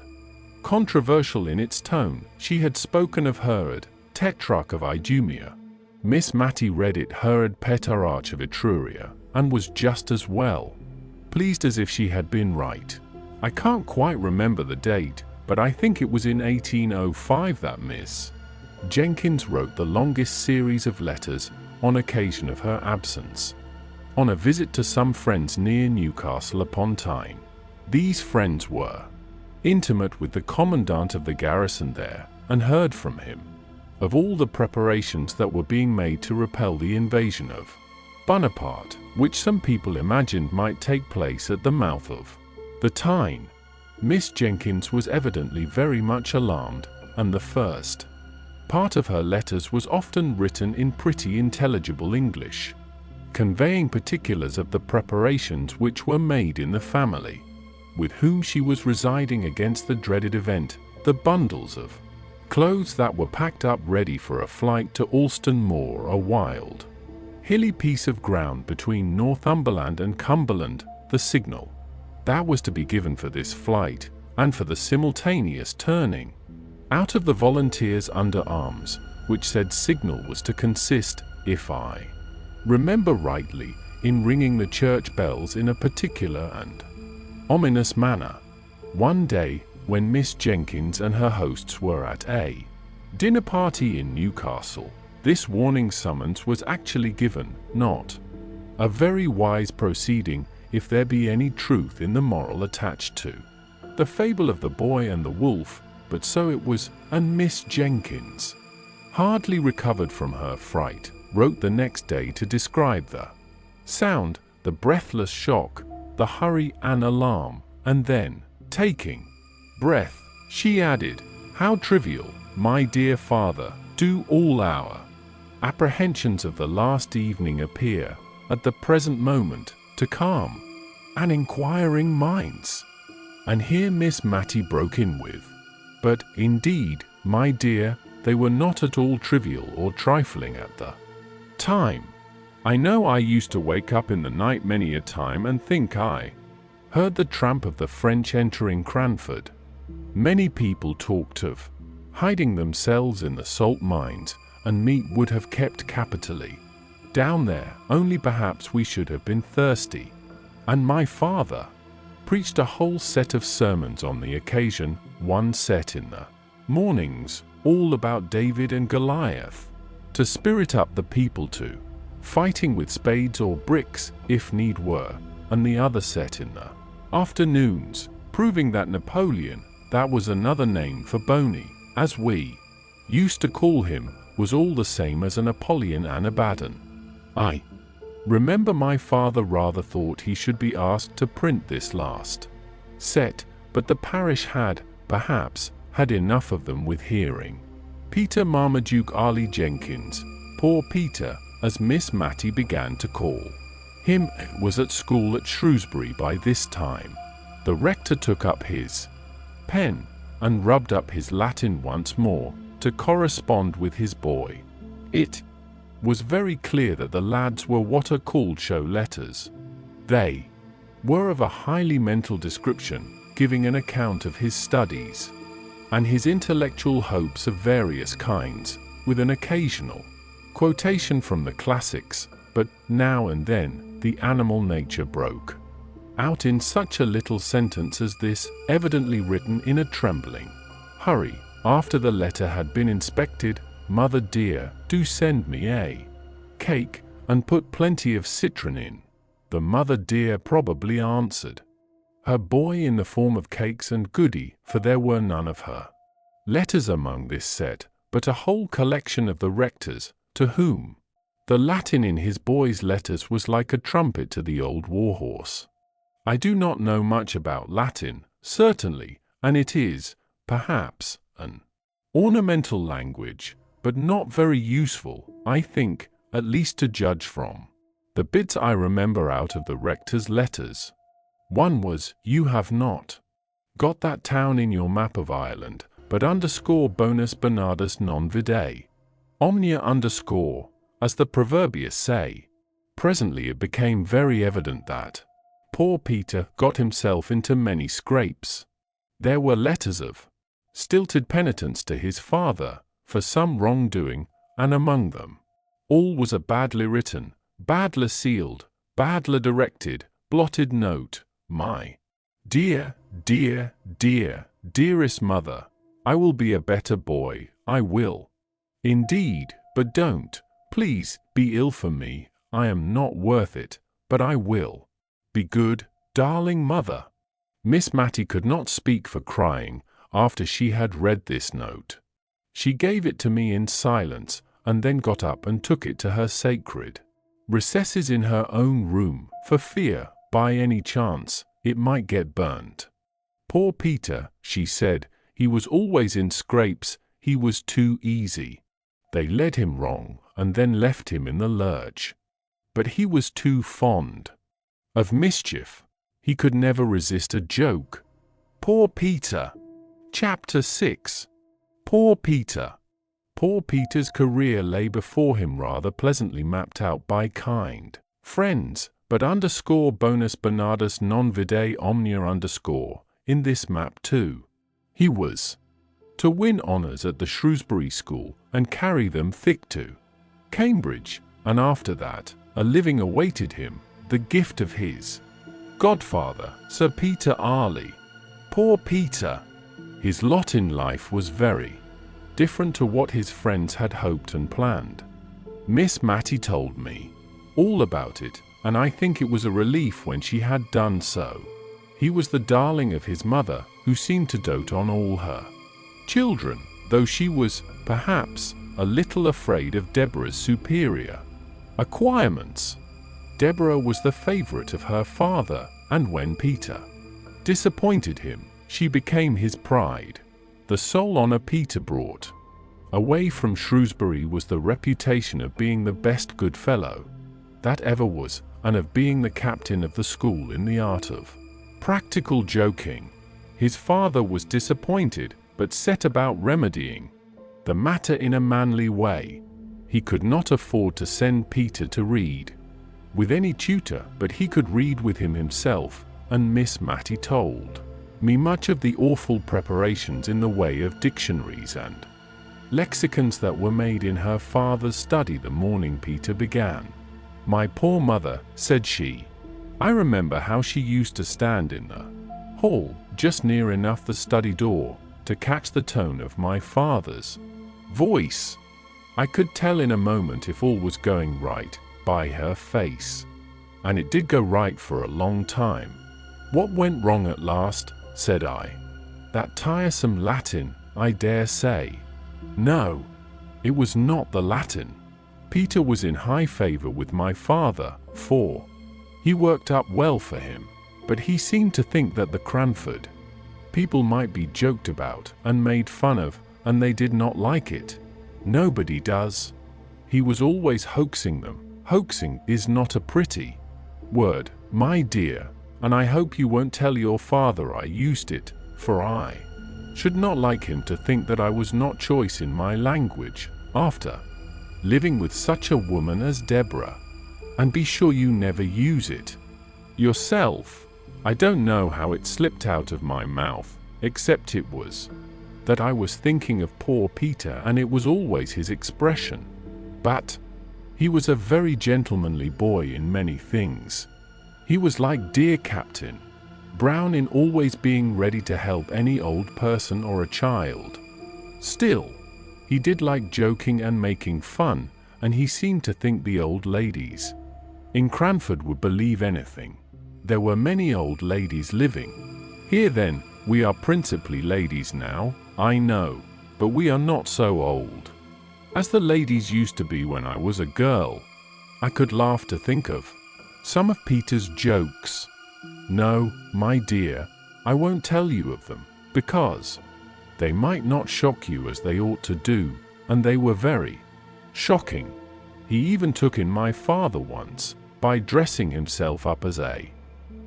controversial in its tone, she had spoken of Herod, Tetrarch of Idumea. Miss Mattie read it Herod Petrarch of Etruria, and was just as well pleased as if she had been right. I can't quite remember the date, but I think it was in 1805 that Miss Jenkins wrote the longest series of letters on occasion of her absence. On a visit to some friends near Newcastle upon Tyne. These friends were intimate with the commandant of the garrison there, and heard from him of all the preparations that were being made to repel the invasion of Bonaparte, which some people imagined might take place at the mouth of the Tyne. Miss Jenkins was evidently very much alarmed, and the first part of her letters was often written in pretty intelligible English, conveying particulars of the preparations which were made in the family, with whom she was residing against the dreaded event, the bundles of clothes that were packed up ready for a flight to Alston Moor, a wild, hilly piece of ground between Northumberland and Cumberland, the signal that was to be given for this flight, and for the simultaneous turning out of the volunteers under arms, which said signal was to consist, if I remember rightly, in ringing the church bells in a particular and ominous manner. One day, when Miss Jenkins and her hosts were at a dinner party in Newcastle, this warning summons was actually given, not a very wise proceeding if there be any truth in the moral attached to the fable of the boy and the wolf, but so it was, and Miss Jenkins, hardly recovered from her fright, wrote the next day to describe the sound, the breathless shock, the hurry and alarm, and then, taking breath, she added, "How trivial, my dear father, do all our apprehensions of the last evening appear, at the present moment, to calm and inquiring minds." And here Miss Matty broke in with, "But, indeed, my dear, they were not at all trivial or trifling at the time. I know I used to wake up in the night many a time and think I heard the tramp of the French entering Cranford. Many people talked of hiding themselves in the salt mines, and meat would have kept capitally down there, only perhaps we should have been thirsty. And my father preached a whole set of sermons on the occasion, one set in the mornings, all about David and Goliath, to spirit up the people to fighting with spades or bricks, if need were, and the other set in the afternoons, proving that Napoleon, that was another name for Boney, as we used to call him, was all the same as an Apollyon and Abaddon. I remember my father rather thought he should be asked to print this last set, but the parish had, perhaps, had enough of them with hearing. Peter Marmaduke Arley Jenkins, poor Peter, as Miss Matty began to call him, was at school at Shrewsbury by this time. The rector took up his pen, and rubbed up his Latin once more, to correspond with his boy. It was very clear that the lads were what are called show letters. They were of a highly mental description, giving an account of his studies and his intellectual hopes of various kinds, with an occasional quotation from the classics, but now and then the animal nature broke out in such a little sentence as this, evidently written in a trembling hurry, after the letter had been inspected: "Mother dear, do send me a cake, and put plenty of citron in." The mother dear probably answered her boy in the form of cakes and goody, for there were none of her letters among this set, but a whole collection of the rector's, to whom the Latin in his boy's letters was like a trumpet to the old war-horse. I do not know much about Latin, certainly, and it is, perhaps, an ornamental language, but not very useful, I think, at least to judge from the bits I remember out of the rector's letters. One was, "You have not got that town in your map of Ireland, but underscore bonus Bernardus non vide. Omnia underscore, as the proverbians say." Presently it became very evident that poor Peter got himself into many scrapes. There were letters of stilted penitence to his father for some wrongdoing, and among them all was a badly written, badly sealed, badly directed, blotted note: "My dear, dear, dear, dearest mother, I will be a better boy, I will. Indeed, but don't, please, be ill for me. I am not worth it, but I will. Be good, darling mother. Miss Matty could not speak for crying after she had read this note. She gave it to me in silence, and then got up and took it to her sacred recesses in her own room, for fear, by any chance, it might get burnt. Poor Peter, she said, he was always in scrapes, he was too easy. They led him wrong, and then left him in the lurch. But he was too fond of mischief. He could never resist a joke. Poor Peter. Chapter 6. Poor Peter. Poor Peter's career lay before him rather pleasantly mapped out by kind friends, but bonus Bernardus non vide omnia in this map too. He was to win honours at the Shrewsbury School and carry them thick to Cambridge, and after that, a living awaited him, the gift of his godfather, Sir Peter Arley. Poor Peter! His lot in life was very different to what his friends had hoped and planned. Miss Matty told me all about it, and I think it was a relief when she had done so. He was the darling of his mother, who seemed to dote on all her children, though she was, perhaps, a little afraid of Deborah's superior acquirements. Deborah was the favourite of her father, and when Peter disappointed him, she became his pride. The sole honour Peter brought away from Shrewsbury was the reputation of being the best good fellow that ever was, and of being the captain of the school in the art of practical joking. His father was disappointed, but set about remedying the matter in a manly way. He could not afford to send Peter to read with any tutor, but he could read with him himself, and Miss Matty told me much of the awful preparations in the way of dictionaries and lexicons that were made in her father's study the morning Peter began. My poor mother, said she. I remember how she used to stand in the hall, just near enough the study door, to catch the tone of my father's voice. I could tell in a moment if all was going right, by her face. And it did go right for a long time. What went wrong at last? Said I. That tiresome Latin, I dare say. No, it was not the Latin. Peter was in high favour with my father, for he worked up well for him, but he seemed to think that the Cranford people might be joked about and made fun of, and they did not like it. Nobody does. He was always hoaxing them. Hoaxing is not a pretty word, my dear, and I hope you won't tell your father I used it, for I should not like him to think that I was not choice in my language, after living with such a woman as Deborah. And be sure you never use it yourself. I don't know how it slipped out of my mouth, except it was that I was thinking of poor Peter, and it was always his expression. But he was a very gentlemanly boy in many things. He was like dear Captain Brown in always being ready to help any old person or a child. Still, he did like joking and making fun, and he seemed to think the old ladies in Cranford would believe anything. There were many old ladies living here then. We are principally ladies now, I know, but we are not so old as the ladies used to be when I was a girl. I could laugh to think of some of Peter's jokes. No, my dear, I won't tell you of them, because they might not shock you as they ought to do, and they were very shocking. He even took in my father once, by dressing himself up as a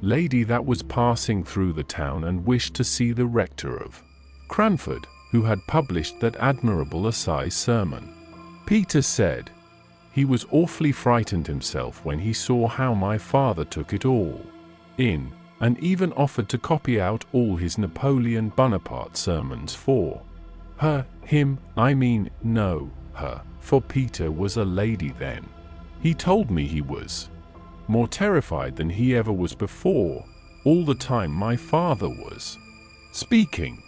lady that was passing through the town and wished to see the rector of Cranford, who had published that admirable assize sermon. Peter said he was awfully frightened himself when he saw how my father took it all in, and even offered to copy out all his Napoleon Bonaparte sermons for her, him, I mean, no, her, for Peter was a lady then. He told me he was more terrified than he ever was before, all the time my father was speaking.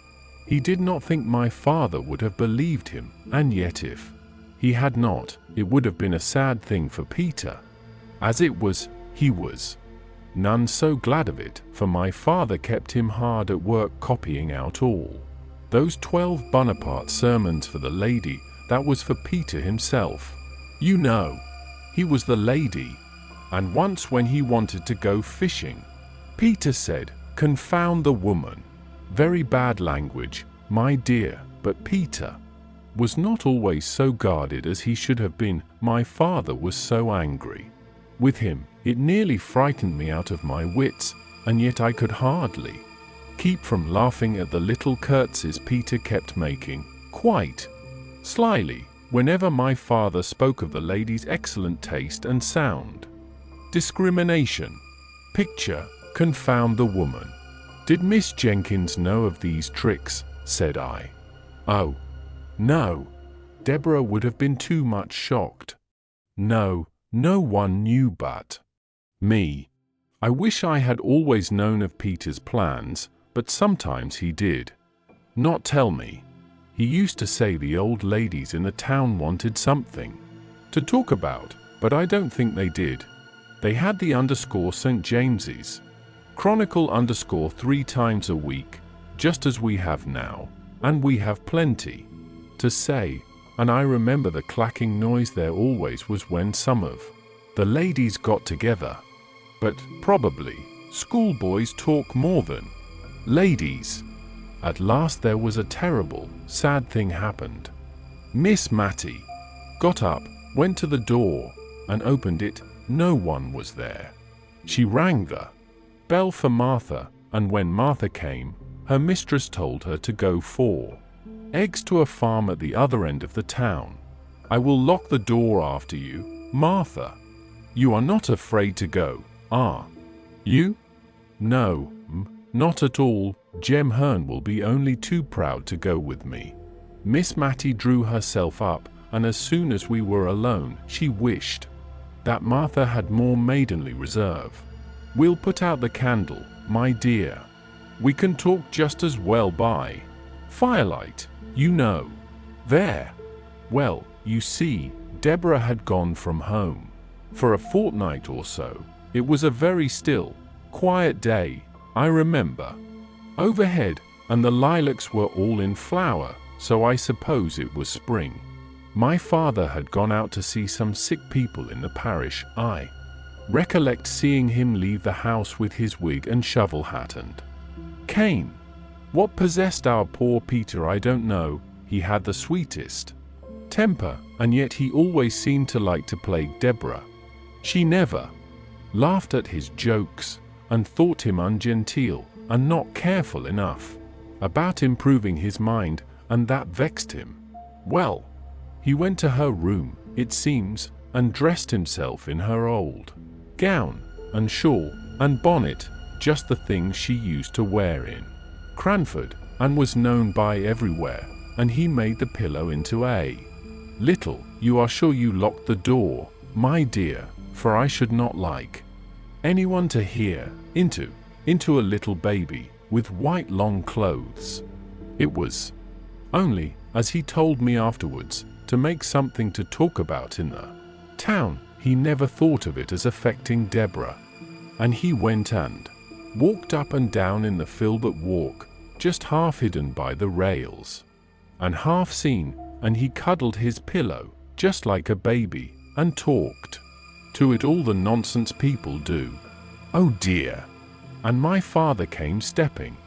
He did not think my father would have believed him, and yet if He had not. It would have been a sad thing for Peter. As it was, he was none so glad of it, for my father kept him hard at work copying out all those 12 Bonaparte sermons for the lady that was for Peter himself. You know, he was the lady. And once when he wanted to go fishing, Peter said, "Confound the woman." Very bad language, my dear, but Peter was not always so guarded as he should have been. My father was so angry with him, it nearly frightened me out of my wits, and yet I could hardly keep from laughing at the little curtsies Peter kept making, quite slyly, whenever my father spoke of the lady's excellent taste and sound discrimination. Picture, "Confound the woman." "Did Miss Jenkins know of these tricks?" said I. "Oh, no." Deborah would have been too much shocked. "No, no one knew but me." I wish I had always known of Peter's plans, but sometimes he did not tell me. He used to say the old ladies in the town wanted something to talk about, but I don't think they did. They had the _St. James's Chronicle _3 times a week, just as we have now, and we have plenty to say, and I remember the clacking noise there always was when some of the ladies got together. But probably schoolboys talk more than ladies. At last there was a terrible, sad thing happened. Miss Mattie got up, went to the door, and opened it. No one was there. She rang the bell for Martha, and when Martha came, her mistress told her to go for eggs to a farm at the other end of the town. "I will lock the door after you, Martha. You are not afraid to go, are you?" "No, not at all. Jem Hearn will be only too proud to go with me." Miss Mattie drew herself up, and as soon as we were alone, she wished that Martha had more maidenly reserve. "We'll put out the candle, my dear. We can talk just as well by firelight, you know." There. Well, you see, Deborah had gone from home for a fortnight or so. It was a very still, quiet day, I remember, overhead, and the lilacs were all in flower, so I suppose it was spring. My father had gone out to see some sick people in the parish. I recollect seeing him leave the house with his wig and shovel hat and cane. What possessed our poor Peter I don't know. He had the sweetest temper, and yet he always seemed to like to plague Deborah. She never laughed at his jokes, and thought him ungenteel, and not careful enough about improving his mind, and that vexed him. Well, he went to her room, it seems, and dressed himself in her old gown, and shawl, and bonnet, just the things she used to wear in Cranford, and was known by everywhere, and he made the pillow into a little. "You are sure you locked the door, my dear, for I should not like anyone to hear into a little baby with white long clothes." It was only, as he told me afterwards, to make something to talk about in the town. He never thought of it as affecting Deborah. And he went and walked up and down in the Filbert Walk, just half hidden by the rails, and half seen, and he cuddled his pillow, just like a baby, and talked to it all the nonsense people do. Oh dear! And my father came stepping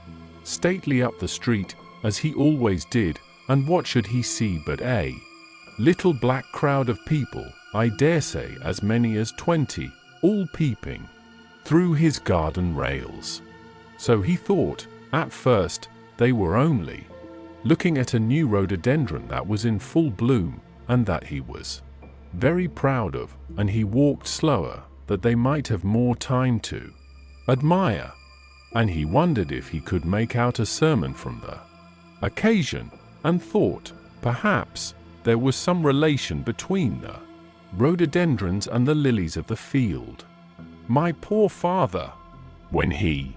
stately up the street, as he always did, and what should he see but a little black crowd of people, I dare say as many as 20, all peeping through his garden rails. So he thought, at first, they were only looking at a new rhododendron that was in full bloom, and that he was very proud of, and he walked slower, that they might have more time to admire. And he wondered if he could make out a sermon from the occasion, and thought, perhaps, there was some relation between the rhododendrons and the lilies of the field. My poor father! When he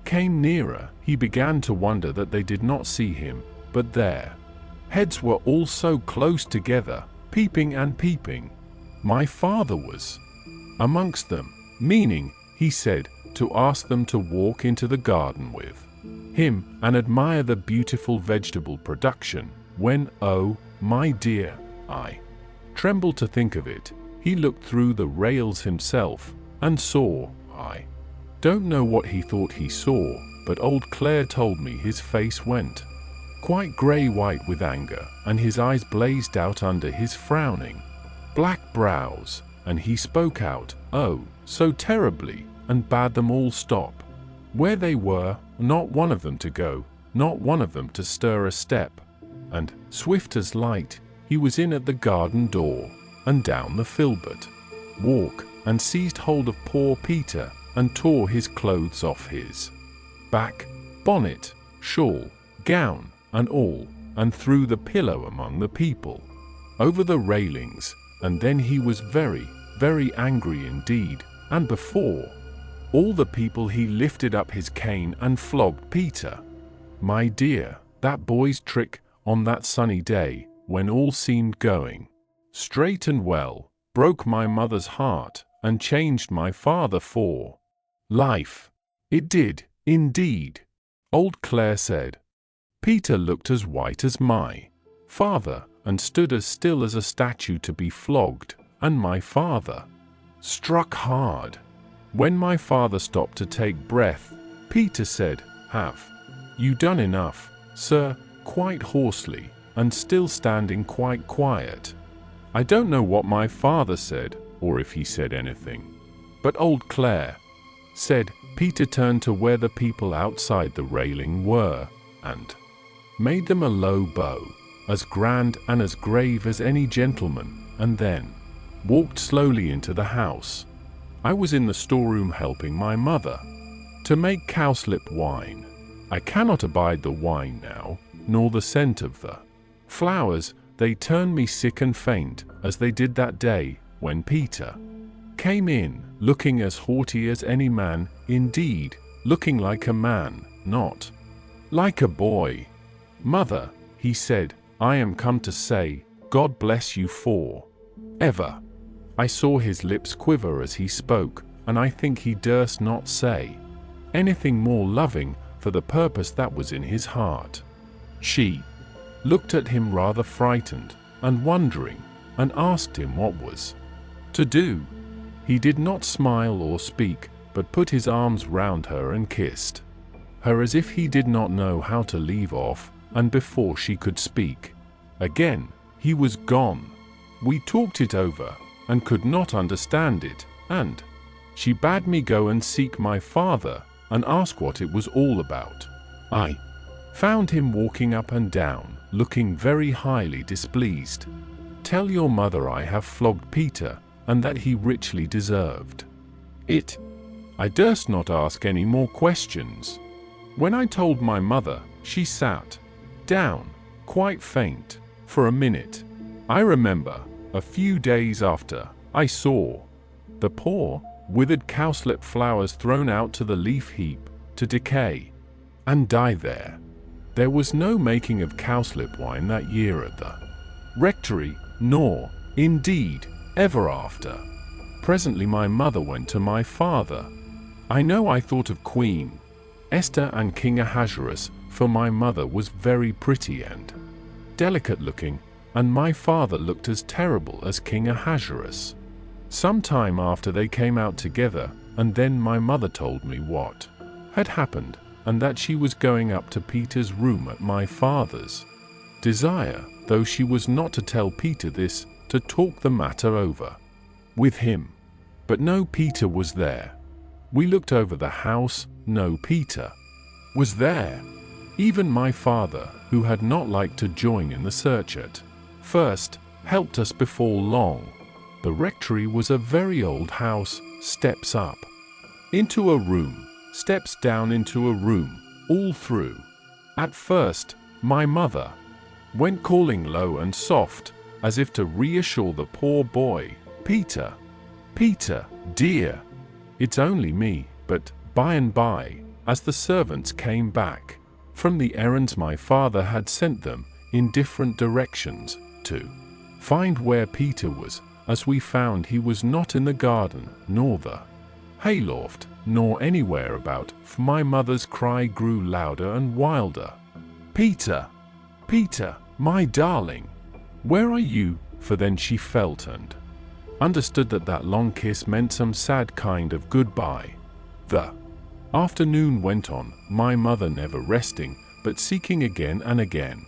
came nearer, he began to wonder that they did not see him, but their heads were all so close together, peeping and peeping. My father was amongst them, meaning, he said, to ask them to walk into the garden with him and admire the beautiful vegetable production, when, oh, my dear, I trembled to think of it, he looked through the rails himself, and saw, I don't know what he thought he saw, but old Clare told me his face went quite grey-white with anger, and his eyes blazed out under his frowning black brows, and he spoke out, oh, so terribly, and bade them all stop where they were, not one of them to go, not one of them to stir a step. And, swift as light, he was in at the garden door, and down the filbert walk, and seized hold of poor Peter, and tore his clothes off his back, bonnet, shawl, gown, and all, and threw the pillow among the people, over the railings, and then he was very, very angry indeed, and before all the people he lifted up his cane and flogged Peter. My dear, that boy's trick on that sunny day, when all seemed going straight and well, broke my mother's heart, and changed my father for life. It did, indeed, old Clare said. Peter looked as white as my father, and stood as still as a statue to be flogged, and my father struck hard. When my father stopped to take breath, Peter said, "Have you done enough, sir?" quite hoarsely, and still standing quite quiet. I don't know what my father said, or if he said anything. But old Clare said, Peter turned to where the people outside the railing were, and made them a low bow, as grand and as grave as any gentleman, and then walked slowly into the house. I was in the storeroom helping my mother to make cowslip wine. I cannot abide the wine now, nor the scent of the flowers. They turn me sick and faint, as they did that day, when Peter came in, looking as haughty as any man, indeed, looking like a man, not like a boy. "Mother," he said, "I am come to say, God bless you for ever." I saw his lips quiver as he spoke, and I think he durst not say anything more loving for the purpose that was in his heart. She looked at him rather frightened and wondering, and asked him what was to do. He did not smile or speak, but put his arms round her and kissed her as if he did not know how to leave off, and before she could speak again, he was gone. We talked it over, and could not understand it, and she bade me go and seek my father, and ask what it was all about. I found him walking up and down, looking very highly displeased. "Tell your mother I have flogged Peter, and that he richly deserved it." I durst not ask any more questions. When I told my mother, she sat down, quite faint, for a minute. I remember, a few days after, I saw the poor, withered cowslip flowers thrown out to the leaf heap, to decay and die there. There was no making of cowslip wine that year at the rectory, nor, indeed, ever after. Presently my mother went to my father. I know I thought of Queen Esther and King Ahasuerus, for my mother was very pretty and delicate looking, and my father looked as terrible as King Ahasuerus. Some time after they came out together, and then my mother told me what had happened, and that she was going up to Peter's room at my father's desire, though she was not to tell Peter this, to talk the matter over with him. But no Peter was there. We looked over the house, no Peter was there. Even my father, who had not liked to join in the search at first, helped us before long. The rectory was a very old house, steps up into a room, steps down into a room, all through. At first, my mother went calling low and soft, as if to reassure the poor boy, "Peter, Peter, dear, it's only me." But by and by, as the servants came back from the errands my father had sent them in different directions to find where Peter was, as we found he was not in the garden, nor the hayloft, nor anywhere about, for my mother's cry grew louder and wilder. Peter! Peter, my darling! Where are you? For then she felt and understood that that long kiss meant some sad kind of goodbye. The afternoon went on, my mother never resting, but seeking again and again,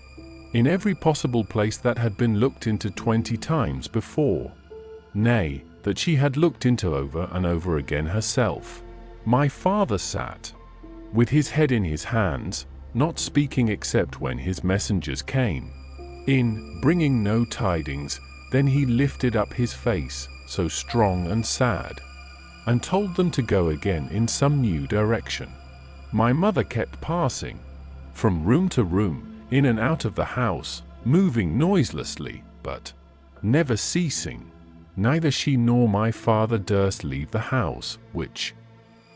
in every possible place that had been looked into 20 times before. Nay, that she had looked into over and over again herself. My father sat with his head in his hands, not speaking except when his messengers came in, bringing no tidings. Then he lifted up his face, so strong and sad, and told them to go again in some new direction. My mother kept passing from room to room, in and out of the house, moving noiselessly, but never ceasing. Neither she nor my father durst leave the house, which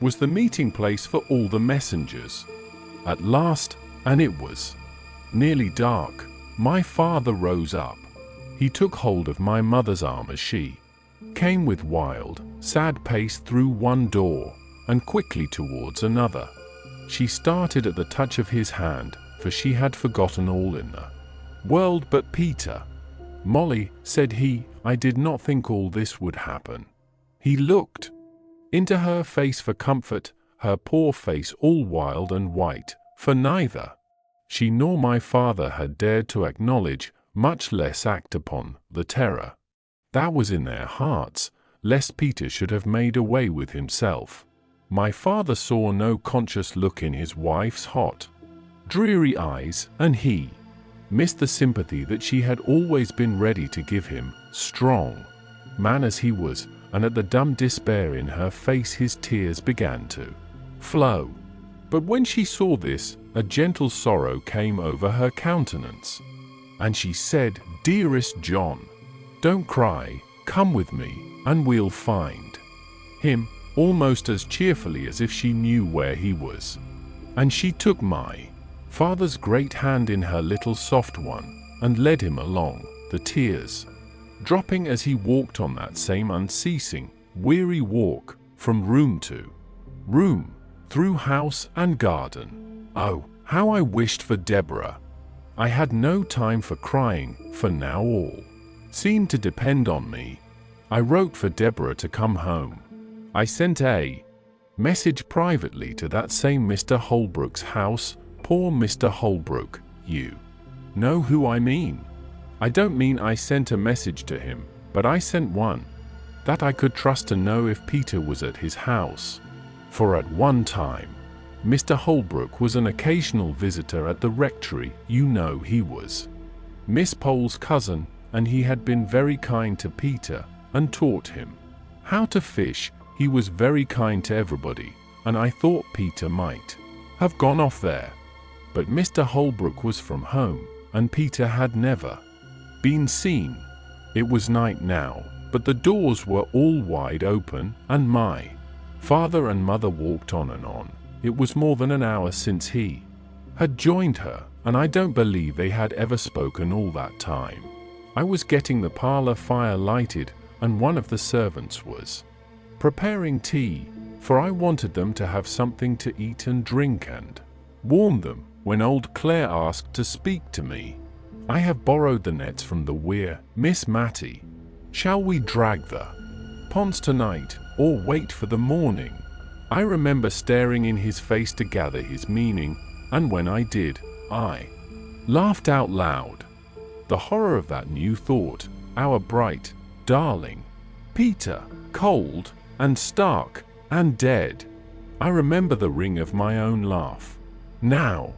was the meeting place for all the messengers. At last, and it was nearly dark, my father rose up. He took hold of my mother's arm as she came with wild, sad pace through one door, and quickly towards another. She started at the touch of his hand, for she had forgotten all in the world but Peter. Molly, said he, I did not think all this would happen. He looked into her face for comfort, her poor face all wild and white, for neither she nor my father had dared to acknowledge, much less act upon, the terror that was in their hearts, lest Peter should have made away with himself. My father saw no conscious look in his wife's hot, dreary eyes, and he missed the sympathy that she had always been ready to give him, strong man as he was, and at the dumb despair in her face his tears began to flow. But when she saw this, a gentle sorrow came over her countenance, and she said, Dearest John, don't cry, come with me, and we'll find him, almost as cheerfully as if she knew where he was. And she took my father's great hand in her little soft one, and led him along, the tears dropping as he walked on that same unceasing, weary walk, from room to room, through house and garden. Oh, how I wished for Deborah! I had no time for crying, for now all seemed to depend on me. I wrote for Deborah to come home. I sent a message privately to that same Mr. Holbrook's house. Poor Mr. Holbrook, you know who I mean. I don't mean I sent a message to him, but I sent one that I could trust to know if Peter was at his house. For at one time, Mr. Holbrook was an occasional visitor at the rectory. You know he was Miss Pole's cousin, and he had been very kind to Peter, and taught him how to fish. He was very kind to everybody, and I thought Peter might have gone off there. But Mr. Holbrook was from home, and Peter had never been seen. It was night now, but the doors were all wide open, and my father and mother walked on and on. It was more than an hour since he had joined her, and I don't believe they had ever spoken all that time. I was getting the parlor fire lighted, and one of the servants was preparing tea, for I wanted them to have something to eat and drink and warm them, when old Claire asked to speak to me. I have borrowed the nets from the weir, Miss Mattie. Shall we drag the ponds tonight, or wait for the morning? I remember staring in his face to gather his meaning, and when I did, I laughed out loud. The horror of that new thought, our bright, darling Peter, cold, and stark, and dead. I remember the ring of my own laugh now.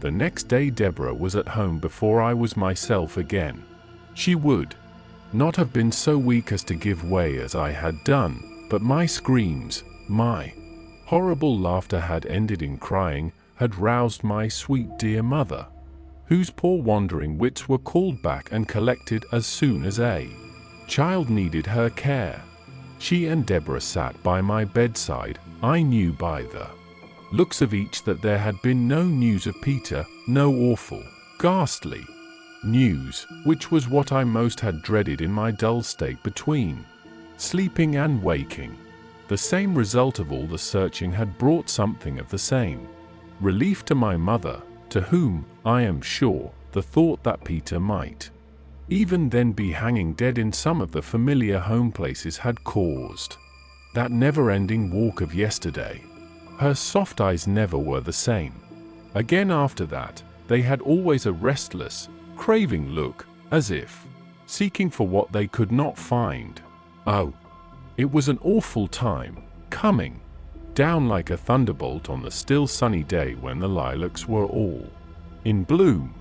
The next day Deborah was at home before I was myself again. She would not have been so weak as to give way as I had done, but my screams, my horrible laughter had ended in crying, had roused my sweet dear mother, whose poor wandering wits were called back and collected as soon as a child needed her care. She and Deborah sat by my bedside. I knew by the looks of each that there had been no news of Peter, no awful, ghastly news, which was what I most had dreaded in my dull state between sleeping and waking. The same result of all the searching had brought something of the same relief to my mother, to whom, I am sure, the thought that Peter might even then be hanging dead in some of the familiar home places had caused that never-ending walk of yesterday. Her soft eyes never were the same. Again after that, they had always a restless, craving look, as if seeking for what they could not find. Oh, it was an awful time, coming down like a thunderbolt on the still sunny day when the lilacs were all in bloom.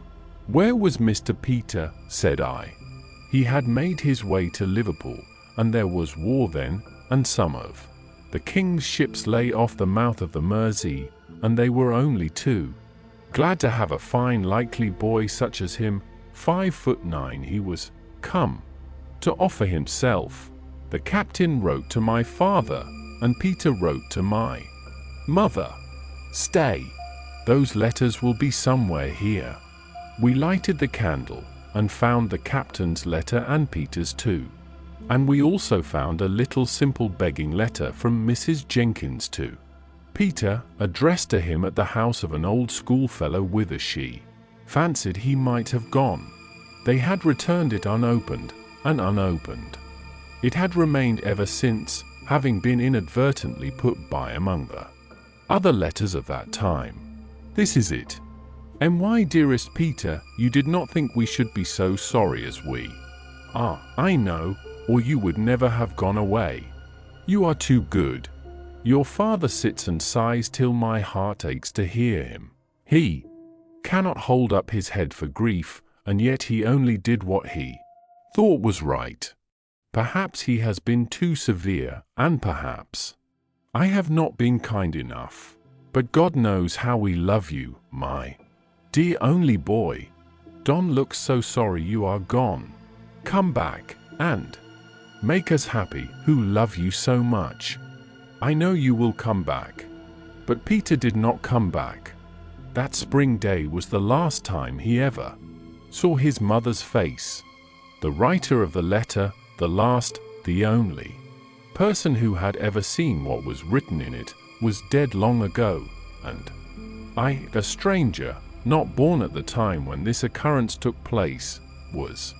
Where was Mr. Peter? Said I. He had made his way to Liverpool, and there was war then, and some of the king's ships lay off the mouth of the Mersey, and they were only two. Glad to have a fine likely boy such as him, 5'9" he was, come to offer himself. The captain wrote to my father, and Peter wrote to my mother. Stay, those letters will be somewhere here. We lighted the candle, and found the captain's letter and Peter's too. And we also found a little simple begging letter from Mrs. Jenkins to Peter, addressed to him at the house of an old schoolfellow whither she fancied he might have gone. They had returned it unopened, and unopened it had remained ever since, having been inadvertently put by among the other letters of that time. This is it. My dearest Peter, you did not think we should be so sorry as we are, I know, or you would never have gone away. You are too good. Your father sits and sighs till my heart aches to hear him. He cannot hold up his head for grief, and yet he only did what he thought was right. Perhaps he has been too severe, and perhaps I have not been kind enough. But God knows how we love you, my dear only boy. Don looks so sorry you are gone. Come back, and make us happy, who love you so much. I know you will come back. But Peter did not come back. That spring day was the last time he ever saw his mother's face. The writer of the letter, the last, the only person who had ever seen what was written in it, was dead long ago, and I, a stranger, not born at the time when this occurrence took place, was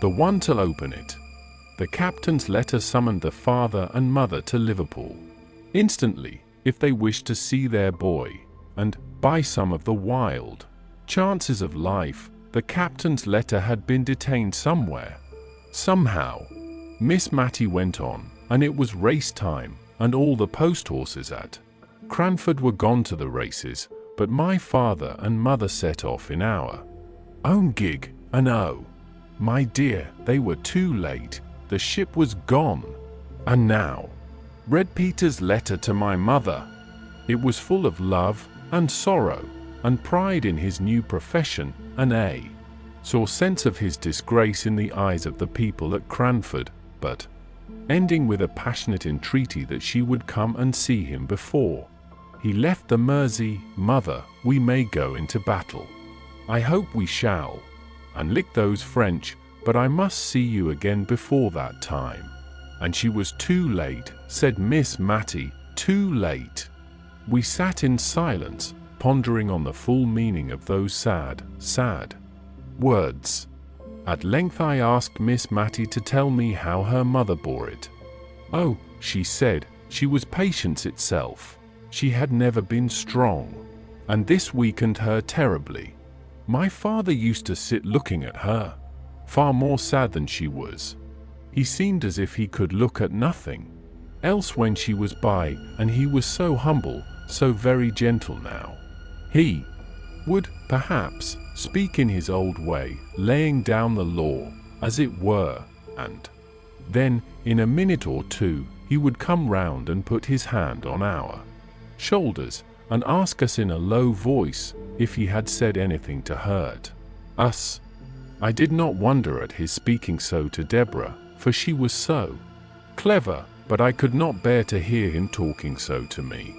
the one to open it. The captain's letter summoned the father and mother to Liverpool instantly, if they wished to see their boy, and, by some of the wild chances of life, the captain's letter had been detained somewhere. Somehow, Miss Matty went on, and it was race time, and all the post horses at Cranford were gone to the races, but my father and mother set off in our own gig, and oh, my dear, they were too late. The ship was gone. And now, read Peter's letter to my mother. It was full of love, and sorrow, and pride in his new profession, and a sore sense of his disgrace in the eyes of the people at Cranford, but ending with a passionate entreaty that she would come and see him before he left the Mersey. Mother, we may go into battle. I hope we shall, and lick those French, but I must see you again before that time. And she was too late, said Miss Matty, too late. We sat in silence, pondering on the full meaning of those sad, sad words. At length I asked Miss Matty to tell me how her mother bore it. Oh, she said, she was patience itself. She had never been strong, and this weakened her terribly. My father used to sit looking at her, far more sad than she was. He seemed as if he could look at nothing else when she was by, and he was so humble, so very gentle now. He would, perhaps, speak in his old way, laying down the law, as it were, and then, in a minute or two, he would come round and put his hand on our shoulders, and ask us in a low voice if he had said anything to hurt us. I did not wonder at his speaking so to Deborah, for she was so clever, but I could not bear to hear him talking so to me.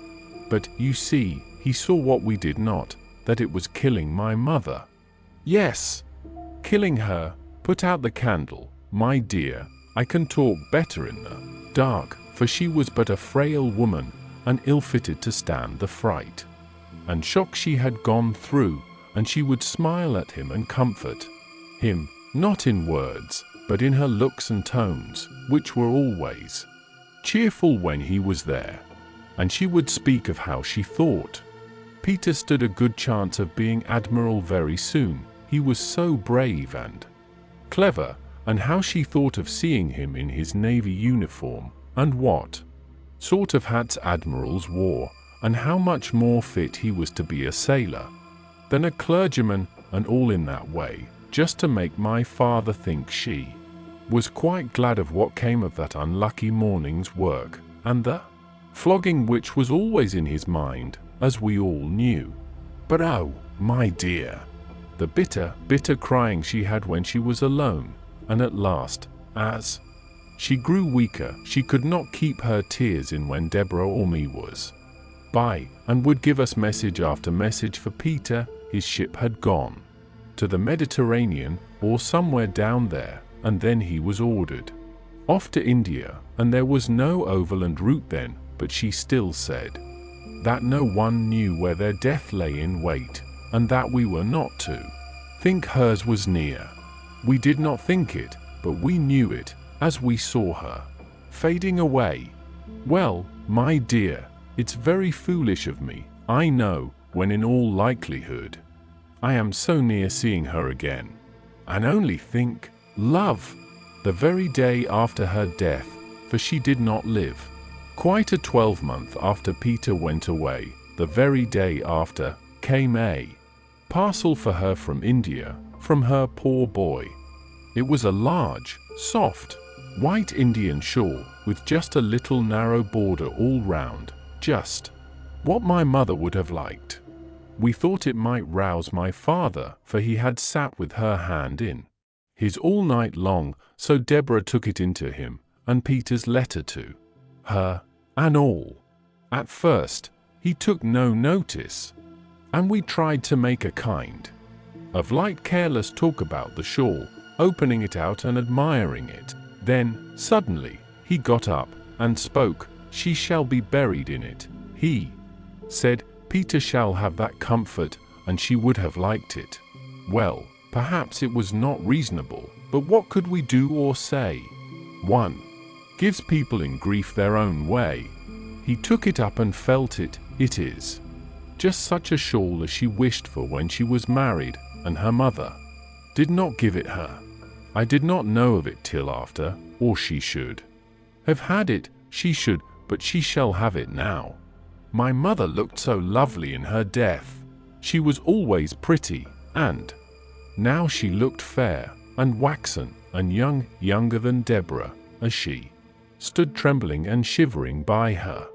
But, you see, he saw what we did not, that it was killing my mother. Yes, killing her. Put out the candle, my dear, I can talk better in the dark, for she was but a frail woman, and ill-fitted to stand the fright and shock she had gone through, and she would smile at him and comfort him, not in words, but in her looks and tones, which were always cheerful when he was there, and she would speak of how she thought Peter stood a good chance of being admiral very soon, he was so brave and clever, and how she thought of seeing him in his navy uniform, and what sort of hats admirals wore, and how much more fit he was to be a sailor than a clergyman, and all in that way, just to make my father think she was quite glad of what came of that unlucky morning's work, and the flogging which was always in his mind, as we all knew. But oh, my dear, the bitter, bitter crying she had when she was alone, and at last, as she grew weaker, she could not keep her tears in when Deborah or me was by, and would give us message after message for Peter. His ship had gone to the Mediterranean or somewhere down there, and then he was ordered off to India, and there was no overland route then, but she still said that no one knew where their death lay in wait, and that we were not to think hers was near. We did not think it, but we knew it, as we saw her fading away. Well, my dear, it's very foolish of me, I know, when in all likelihood I am so near seeing her again. And only think, love, the very day after her death, for she did not live quite a 12-month after Peter went away, the very day after, came a parcel for her from India, from her poor boy. It was a large, soft, white Indian shawl, with just a little narrow border all round, just what my mother would have liked. We thought it might rouse my father, for he had sat with her hand in his all night long, so Deborah took it into him, and Peter's letter to her, and all. At first, he took no notice, and we tried to make a kind of light careless talk about the shawl, opening it out and admiring it. Then, suddenly, he got up and spoke. She shall be buried in it, he said. Peter shall have that comfort, and she would have liked it. Well, perhaps it was not reasonable, but what could we do or say? One gives people in grief their own way. He took it up and felt it. It is just such a shawl as she wished for when she was married, and her mother did not give it her. I did not know of it till after, or she should have had it, but she shall have it now. My mother looked so lovely in her death. She was always pretty, and now she looked fair, and waxen, and younger than Deborah, as she stood trembling and shivering by her.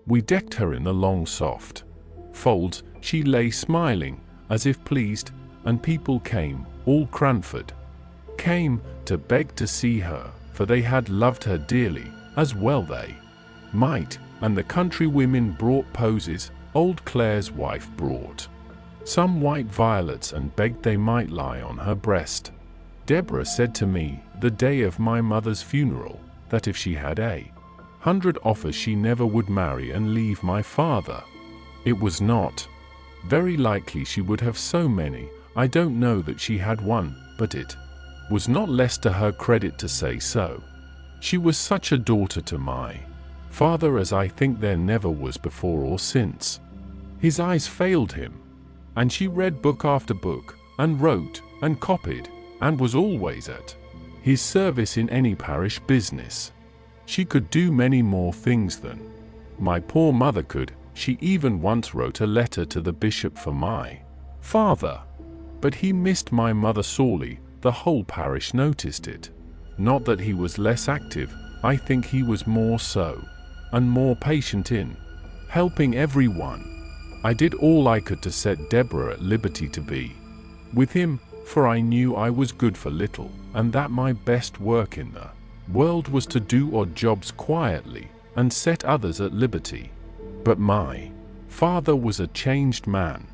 We decked her in the long soft folds. She lay smiling, as if pleased, and people came, all Cranford came, to beg to see her, for they had loved her dearly, as well they might, and the country women brought posies. Old Clare's wife brought some white violets and begged they might lie on her breast. Deborah said to me, the day of my mother's funeral, that if she had 100 offers she never would marry and leave my father. It was not very likely she would have so many. I don't know that she had one, but it was not less to her credit to say so. She was such a daughter to my father as I think there never was before or since. His eyes failed him, and she read book after book, and wrote, and copied, and was always at his service in any parish business. She could do many more things than my poor mother could. She even once wrote a letter to the bishop for my father. But he missed my mother sorely. The whole parish noticed it. Not that he was less active, I think he was more so, and more patient in helping everyone. I did all I could to set Deborah at liberty to be with him, for I knew I was good for little, and that my best work in the world was to do odd jobs quietly, and set others at liberty. But my father was a changed man.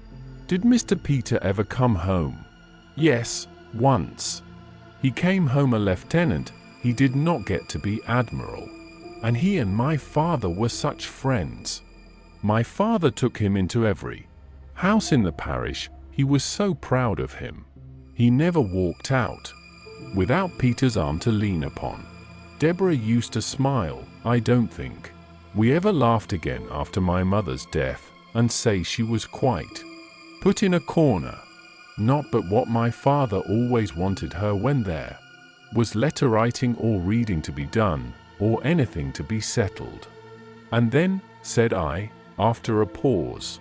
Did Mr. Peter ever come home? Yes, once. He came home a lieutenant, he did not get to be admiral. And he and my father were such friends. My father took him into every house in the parish, he was so proud of him. He never walked out without Peter's arm to lean upon. Deborah used to smile. I don't think we ever laughed again after my mother's death, and say she was quite put in a corner. Not but what my father always wanted her when there was letter writing or reading to be done, or anything to be settled. And then, said I, after a pause,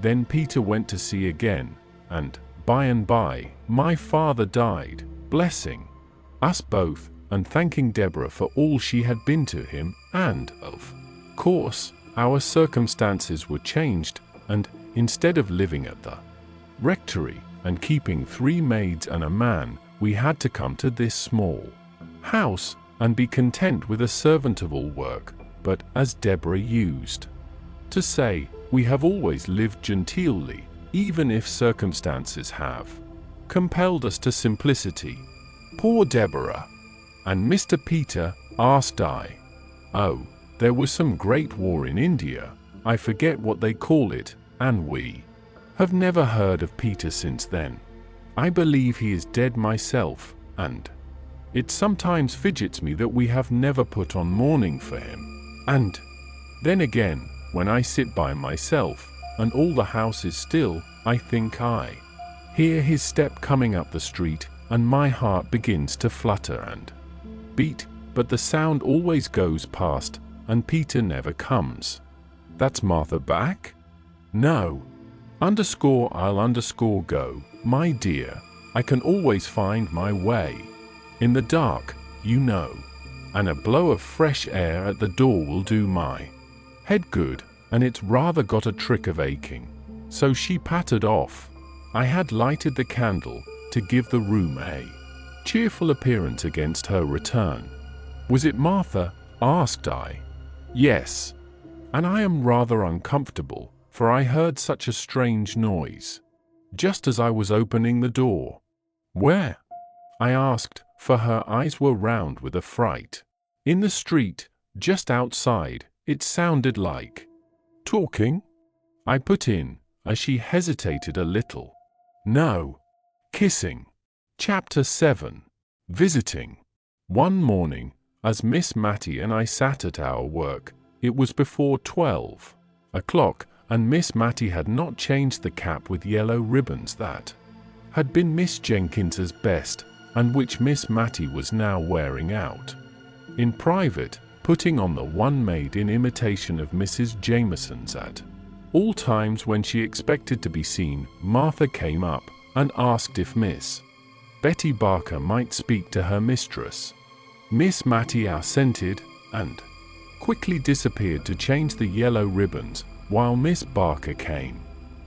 then Peter went to sea again, and, by and by, my father died, blessing us both, and thanking Deborah for all she had been to him, and, of course, our circumstances were changed, and, instead of living at the rectory, and keeping 3 maids and a man, we had to come to this small house, and be content with a servant of all work, but, as Deborah used to say, we have always lived genteelly, even if circumstances have compelled us to simplicity. Poor Deborah! And Mr. Peter, asked I. Oh, there was some great war in India, I forget what they call it, and we have never heard of Peter since then. I believe he is dead myself, and it sometimes fidgets me that we have never put on mourning for him. And then again, when I sit by myself, and all the house is still, I think I hear his step coming up the street, and my heart begins to flutter and beat, but the sound always goes past, and Peter never comes. That's Martha back? No. I'll go, my dear. I can always find my way. In the dark, you know. And a blow of fresh air at the door will do my head good, and it's rather got a trick of aching. So she pattered off. I had lighted the candle, to give the room a cheerful appearance against her return. Was it Martha? Asked I. Yes. And I am rather uncomfortable, for I heard such a strange noise, just as I was opening the door. Where? I asked, for her eyes were round with affright. In the street, just outside, it sounded like talking, I put in, as she hesitated a little. No. Kissing. Chapter 7. Visiting. One morning, as Miss Mattie and I sat at our work, it was before 12 o'clock, and Miss Mattie had not changed the cap with yellow ribbons that had been Miss Jenkins's best, and which Miss Mattie was now wearing out. In private, putting on the one made in imitation of Mrs. Jameson's at all times when she expected to be seen, Martha came up and asked if Miss Betty Barker might speak to her mistress. Miss Mattie assented, and quickly disappeared to change the yellow ribbons, while Miss Barker came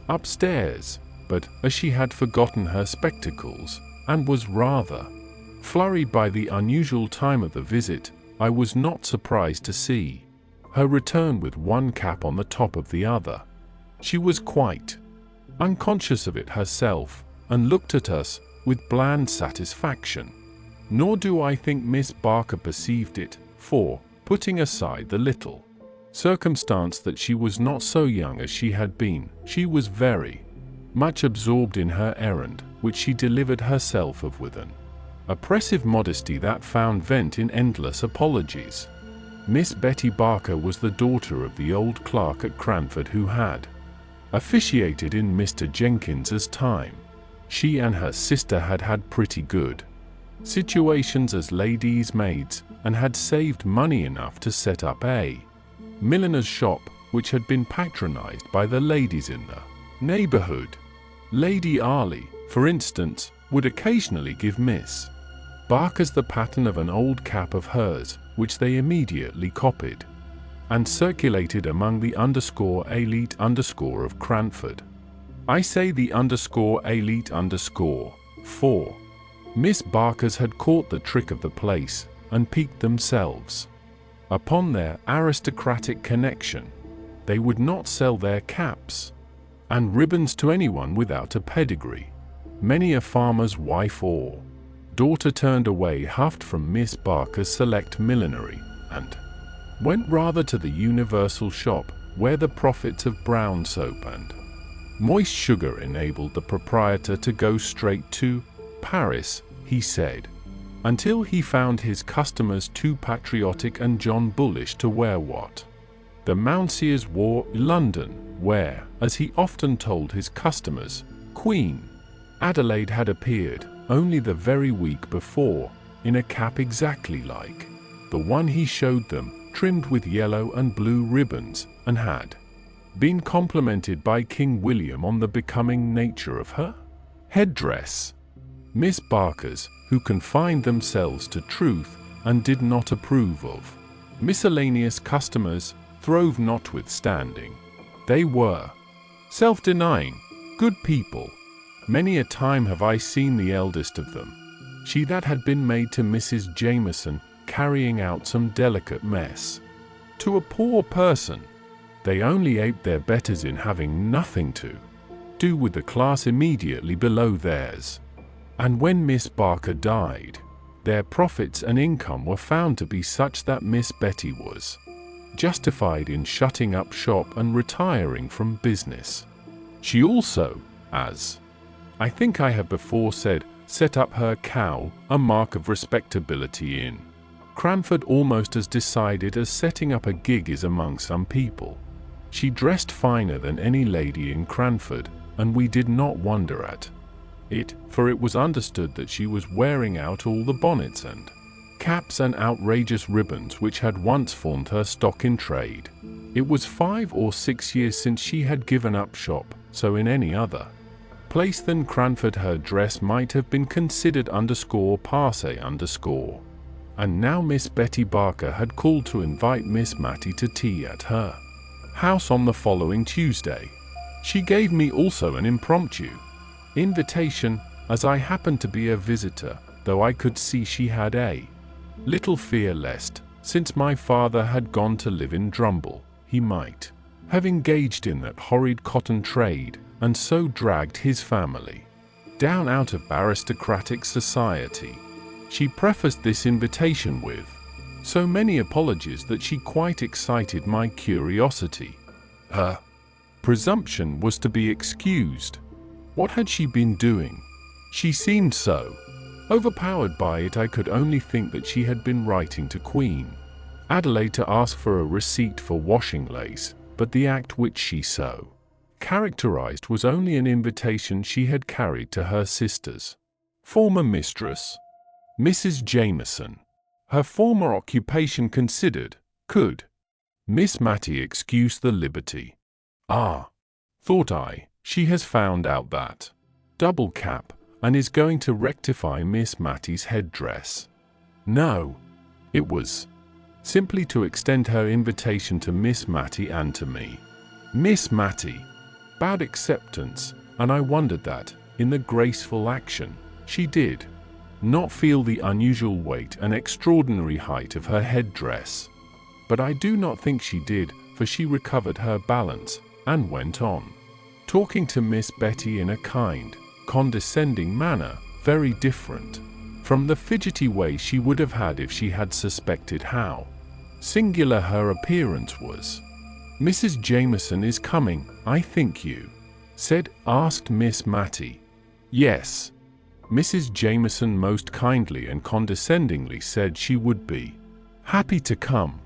upstairs, but as she had forgotten her spectacles, and was rather flurried by the unusual time of the visit, I was not surprised to see her return with one cap on the top of the other. She was quite unconscious of it herself, and looked at us with bland satisfaction. Nor do I think Miss Barker perceived it, for, putting aside the little circumstance that she was not so young as she had been, she was very much absorbed in her errand, which she delivered herself of with an oppressive modesty that found vent in endless apologies. Miss Betty Barker was the daughter of the old clerk at Cranford who had officiated in Mr. Jenkins's time. She and her sister had had pretty good situations as ladies' maids, and had saved money enough to set up a milliner's shop, which had been patronized by the ladies in the neighborhood. Lady Arley, for instance, would occasionally give Miss Barker's the pattern of an old cap of hers, which they immediately copied and circulated among the _elite_ of Cranford. I say the _elite_, for Miss Barker's had caught the trick of the place, and piqued themselves upon their aristocratic connection. They would not sell their caps and ribbons to anyone without a pedigree. Many a farmer's wife or daughter turned away huffed from Miss Barker's select millinery, and went rather to the universal shop, where the profits of brown soap and moist sugar enabled the proprietor to go straight to Paris, he said, until he found his customers too patriotic and John Bullish to wear what the Mounseers wore in London, where, as he often told his customers, Queen Adelaide had appeared only the very week before, in a cap exactly like the one he showed them, trimmed with yellow and blue ribbons, and had been complimented by King William on the becoming nature of her headdress. Miss Barkers, who confined themselves to truth and did not approve of miscellaneous customers, throve notwithstanding. They were self-denying, good people. Many a time have I seen the eldest of them, she that had been maid to Mrs. Jameson, carrying out some delicate mess to a poor person. They only aped their betters in having nothing to do with the class immediately below theirs. And when Miss Barker died, their profits and income were found to be such that Miss Betty was justified in shutting up shop and retiring from business. She also, as I think I have before said, set up her cow, a mark of respectability in Cranford, almost as decided as setting up a gig is among some people. She dressed finer than any lady in Cranford, and we did not wonder at it, for it was understood that she was wearing out all the bonnets and caps and outrageous ribbons which had once formed her stock in trade. It was 5 or 6 years since she had given up shop, so in any other place than Cranford her dress might have been considered _passé_. And now Miss Betty Barker had called to invite Miss Mattie to tea at her house on the following Tuesday. She gave me also an impromptu invitation, as I happened to be a visitor, though I could see she had a little fear lest, since my father had gone to live in Drumble, he might have engaged in that horrid cotton trade, and so dragged his family down out of aristocratic society. She prefaced this invitation with so many apologies that she quite excited my curiosity. Her presumption was to be excused. What had she been doing? She seemed so overpowered by it I could only think that she had been writing to Queen Adelaide to ask for a receipt for washing lace, but the act which she so characterized was only an invitation she had carried to her sister's former mistress, Mrs. Jameson. Her former occupation considered, could Miss Mattie excuse the liberty? Ah, thought I, she has found out that double cap, and is going to rectify Miss Mattie's headdress. No, it was simply to extend her invitation to Miss Mattie and to me. Miss Mattie bowed acceptance, and I wondered that, in the graceful action, she did not feel the unusual weight and extraordinary height of her headdress. But I do not think she did, for she recovered her balance, and went on talking to Miss Betty in a kind, condescending manner, very different from the fidgety way she would have had if she had suspected how singular her appearance was. Mrs. Jameson is coming, I think you asked Miss Mattie. Yes. Mrs. Jameson most kindly and condescendingly said she would be happy to come.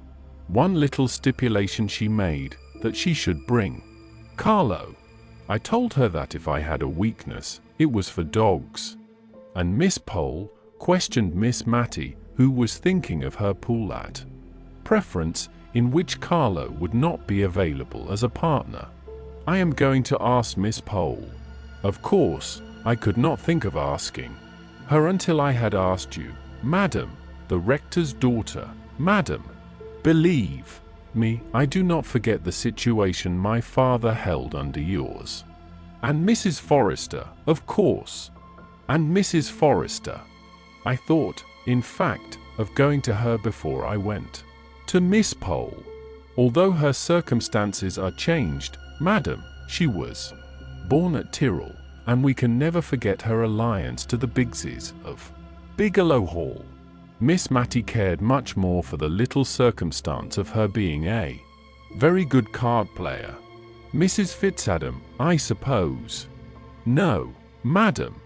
One little stipulation she made, that she should bring Carlo. I told her that if I had a weakness, it was for dogs. And Miss Pole questioned Miss Mattie, who was thinking of her pool at preference, in which Carlo would not be available as a partner. I am going to ask Miss Pole. Of course, I could not think of asking her until I had asked you, Madam, the rector's daughter. Madam, believe me, I do not forget the situation my father held under yours. And Mrs. Forrester, of course. And Mrs. Forrester. I thought, in fact, of going to her before I went to Miss Pole. Although her circumstances are changed, madam, she was born at Tyrrell, and we can never forget her alliance to the Biggses of Bigelow Hall. Miss Matty cared much more for the little circumstance of her being a very good card player. Mrs. Fitzadam, I suppose. No, madam.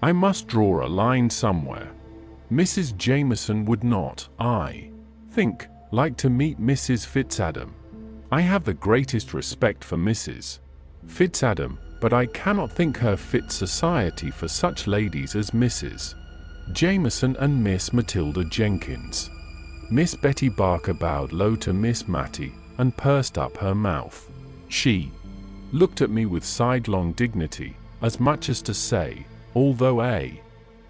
I must draw a line somewhere. Mrs. Jameson would not, I think, like to meet Mrs. Fitzadam. I have the greatest respect for Mrs. Fitzadam, but I cannot think her fit society for such ladies as Mrs. Jameson and Miss Matilda Jenkins. Miss Betty Barker bowed low to Miss Matty and pursed up her mouth. She looked at me with sidelong dignity, as much as to say, although a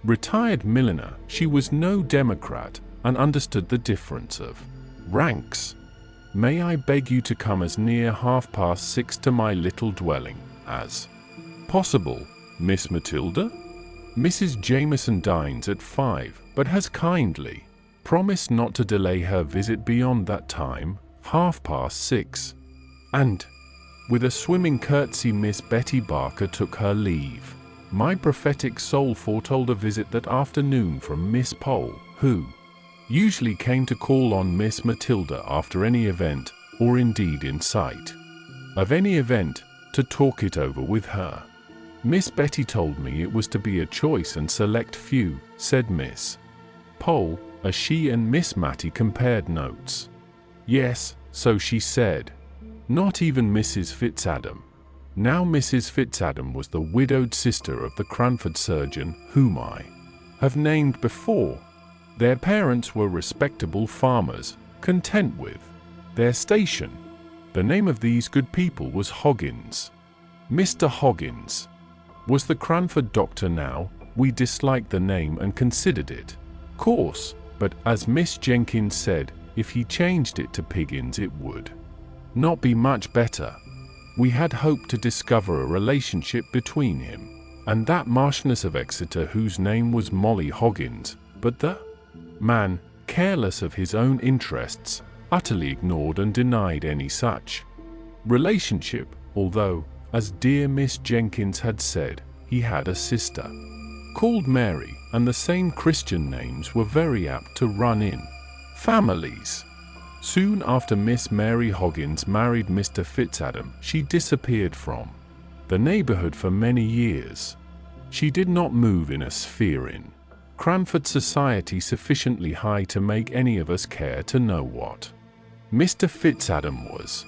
retired milliner, she was no democrat and understood the difference of ranks. May I beg you to come as near 6:30 to my little dwelling as possible, Miss Matilda? Mrs. Jameson dines at 5, but has kindly promised not to delay her visit beyond that time, 6:30. And, with a swimming curtsy, Miss Betty Barker took her leave. My prophetic soul foretold a visit that afternoon from Miss Pole, who usually came to call on Miss Matilda after any event, or indeed in sight of any event, to talk it over with her. Miss Betty told me it was to be a choice and select few, said Miss Pole, as she and Miss Matty compared notes. Yes, so she said. Not even Mrs. Fitzadam. Now Mrs. Fitzadam was the widowed sister of the Cranford surgeon whom I have named before. Their parents were respectable farmers, content with their station. The name of these good people was Hoggins. Mr. Hoggins was the Cranford doctor now. We disliked the name and considered it coarse, but as Miss Jenkins said, if he changed it to Piggins it would not be much better. We had hoped to discover a relationship between him and that Marchioness of Exeter whose name was Molly Hoggins, but the man, careless of his own interests, utterly ignored and denied any such relationship, although, as dear Miss Jenkins had said, he had a sister called Mary, and the same Christian names were very apt to run in families. Soon after Miss Mary Hoggins married Mr. Fitzadam, she disappeared from the neighborhood for many years. She did not move in a sphere in Cranford society sufficiently high to make any of us care to know what Mr. Fitzadam was.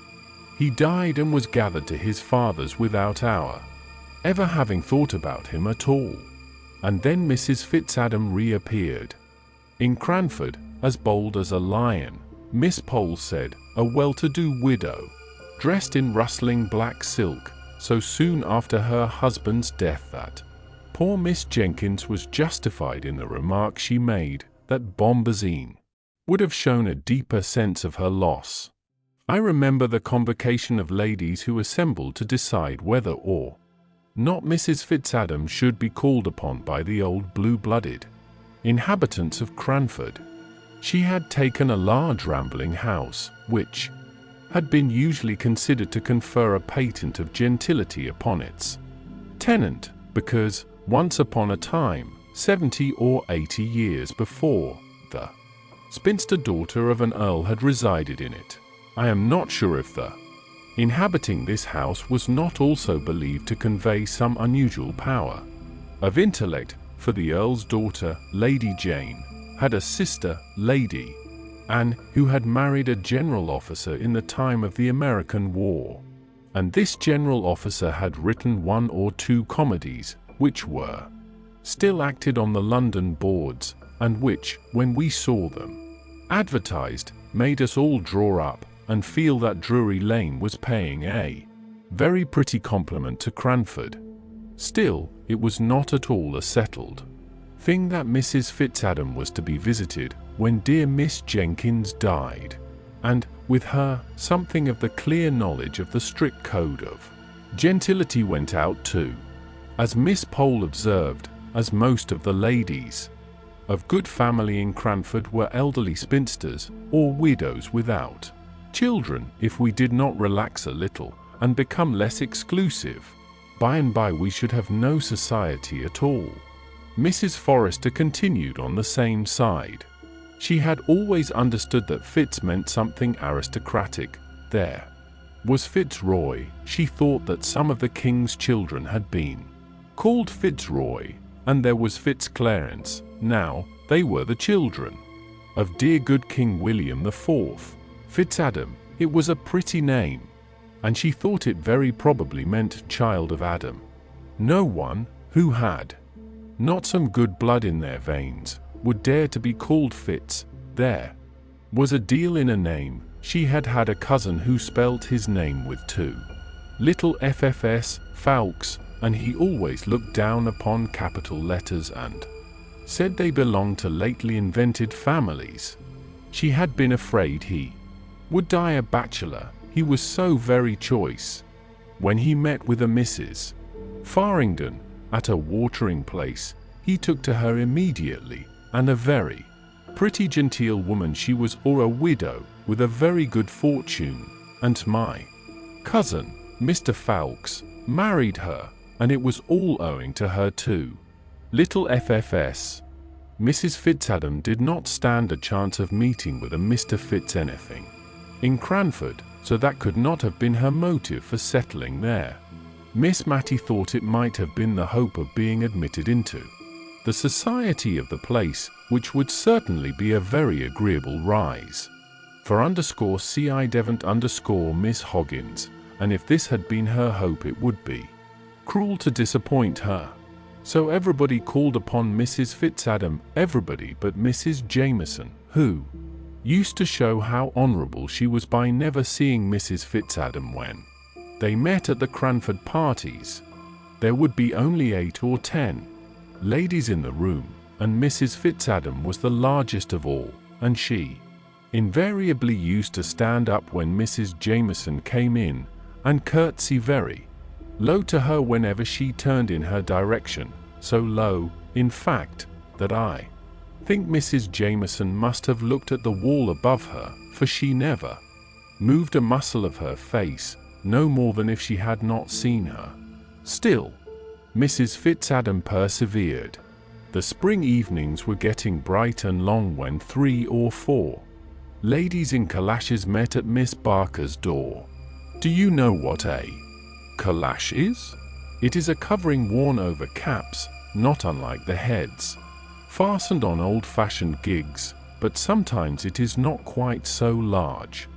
He died and was gathered to his fathers without our ever having thought about him at all. And then Mrs. Fitzadam reappeared in Cranford, as bold as a lion. Miss Pole said, a well-to-do widow, dressed in rustling black silk, so soon after her husband's death that poor Miss Jenkins was justified in the remark she made, that Bombazine would have shown a deeper sense of her loss. I remember the convocation of ladies who assembled to decide whether or not Mrs. Fitzadam should be called upon by the old blue-blooded inhabitants of Cranford. She had taken a large rambling house, which had been usually considered to confer a patent of gentility upon its tenant, because, once upon a time, 70 or 80 years before, the spinster daughter of an earl had resided in it. I am not sure if the inhabiting this house was not also believed to convey some unusual power of intellect, for the earl's daughter, Lady Jane, had a sister, Lady Anne, who had married a general officer in the time of the American War, and this general officer had written 1 or 2 comedies, which were still acted on the London boards, and which, when we saw them advertised, made us all draw up and feel that Drury Lane was paying a very pretty compliment to Cranford. Still, it was not at all a settled thing that Mrs. Fitzadam was to be visited when dear Miss Jenkins died, and, with her, something of the clear knowledge of the strict code of gentility went out too. As Miss Pole observed, as most of the ladies of good family in Cranford were elderly spinsters, or widows without children, if we did not relax a little, and become less exclusive, By and by we should have no society at all. Mrs. Forrester continued on the same side. She had always understood that Fitz meant something aristocratic. There was Fitzroy. She thought that some of the king's children had been called Fitzroy, and there was Fitzclarence. Now, they were the children of dear good King William IV. Fitzadam, it was a pretty name, and she thought it very probably meant child of Adam. No one who had not some good blood in their veins would dare to be called Fitz. There was a deal in a name. She had had a cousin who spelt his name with two little FFS, Fawkes, and he always looked down upon capital letters and said they belonged to lately invented families. She had been afraid he would die a bachelor, he was so very choice. When he met with a Mrs. Farringdon at a watering place, he took to her immediately, and a very pretty genteel woman she was, or a widow with a very good fortune, and my cousin, Mr. Fawkes, married her, and it was all owing to her too. Little FFS. Mrs. Fitzadam did not stand a chance of meeting with a Mr. Fitz anything in Cranford, so that could not have been her motive for settling there. Miss Mattie thought it might have been the hope of being admitted into the society of the place, which would certainly be a very agreeable rise for _CI Devant _Miss Hoggins, and if this had been her hope it would be cruel to disappoint her. So everybody called upon Mrs. Fitzadam, everybody but Mrs. Jameson, who used to show how honourable she was by never seeing Mrs. Fitzadam when they met at the Cranford parties. There would be only 8 or 10 ladies in the room, and Mrs. Fitzadam was the largest of all, and she invariably used to stand up when Mrs. Jameson came in, and curtsy very low to her whenever she turned in her direction, so low, in fact, that I think Mrs. Jameson must have looked at the wall above her, for she never moved a muscle of her face, no more than if she had not seen her. Still, Mrs. Fitzadam persevered. The spring evenings were getting bright and long when 3 or 4 ladies in calashes met at Miss Barker's door. Do you know what a calash is? It is a covering worn over caps, not unlike the heads fastened on old-fashioned gigs, but sometimes it is not quite so large.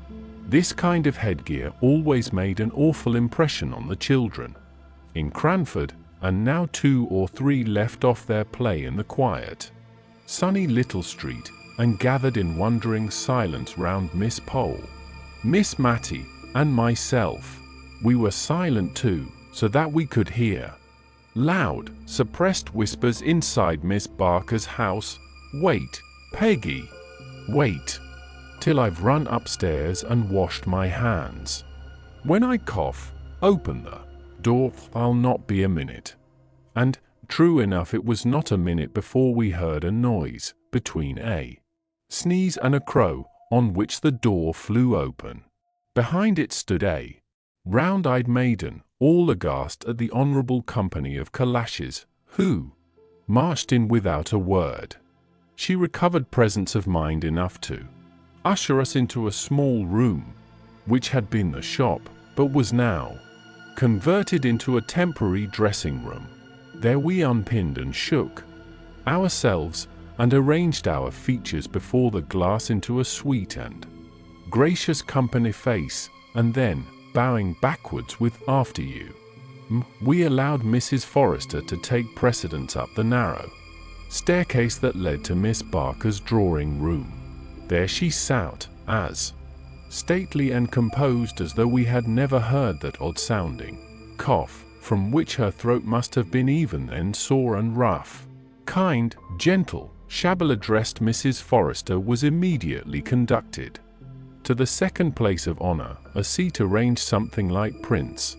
This kind of headgear always made an awful impression on the children in Cranford, and now 2 or 3 left off their play in the quiet, sunny little street, and gathered in wondering silence round Miss Pole, Miss Mattie, and myself. We were silent too, so that we could hear loud, suppressed whispers inside Miss Barker's house. Wait, Peggy, wait, till I've run upstairs and washed my hands. When I cough, open the door, I'll not be a minute. And, true enough, it was not a minute before we heard a noise, between a sneeze and a crow, on which the door flew open. Behind it stood a round-eyed maiden, all aghast at the honourable company of calashes, who marched in without a word. She recovered presence of mind enough to usher us into a small room, which had been the shop, but was now converted into a temporary dressing room. There we unpinned and shook ourselves, and arranged our features before the glass into a sweet and gracious company face, and then, bowing backwards with "After you," we allowed Mrs. Forrester to take precedence up the narrow staircase that led to Miss Barker's drawing room. There she sat, as stately and composed as though we had never heard that odd-sounding cough, from which her throat must have been even then sore and rough. Kind, gentle, shabbily-dressed Mrs. Forrester was immediately conducted to the second place of honour, a seat arranged something like Prince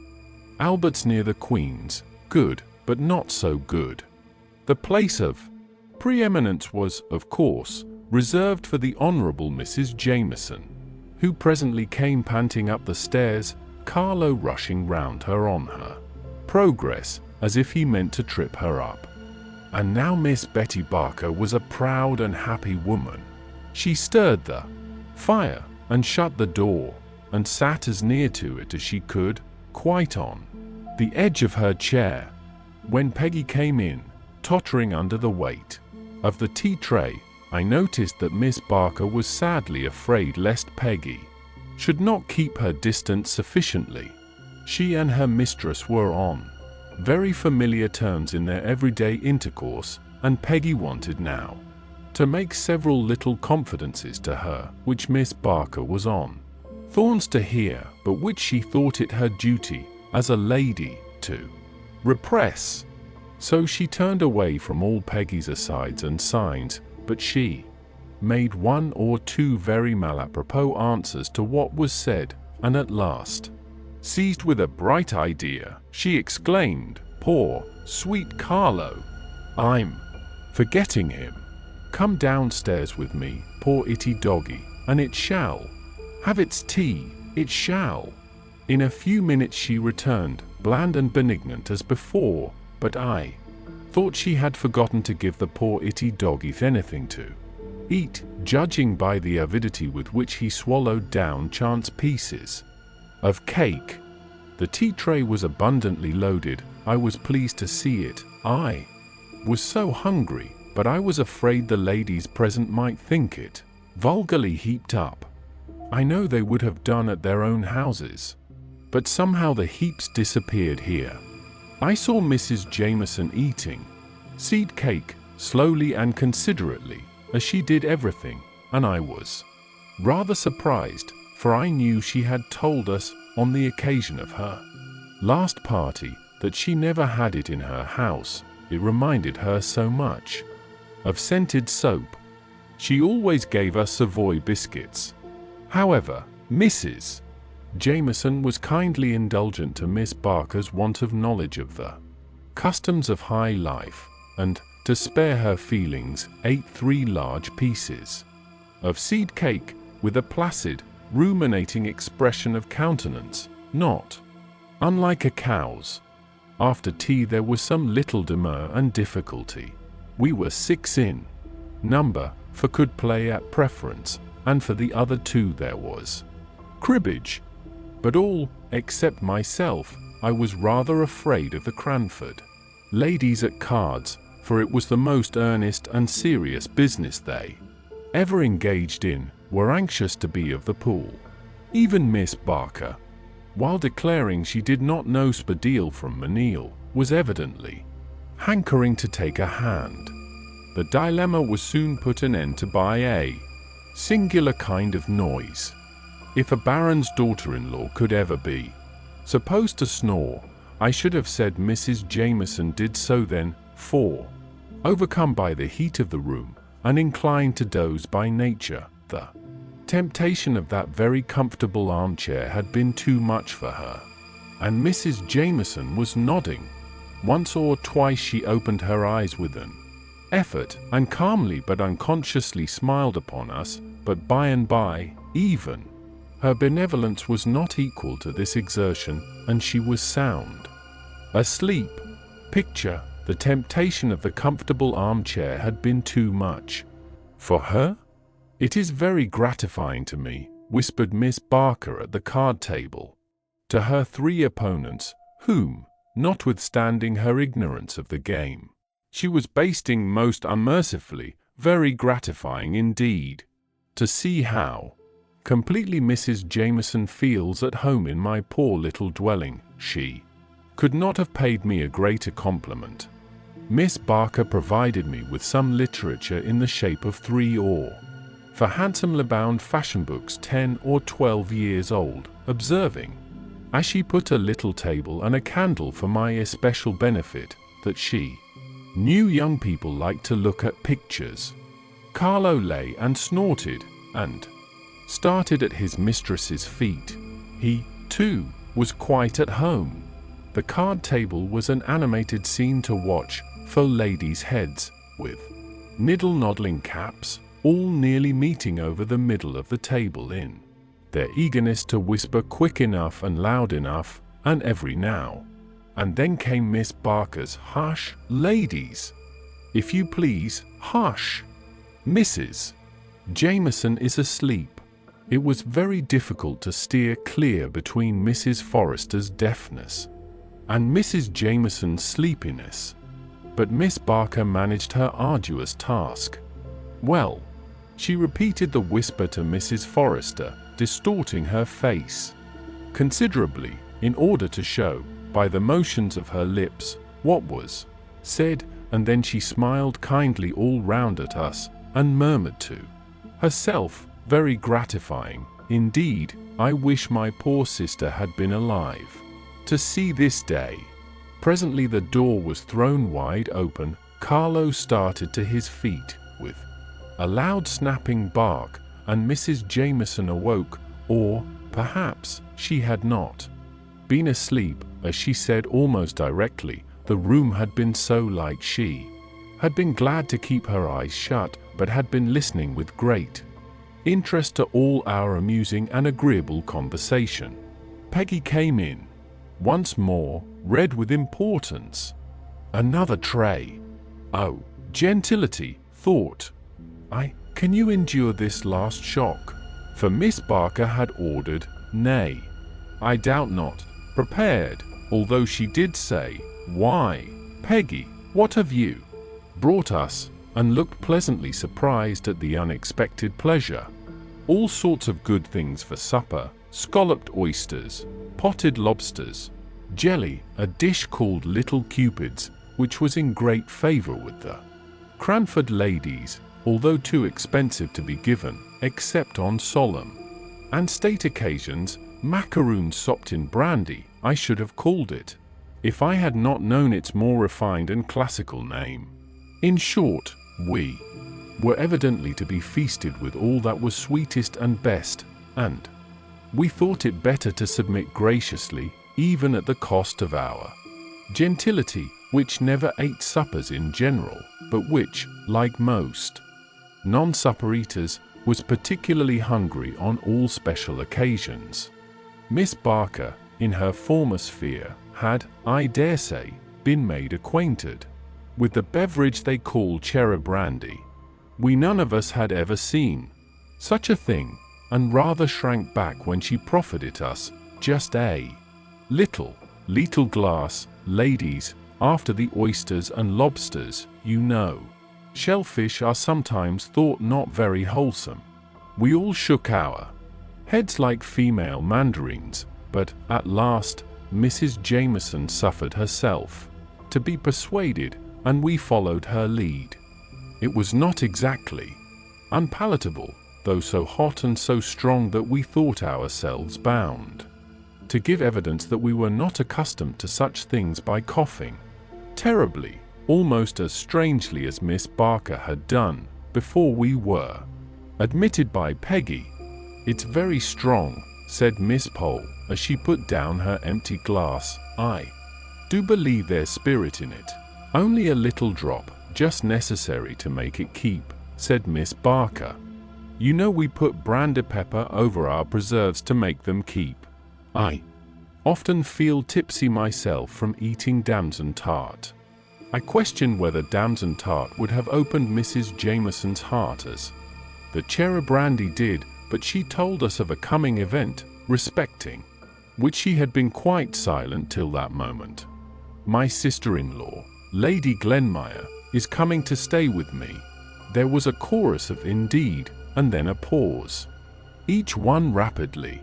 Albert's near the Queen's, good, but not so good. The place of preeminence was, of course, reserved for the Honourable Mrs. Jameson, who presently came panting up the stairs, Carlo rushing round her on her progress, as if he meant to trip her up. And now Miss Betty Barker was a proud and happy woman. She stirred the fire and shut the door, and sat as near to it as she could, quite on the edge of her chair. When Peggy came in, tottering under the weight of the tea tray, I noticed that Miss Barker was sadly afraid lest Peggy should not keep her distance sufficiently. She and her mistress were on very familiar terms in their everyday intercourse, and Peggy wanted now to make several little confidences to her, which Miss Barker was on thorns to hear, but which she thought it her duty, as a lady, to repress. So she turned away from all Peggy's asides and signs, but she made one or two very malapropos answers to what was said, and at last, seized with a bright idea, she exclaimed, "Poor, sweet Carlo! I'm forgetting him. Come downstairs with me, poor itty doggy, and it shall have its tea, it shall." In a few minutes she returned, bland and benignant as before, but I thought she had forgotten to give the poor itty doggy anything to eat, judging by the avidity with which he swallowed down chance pieces of cake. The tea tray was abundantly loaded. I was pleased to see it. I was so hungry, but I was afraid the ladies present might think it vulgarly heaped up. I know they would have done at their own houses, but somehow the heaps disappeared here. I saw Mrs. Jameson eating seed cake slowly and considerately, as she did everything, and I was rather surprised, for I knew she had told us on the occasion of her last party that she never had it in her house. It reminded her so much of scented soap. She always gave us Savoy biscuits. However, Mrs. Jameson was kindly indulgent to Miss Barker's want of knowledge of the customs of high life, and, to spare her feelings, ate 3 large pieces of seed cake, with a placid, ruminating expression of countenance, not unlike a cow's. After tea there was some little demur and difficulty. We were 6 in number, for could play at preference, and for the other 2 there was cribbage. But all, except myself, I was rather afraid of the Cranford ladies at cards, for it was the most earnest and serious business they ever engaged in, were anxious to be of the pool. Even Miss Barker, while declaring she did not know Spadille from Menil, was evidently hankering to take a hand. The dilemma was soon put an end to by a singular kind of noise. If a baron's daughter-in-law could ever be supposed to snore, I should have said Mrs. Jameson did so then, for, overcome by the heat of the room, and inclined to doze by nature, the temptation of that very comfortable armchair had been too much for her, and Mrs. Jameson was nodding. Once or twice she opened her eyes with an effort, and calmly but unconsciously smiled upon us, but by and by, even her benevolence was not equal to this exertion, and she was sound asleep. Picture, the temptation of the comfortable armchair had been too much for her? "It is very gratifying to me," whispered Miss Barker at the card table to her 3 opponents, whom, notwithstanding her ignorance of the game, she was basting most unmercifully, "very gratifying indeed to see how completely Mrs. Jameson feels at home in my poor little dwelling. She could not have paid me a greater compliment." Miss Barker provided me with some literature in the shape of 3 or 4 handsomely bound fashion books 10 or 12 years old, observing, as she put a little table and a candle for my especial benefit, that she knew young people like to look at pictures. Carlo lay and snorted, and started at his mistress's feet. He, too, was quite at home. The card table was an animated scene to watch, for ladies' heads, with niddle-noddling caps, all nearly meeting over the middle of the table in their eagerness to whisper quick enough and loud enough, and every now And then came Miss Barker's "Hush, ladies! If you please, hush! Mrs. Jameson is asleep." It was very difficult to steer clear between Mrs. Forrester's deafness and Mrs. Jameson's sleepiness, but Miss Barker managed her arduous task. "Well," she repeated the whisper to Mrs. Forrester, distorting her face considerably in order to show, by the motions of her lips, what was said, and then she smiled kindly all round at us, and murmured to herself, very gratifying, indeed, "I wish my poor sister had been alive to see this day." Presently the door was thrown wide open. Carlo started to his feet with a loud snapping bark, and Mrs. Jameson awoke, or perhaps she had not been asleep, as she said almost directly. The room had been so light she had been glad to keep her eyes shut, but had been listening with great interest to all our amusing and agreeable conversation. Peggy came in once more, read with importance. Another tray. Oh, gentility, thought I, can you endure this last shock? For Miss Barker had ordered, nay, I doubt not, prepared, although she did say, "Why, Peggy, what have you brought us?" and looked pleasantly surprised at the unexpected pleasure. All sorts of good things for supper: scalloped oysters, potted lobsters, jelly, a dish called Little Cupids, which was in great favor with the Cranford ladies, although too expensive to be given, except on solemn and state occasions. Macaroons sopped in brandy, I should have called it, if I had not known its more refined and classical name. In short, we were evidently to be feasted with all that was sweetest and best, and we thought it better to submit graciously, even at the cost of our gentility, which never ate suppers in general, but which, like most non-supper eaters, was particularly hungry on all special occasions. Miss Barker, in her former sphere, had, I dare say, been made acquainted with the beverage they call cherry brandy. We none of us had ever seen such a thing, and rather shrank back when she proffered it us, just a little glass, ladies, after the oysters and lobsters, you know. Shellfish are sometimes thought not very wholesome. We all shook our heads like female mandarins, but at last Mrs. Jameson suffered herself to be persuaded, and we followed her lead. It was not exactly unpalatable, though so hot and so strong that we thought ourselves bound to give evidence that we were not accustomed to such things by coughing terribly, almost as strangely as Miss Barker had done, before we were admitted by Peggy. "It's very strong," said Miss Pole, as she put down her empty glass. "I do believe there's spirit in it. Only a little drop, just necessary to make it keep," said Miss Barker. "You know we put brandy pepper over our preserves to make them keep. I often feel tipsy myself from eating damson tart." I question whether damson tart would have opened Mrs. Jameson's heart as the cherry brandy did, but she told us of a coming event, respecting which she had been quite silent till that moment. "My sister-in-law, Lady Glenmire, is coming to stay with me." There was a chorus of "indeed," and then a pause. Each one rapidly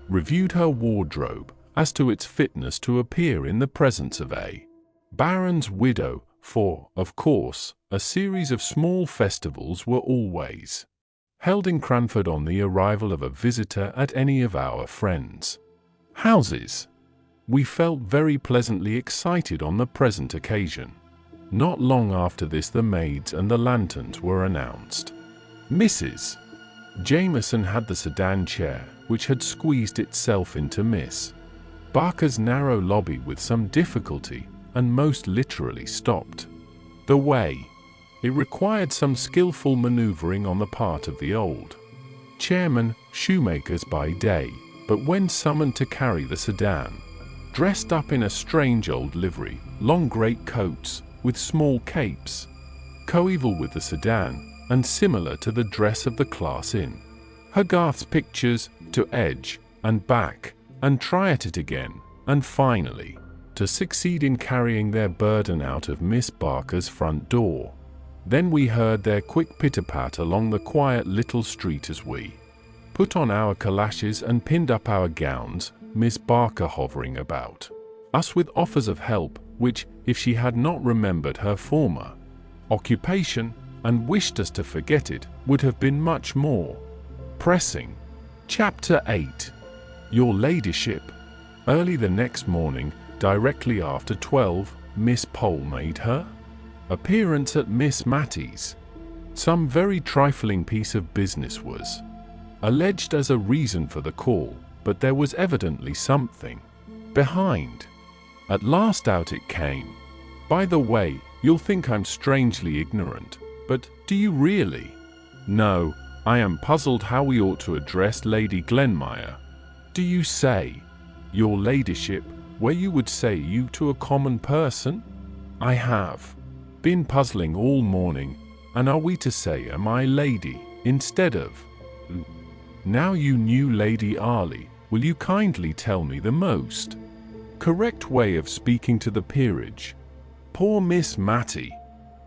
reviewed her wardrobe as to its fitness to appear in the presence of a baron's widow, for, of course, a series of small festivals were always held in Cranford on the arrival of a visitor at any of our friends' houses. We felt very pleasantly excited on the present occasion. Not long after this the maids and the lanterns were announced. Mrs. Jameson had the sedan chair, which had squeezed itself into Miss Barker's narrow lobby with some difficulty, and most literally stopped the way. It required some skillful maneuvering on the part of the old chairman, shoemakers by day, but when summoned to carry the sedan dressed up in a strange old livery, long great coats, with small capes, coeval with the sedan, and similar to the dress of the class in Hogarth's pictures, to edge, and back, and try at it again, and finally, to succeed in carrying their burden out of Miss Barker's front door. Then we heard their quick pitter-pat along the quiet little street as we put on our calashes and pinned up our gowns, Miss Barker hovering about us with offers of help, which, if she had not remembered her former occupation, and wished us to forget it, would have been much more pressing. Chapter 8. Your Ladyship. Early the next morning, directly after 12, Miss Pole made her appearance at Miss Mattie's. Some very trifling piece of business was alleged as a reason for the call, but there was evidently something behind. At last out it came. By the way, you'll think I'm strangely ignorant, but do you really? No, I am puzzled how we ought to address Lady Glenmire. Do you say, Your Ladyship, where you would say you to a common person? I have been puzzling all morning, and are we to say my lady, instead of? Now you knew Lady Arley, will you kindly tell me the most correct way of speaking to the peerage? Poor Miss Mattie!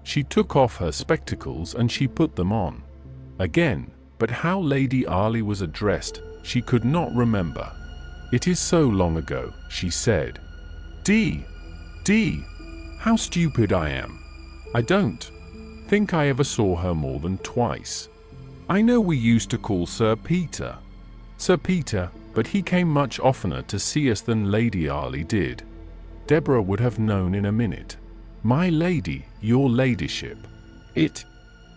She took off her spectacles and she put them on again, but how Lady Arley was addressed she could not remember. It is so long ago, she said. D. How stupid I am. I don't think I ever saw her more than twice. I know we used to call Sir Peter, but he came much oftener to see us than Lady Arley did. Deborah would have known in a minute. My lady, your ladyship. It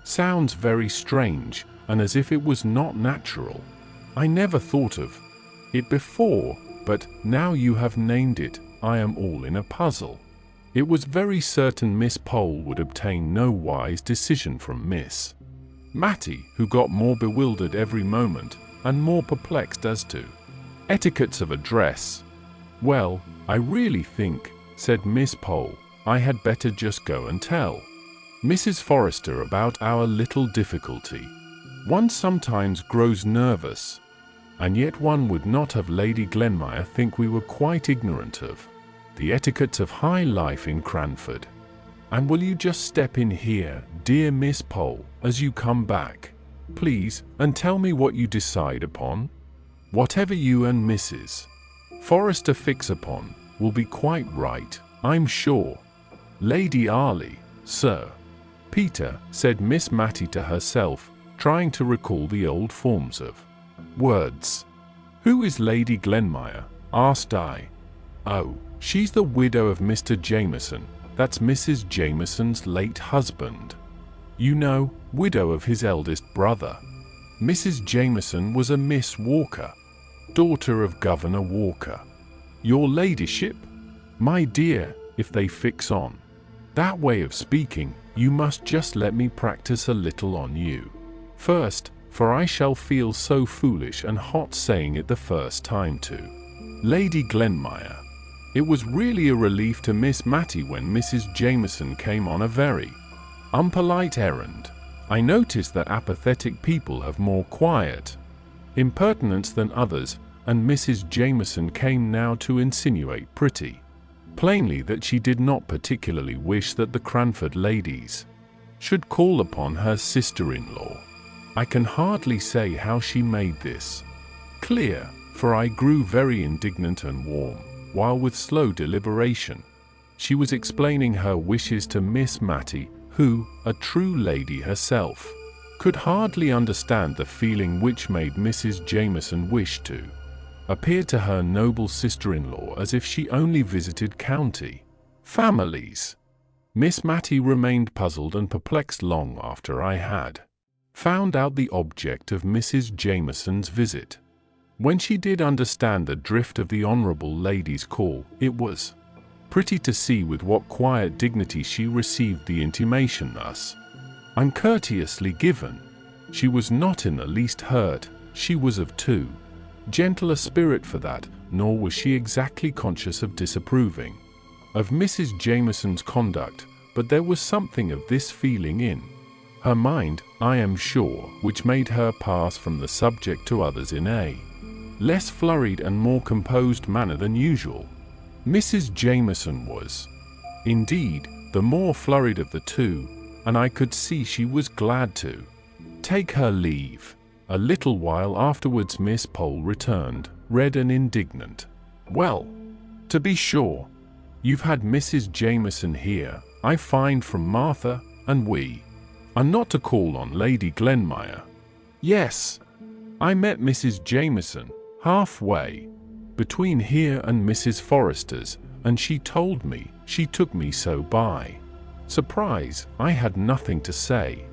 sounds very strange, and as if it was not natural. I never thought of it before, but now you have named it, I am all in a puzzle. It was very certain Miss Pole would obtain no wise decision from Miss Mattie, who got more bewildered every moment, and more perplexed as to etiquettes of address. Well, I really think, said Miss Pole, I had better just go and tell Mrs. Forrester about our little difficulty. One sometimes grows nervous, and yet one would not have Lady Glenmire think we were quite ignorant of the etiquettes of high life in Cranford. And will you just step in here, dear Miss Pole, as you come back, please, and tell me what you decide upon? Whatever you and Mrs. Forrester fix upon will be quite right, I'm sure. Lady Arley, Sir Peter, said Miss Mattie to herself, trying to recall the old forms of words. Who is Lady Glenmire? Asked I. Oh, she's the widow of Mr. Jameson. That's Mrs. Jameson's late husband. You know, widow of his eldest brother. Mrs. Jameson was a Miss Walker, daughter of Governor Walker. Your ladyship? My dear, if they fix on that way of speaking, you must just let me practice a little on you first, for I shall feel so foolish and hot saying it the first time to Lady Glenmire. It was really a relief to Miss Mattie when Mrs. Jameson came on a very unpolite errand. I notice that apathetic people have more quiet impertinence than others, and Mrs. Jameson came now to insinuate pretty plainly that she did not particularly wish that the Cranford ladies should call upon her sister-in-law. I can hardly say how she made this clear, for I grew very indignant and warm, while with slow deliberation she was explaining her wishes to Miss Mattie, who, a true lady herself, could hardly understand the feeling which made Mrs. Jameson wish to appear to her noble sister-in-law as if she only visited county families. Miss Mattie remained puzzled and perplexed long after I had found out the object of Mrs. Jameson's visit. When she did understand the drift of the honourable lady's call, it was pretty to see with what quiet dignity she received the intimation thus uncourteously given. She was not in the least hurt, she was of too gentle a spirit for that, nor was she exactly conscious of disapproving of Mrs. Jameson's conduct, but there was something of this feeling in her mind, I am sure, which made her pass from the subject to others in a less flurried and more composed manner than usual. Mrs. Jameson was, indeed, the more flurried of the two, and I could see she was glad to take her leave. A little while afterwards Miss Pole returned, red and indignant. "Well, to be sure, you've had Mrs. Jameson here, I find from Martha, and we are not to call on Lady Glenmire." "Yes, I met Mrs. Jameson halfway between here and Mrs. Forrester's, and she told me, she took me so by surprise, I had nothing to say.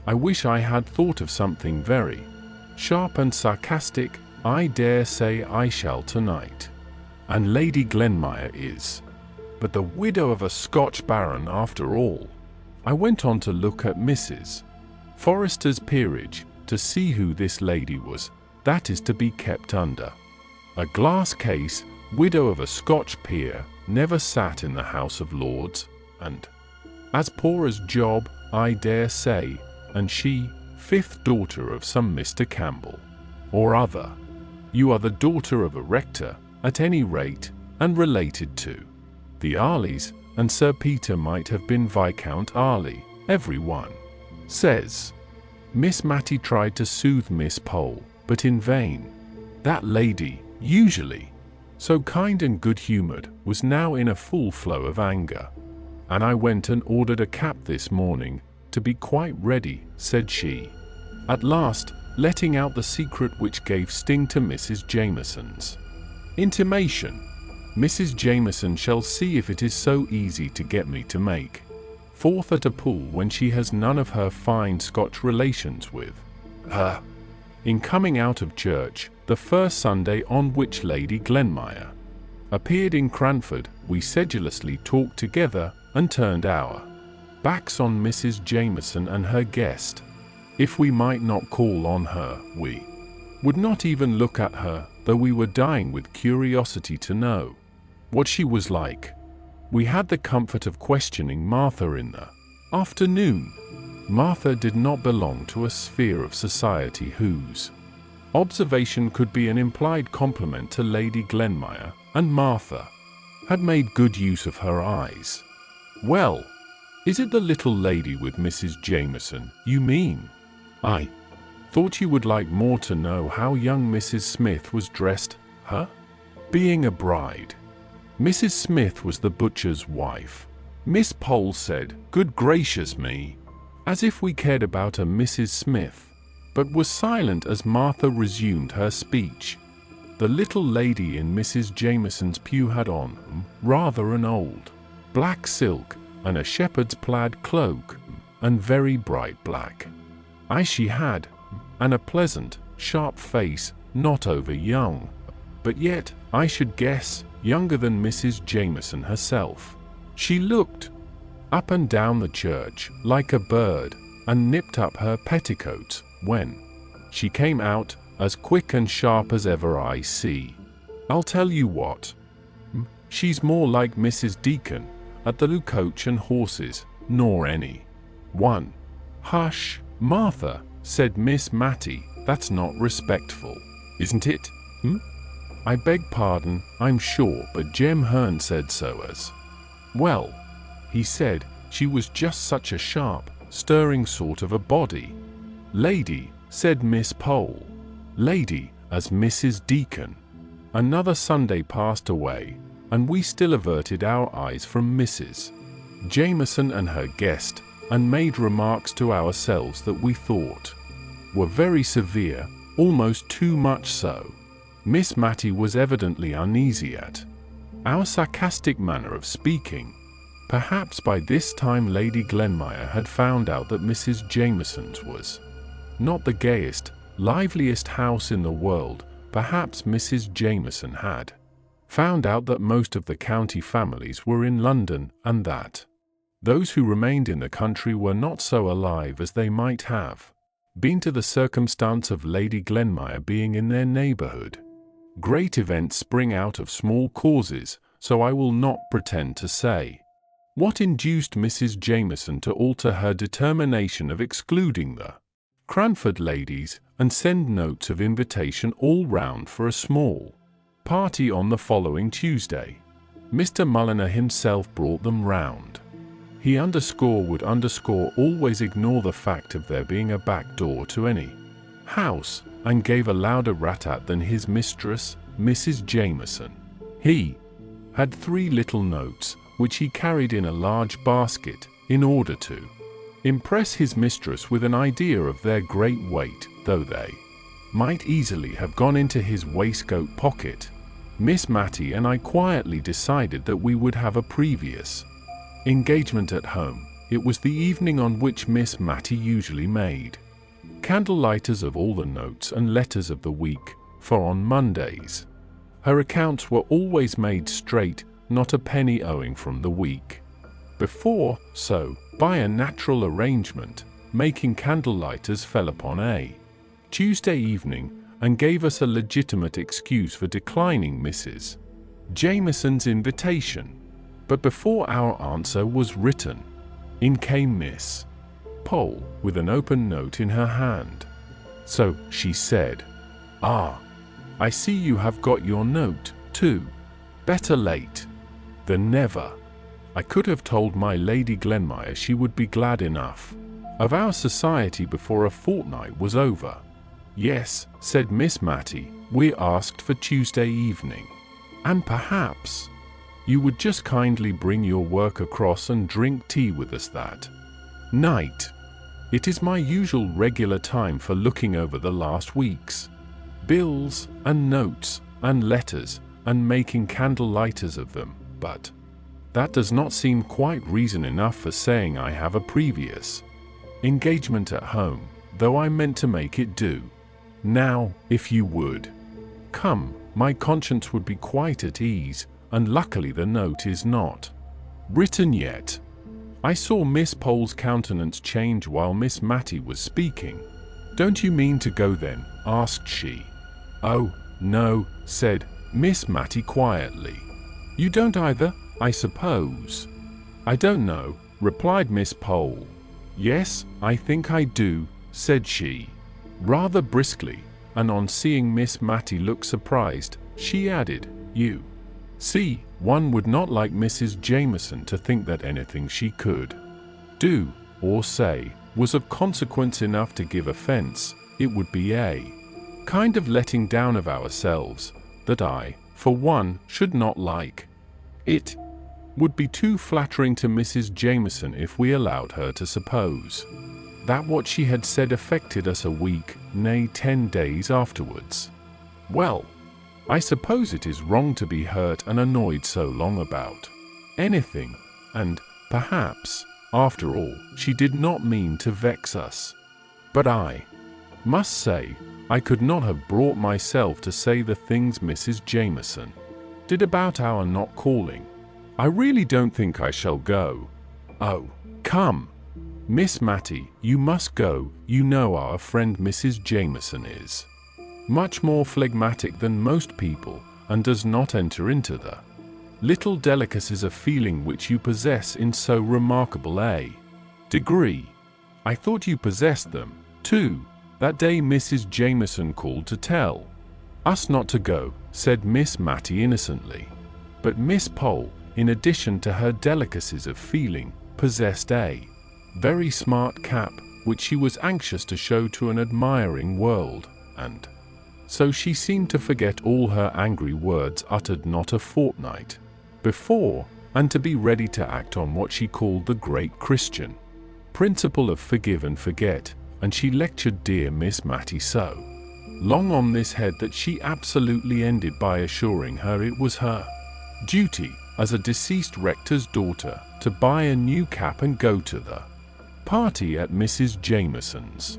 I wish I had thought of something very sharp and sarcastic. I dare say I shall tonight. And Lady Glenmire is but the widow of a Scotch baron after all." I went on to look at Mrs. Forrester's peerage, to see who this lady was, that is to be kept under a glass case, widow of a Scotch peer, never sat in the House of Lords, and as poor as Job, I dare say, and she, fifth daughter of some Mr. Campbell or other. You are the daughter of a rector, at any rate, and related to the Arleys, and Sir Peter might have been Viscount Arley, every one says. Miss Matty tried to soothe Miss Pole, but in vain. That lady, usually so kind and good-humoured, was now in a full flow of anger. "And I went and ordered a cap this morning, to be quite ready," said she, at last, letting out the secret which gave sting to Mrs. Jameson's intimation. "Mrs. Jameson shall see if it is so easy to get me to make forth at a pool when she has none of her fine Scotch relations with her." In coming out of church, the first Sunday on which Lady Glenmire appeared in Cranford, we sedulously talked together, and turned our backs on Mrs. Jameson and her guest. If we might not call on her, we would not even look at her, though we were dying with curiosity to know what she was like. We had the comfort of questioning Martha in the afternoon. Martha did not belong to a sphere of society whose observation could be an implied compliment to Lady Glenmire, and Martha had made good use of her eyes. "Well, is it the little lady with Mrs. Jameson, you mean? I thought you would like more to know how young Mrs. Smith was dressed, her being a bride." Mrs. Smith was the butcher's wife. Miss Pole said, "Good gracious me," as if we cared about a Mrs. Smith, but was silent as Martha resumed her speech. The little lady in Mrs. Jameson's pew had on rather an old black silk, and a shepherd's plaid cloak, and very bright black eyes she had, and a pleasant, sharp face, not over young, but yet, I should guess, younger than Mrs. Jameson herself. She looked up and down the church like a bird, and nipped up her petticoats when she came out, as quick and sharp as ever I see. I'll tell you what, she's more like Mrs. Deacon at the Coach and Horses, nor any one. "Hush, Martha," said Miss Matty, "that's not respectful, isn't it? "I beg pardon, I'm sure, but Jem Hearn said so as well. He said she was just such a sharp, stirring sort of a body." "Lady," said Miss Pole. "Lady, as Mrs. Deacon." Another Sunday passed away, and we still averted our eyes from Mrs. Jameson and her guest, and made remarks to ourselves that we thought were very severe, almost too much so. Miss Matty was evidently uneasy at our sarcastic manner of speaking. Perhaps by this time Lady Glenmire had found out that Mrs. Jameson's was not the gayest, liveliest house in the world. Perhaps Mrs. Jameson had found out that most of the county families were in London, and that those who remained in the country were not so alive as they might have been to the circumstance of Lady Glenmire being in their neighbourhood. Great events spring out of small causes, so I will not pretend to say what induced Mrs. Jameson to alter her determination of excluding the Cranford ladies and send notes of invitation all round for a small party on the following Tuesday. Mr. Mulliner himself brought them round. He would always ignore the fact of there being a back door to any house, and gave a louder rat-tat than his mistress, Mrs. Jameson. He had 3 little notes, which he carried in a large basket, in order to impress his mistress with an idea of their great weight, though they might easily have gone into his waistcoat pocket. Miss Matty and I quietly decided that we would have a previous engagement at home. It was the evening on which Miss Matty usually made candle-lighters of all the notes and letters of the week, for on Mondays her accounts were always made straight, not a penny owing from the week before, so, by a natural arrangement, making candle-lighters fell upon a Tuesday evening, and gave us a legitimate excuse for declining Mrs. Jameson's invitation. But before our answer was written, in came Miss Pole, with an open note in her hand. So, she said, "Ah, I see you have got your note, too. Better late than never." I could have told my Lady Glenmire she would be glad enough of our society before a fortnight was over. "Yes," said Miss Matty, "we asked for Tuesday evening. And perhaps you would just kindly bring your work across and drink tea with us that night. It is my usual regular time for looking over the last week's bills and notes and letters and making candle-lighters of them, but that does not seem quite reason enough for saying I have a previous engagement at home, though I meant to make it do. Now, if you would come, my conscience would be quite at ease, and luckily the note is not written yet." I saw Miss Pole's countenance change while Miss Matty was speaking. "Don't you mean to go then?" asked she. "Oh, no," said Miss Matty quietly. "You don't either, I suppose?" "I don't know," replied Miss Pole. "Yes, I think I do," said she, rather briskly, and on seeing Miss Matty look surprised, she added, "You see, one would not like Mrs. Jameson to think that anything she could do or say was of consequence enough to give offense. It would be a kind of letting down of ourselves that I, for one, should not like. It would be too flattering to Mrs. Jameson if we allowed her to suppose that what she had said affected us a week, nay 10 days afterwards. Well, I suppose it is wrong to be hurt and annoyed so long about anything, and, perhaps, after all, she did not mean to vex us. But I must say, I could not have brought myself to say the things Mrs. Jameson did about our not calling. I really don't think I shall go." "Oh, come, Miss Matty, you must go. You know our friend Mrs. Jameson is much more phlegmatic than most people, and does not enter into the little delicacies of feeling which you possess in so remarkable a degree. I thought you possessed them, too, that day Mrs. Jameson called to tell us not to go," said Miss Matty innocently. But Miss Pole, in addition to her delicacies of feeling, possessed a very smart cap, which she was anxious to show to an admiring world, and so she seemed to forget all her angry words uttered not a fortnight before, and to be ready to act on what she called the great Christian principle of forgive and forget, and she lectured dear Miss Matty so long on this head that she absolutely ended by assuring her it was her duty, as a deceased rector's daughter, to buy a new cap and go to the party at Mrs. Jameson's.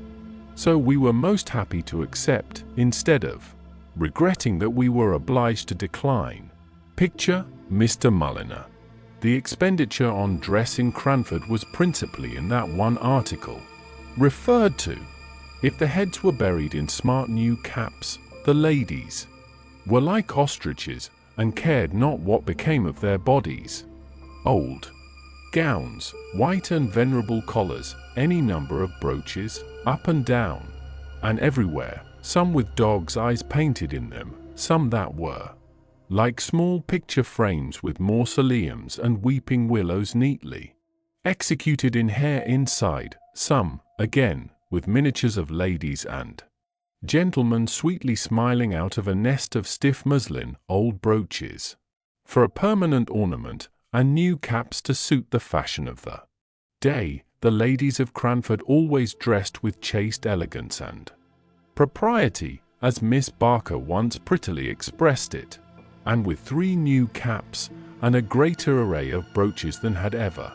So we were most happy to accept, instead of regretting that we were obliged to decline. Picture, Mr. Mulliner. The expenditure on dress in Cranford was principally in that one article referred to. If the heads were buried in smart new caps, the ladies were like ostriches, and cared not what became of their bodies. Old gowns, white and venerable collars, any number of brooches, up and down, and everywhere, some with dogs' eyes painted in them, some that were like small picture frames with mausoleums and weeping willows neatly executed in hair inside, some, again, with miniatures of ladies and gentlemen sweetly smiling out of a nest of stiff muslin, old brooches for a permanent ornament, and new caps to suit the fashion of the day. The ladies of Cranford always dressed with chaste elegance and propriety, as Miss Barker once prettily expressed it, and with 3 new caps and a greater array of brooches than had ever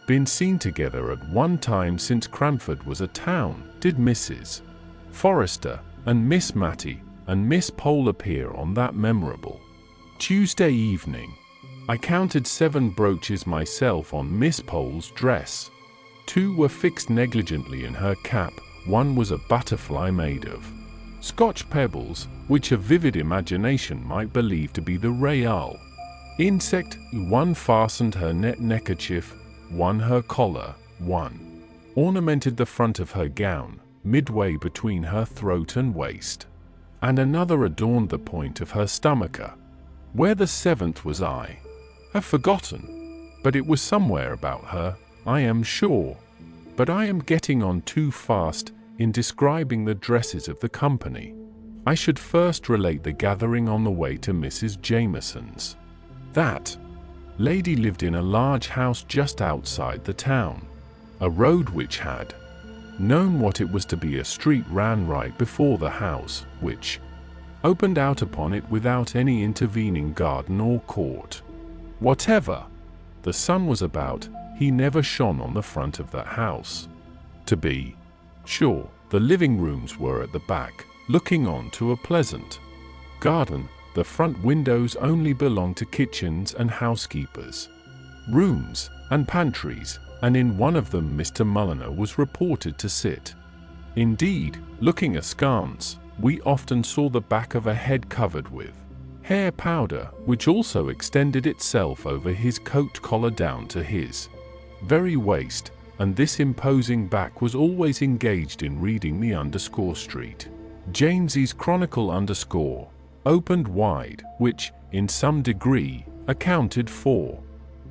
been seen together at one time since Cranford was a town, did Mrs. Forrester and Miss Matty and Miss Pole appear on that memorable Tuesday evening. I counted 7 brooches myself on Miss Pole's dress. 2 were fixed negligently in her cap, 1 was a butterfly made of Scotch pebbles, which a vivid imagination might believe to be the real insect, 1 fastened her net neckerchief, 1 her collar, 1 ornamented the front of her gown, midway between her throat and waist, and another adorned the point of her stomacher. Where the 7th was I have forgotten, but it was somewhere about her, I am sure. But I am getting on too fast in describing the dresses of the company. I should first relate the gathering on the way to Mrs. Jameson's. That lady lived in a large house just outside the town. A road which had known what it was to be a street ran right before the house, which opened out upon it without any intervening garden or court. Whatever the sun was about, he never shone on the front of that house. To be sure, the living rooms were at the back, looking on to a pleasant garden. The front windows only belonged to kitchens and housekeepers' rooms and pantries, and in one of them Mr. Mulliner was reported to sit. Indeed, looking askance, we often saw the back of a head covered with hair powder, which also extended itself over his coat collar down to his very waist, and this imposing back was always engaged in reading the _Street James's Chronicle opened wide, which, in some degree, accounted for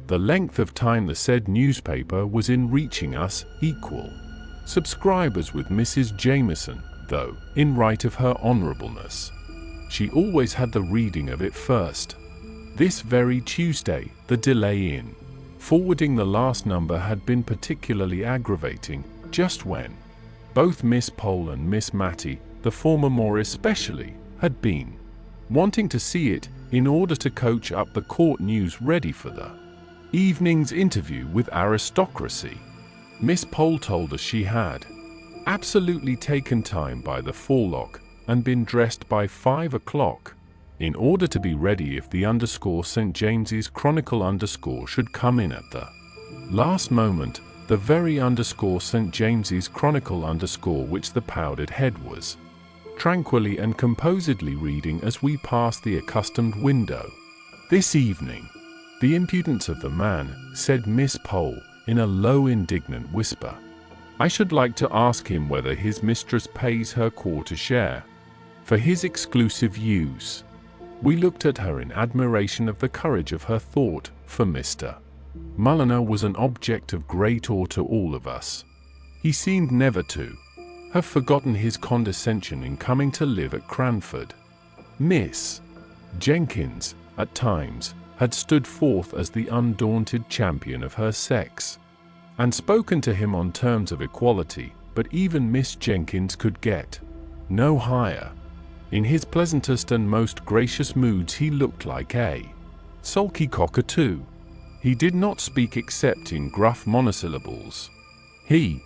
the length of time the said newspaper was in reaching us. Equal subscribers with Mrs. Jameson, though, in right of her honourableness, she always had the reading of it first. This very Tuesday, the delay in forwarding the last number had been particularly aggravating, just when both Miss Pole and Miss Matty, the former more especially, had been wanting to see it in order to coach up the court news ready for the evening's interview with aristocracy. Miss Pole told us she had absolutely taken time by the forelock and been dressed by 5 o'clock in order to be ready if the _St. James's Chronicle should come in at the last moment, the very _St. James's Chronicle which the powdered head was tranquilly and composedly reading as we passed the accustomed window. This evening, the impudence of the man, said Miss Pole, in a low indignant whisper. I should like to ask him whether his mistress pays her quarter share for his exclusive use. We looked at her in admiration of the courage of her thought, for Mr. Mulliner was an object of great awe to all of us. He seemed never to have forgotten his condescension in coming to live at Cranford. Miss Jenkins, at times, had stood forth as the undaunted champion of her sex, and spoken to him on terms of equality, but even Miss Jenkins could get no higher. In his pleasantest and most gracious moods he looked like a sulky cockatoo. He did not speak except in gruff monosyllables. He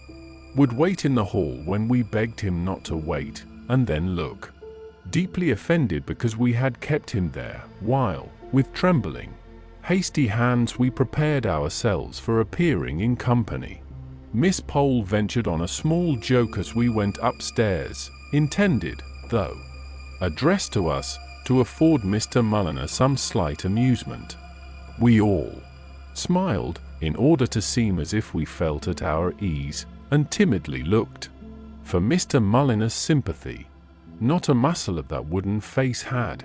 would wait in the hall when we begged him not to wait, and then look deeply offended because we had kept him there, while, with trembling, hasty hands we prepared ourselves for appearing in company. Miss Pole ventured on a small joke as we went upstairs, intended, though addressed to us, to afford Mr. Mulliner some slight amusement. We all smiled in order to seem as if we felt at our ease, and timidly looked for Mr. Mulliner's sympathy. Not a muscle of that wooden face had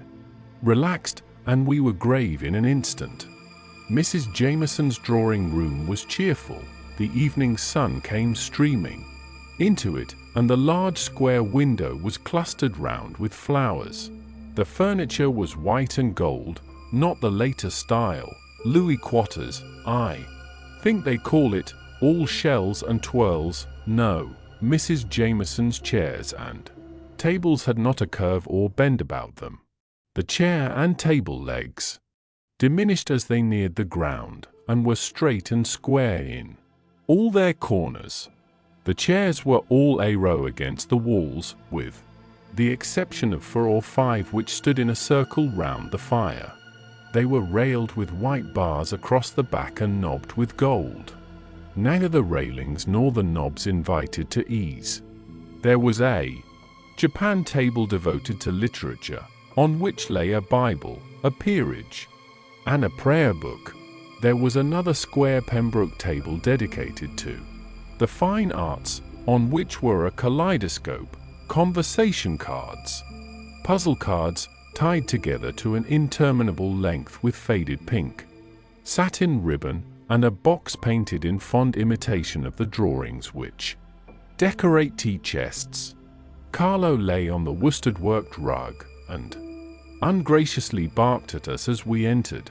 relaxed, and we were grave in an instant. Mrs. Jameson's drawing-room was cheerful. The evening sun came streaming into it, and the large square window was clustered round with flowers. The furniture was white and gold, not the later style, Louis Quatorze, I think they call it, all shells and twirls. No, Mrs. Jameson's chairs and tables had not a curve or bend about them. The chair and table legs diminished as they neared the ground, and were straight and square in all their corners. The chairs were all a row against the walls, with the exception of 4 or 5 which stood in a circle round the fire. They were railed with white bars across the back and knobbed with gold. Neither the railings nor the knobs invited to ease. There was a Japan table devoted to literature, on which lay a Bible, a peerage, and a prayer book. There was another square Pembroke table dedicated to the fine arts, on which were a kaleidoscope, conversation cards, puzzle cards tied together to an interminable length with faded pink satin ribbon, and a box painted in fond imitation of the drawings which decorate tea chests. Carlo lay on the worsted-worked rug, and ungraciously barked at us as we entered.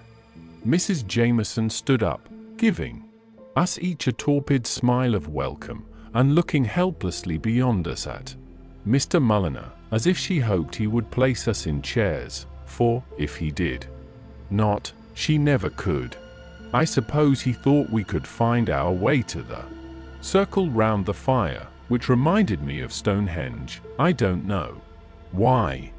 Mrs. Jameson stood up, giving us each a torpid smile of welcome, and looking helplessly beyond us at Mr. Mulliner, as if she hoped he would place us in chairs, for, if he did not, she never could. I suppose he thought we could find our way to the circle round the fire, which reminded me of Stonehenge. I don't know why.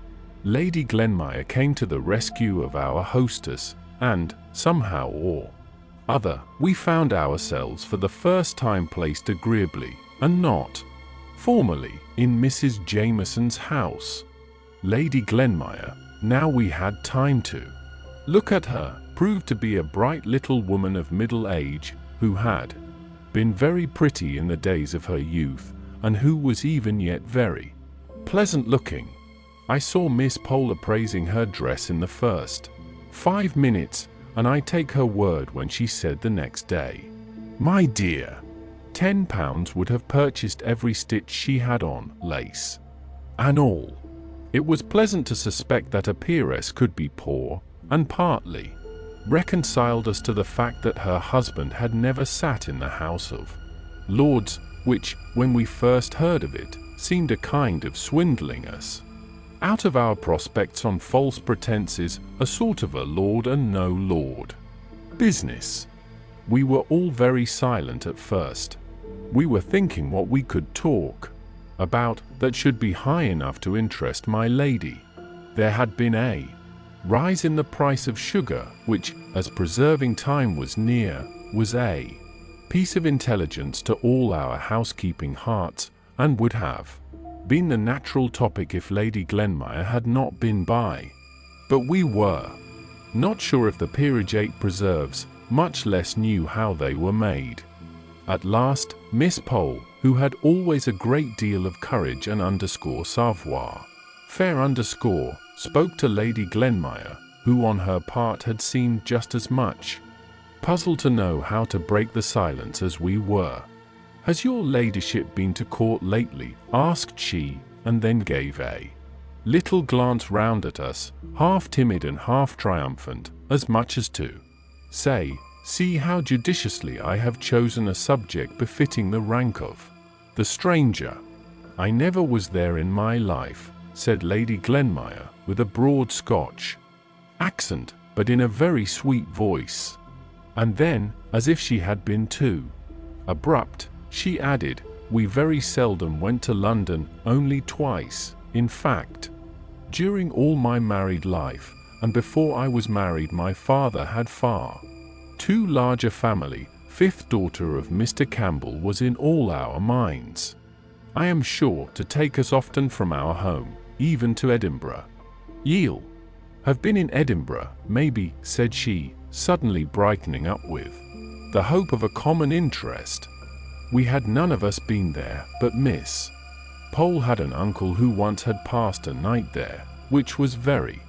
Lady Glenmire came to the rescue of our hostess, and, somehow or other, we found ourselves for the first time placed agreeably, and not formally, in Mrs. Jameson's house. Lady Glenmire, now we had time to look at her, proved to be a bright little woman of middle age, who had been very pretty in the days of her youth, and who was even yet very pleasant looking. I saw Miss Polar praising her dress in the first 5 minutes, and I take her word when she said the next day, "My dear, £10 would have purchased every stitch she had on, lace and all." It was pleasant to suspect that a peeress could be poor, and partly reconciled us to the fact that her husband had never sat in the House of Lords, which, when we first heard of it, seemed a kind of swindling us out of our prospects on false pretenses, a sort of a lord and no lord business. We were all very silent at first. We were thinking what we could talk about that should be high enough to interest my lady. There had been a rise in the price of sugar, which, as preserving time was near, was a piece of intelligence to all our housekeeping hearts, and would have been the natural topic if Lady Glenmire had not been by. But we were not sure if the peerage ate preserves, much less knew how they were made. At last, Miss Pole, who had always a great deal of courage and savoir faire, spoke to Lady Glenmire, who on her part had seemed just as much puzzled to know how to break the silence as we were. "Has your ladyship been to court lately?" asked she, and then gave a little glance round at us, half timid and half triumphant, as much as to say, "See how judiciously I have chosen a subject befitting the rank of the stranger." "I never was there in my life," said Lady Glenmire, with a broad Scotch accent, but in a very sweet voice. And then, as if she had been too abrupt, she added, "We very seldom went to London, only twice, in fact. During all my married life, and before I was married, my father had far too large a family. 5th daughter of Mr. Campbell was in all our minds, I am sure, to take us often from our home, even to Edinburgh. Yule. "Have been in Edinburgh, maybe," said she, suddenly brightening up with the hope of a common interest. We had none of us been there, but Miss Pole had an uncle who once had passed a night there, which was very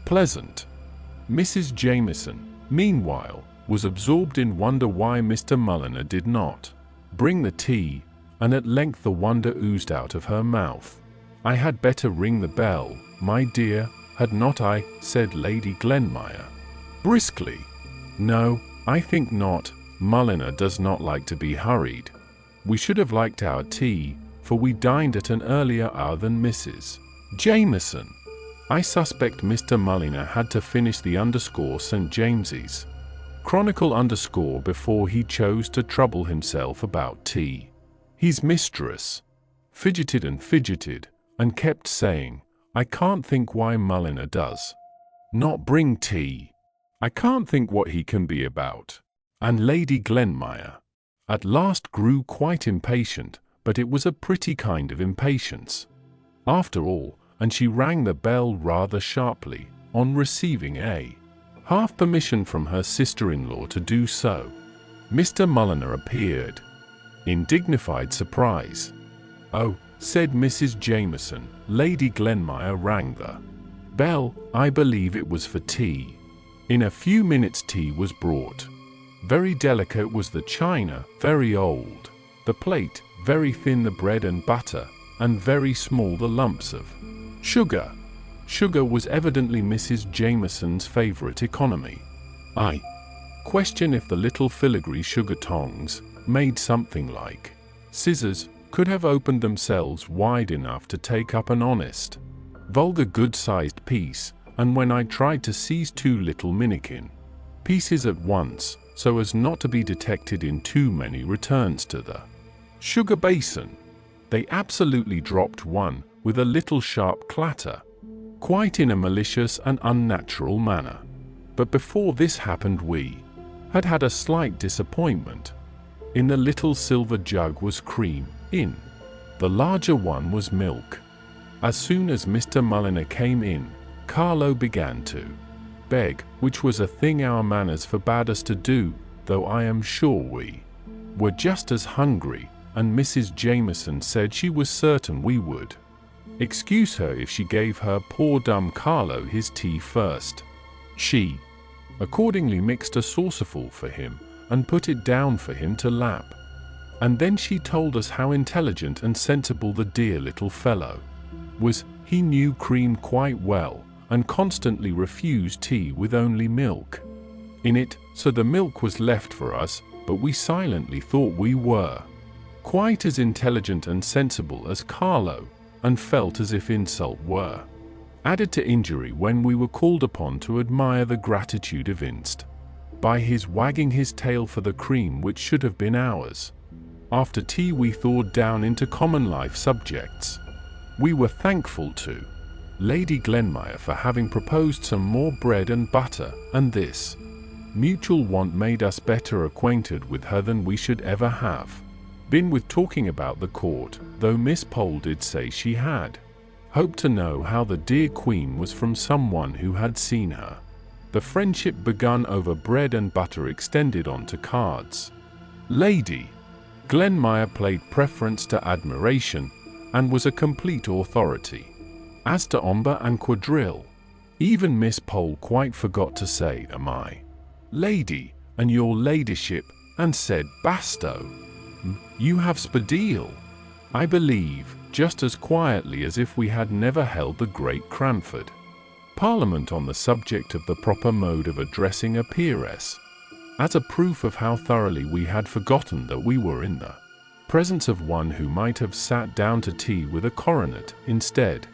pleasant. Mrs. Jameson, meanwhile, was absorbed in wonder why Mr. Mulliner did not bring the tea, and at length the wonder oozed out of her mouth. "I had better ring the bell, my dear, had not I?" said Lady Glenmire briskly. "No, I think not. Mulliner does not like to be hurried. We should have liked our tea, for we dined at an earlier hour than Mrs. Jameson. I suspect Mr. Mulliner had to finish the _St. James's Chronicle before he chose to trouble himself about tea. His mistress fidgeted and kept saying, 'I can't think why Mulliner does not bring tea. I can't think what he can be about.' And Lady Glenmire at last grew quite impatient, but it was a pretty kind of impatience, after all, and she rang the bell rather sharply, on receiving a half permission from her sister-in-law to do so. Mr. Mulliner appeared, in dignified surprise. "Oh," said Mrs. Jameson, "Lady Glenmire rang the bell. I believe it was for tea." In a few minutes tea was brought. Very delicate was the china, very old the plate, very thin the bread and butter, and very small the lumps of sugar. Sugar was evidently Mrs. Jameson's favorite economy. I question if the little filigree sugar tongs, made something like scissors, could have opened themselves wide enough to take up an honest, vulgar good-sized piece, and when I tried to seize 2 little minikin pieces at once, so as not to be detected in too many returns to the sugar basin, they absolutely dropped one, with a little sharp clatter, quite in a malicious and unnatural manner. But before this happened we had had a slight disappointment. In the little silver jug was cream, in the larger one was milk. As soon as Mr. Mulliner came in, Carlo began to beg, which was a thing our manners forbade us to do, though I am sure we were just as hungry, and Mrs. Jameson said she was certain we would excuse her if she gave her poor dumb Carlo his tea first. She accordingly mixed a saucerful for him, and put it down for him to lap. And then she told us how intelligent and sensible the dear little fellow was. He knew cream quite well, and constantly refused tea with only milk in it, so the milk was left for us, but we silently thought we were quite as intelligent and sensible as Carlo, and felt as if insult were added to injury when we were called upon to admire the gratitude evinced by his wagging his tail for the cream which should have been ours. After tea we thawed down into common life subjects. We were thankful to Lady Glenmire for having proposed some more bread and butter, and this mutual want made us better acquainted with her than we should ever have been with talking about the court, though Miss Pole did say she had hoped to know how the dear Queen was from someone who had seen her. The friendship begun over bread and butter extended on to cards. Lady Glenmire played preference to admiration, and was a complete authority as to ombre and quadrille. Even Miss Pole quite forgot to say my lady and your ladyship, and said basto. You have spadille, I believe, just as quietly as if we had never held the great Cranford Parliament on the subject of the proper mode of addressing a peeress, as a proof of how thoroughly we had forgotten that we were in the presence of one who might have sat down to tea with a coronet instead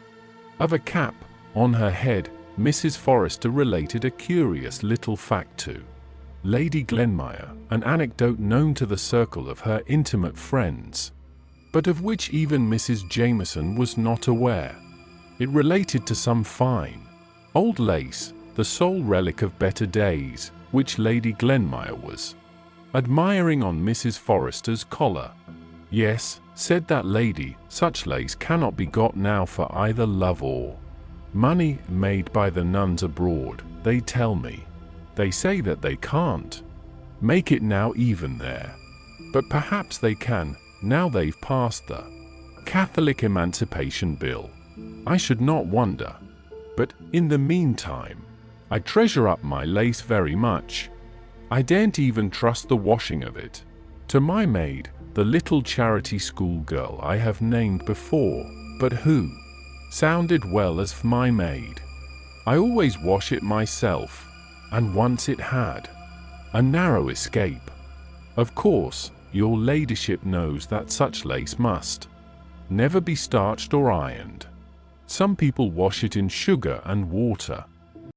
of a cap on her head. Mrs. Forrester related a curious little fact to Lady Glenmire, an anecdote known to the circle of her intimate friends, but of which even Mrs. Jameson was not aware. It related to some fine old lace, the sole relic of better days, which Lady Glenmire was admiring on Mrs. Forrester's collar. "Yes," said that lady, "such lace cannot be got now for either love or Money made by the nuns abroad, they tell me. They say that they can't make it now even there. But perhaps they can, now they've passed the Catholic Emancipation Bill. I should not wonder. But in the meantime, I treasure up my lace very much. I daren't even trust the washing of it to my maid, the little charity school girl I have named before, but who sounded well as my maid. I always wash it myself, and once it had a narrow escape. Of course, your ladyship knows that such lace must never be starched or ironed. Some people wash it in sugar and water,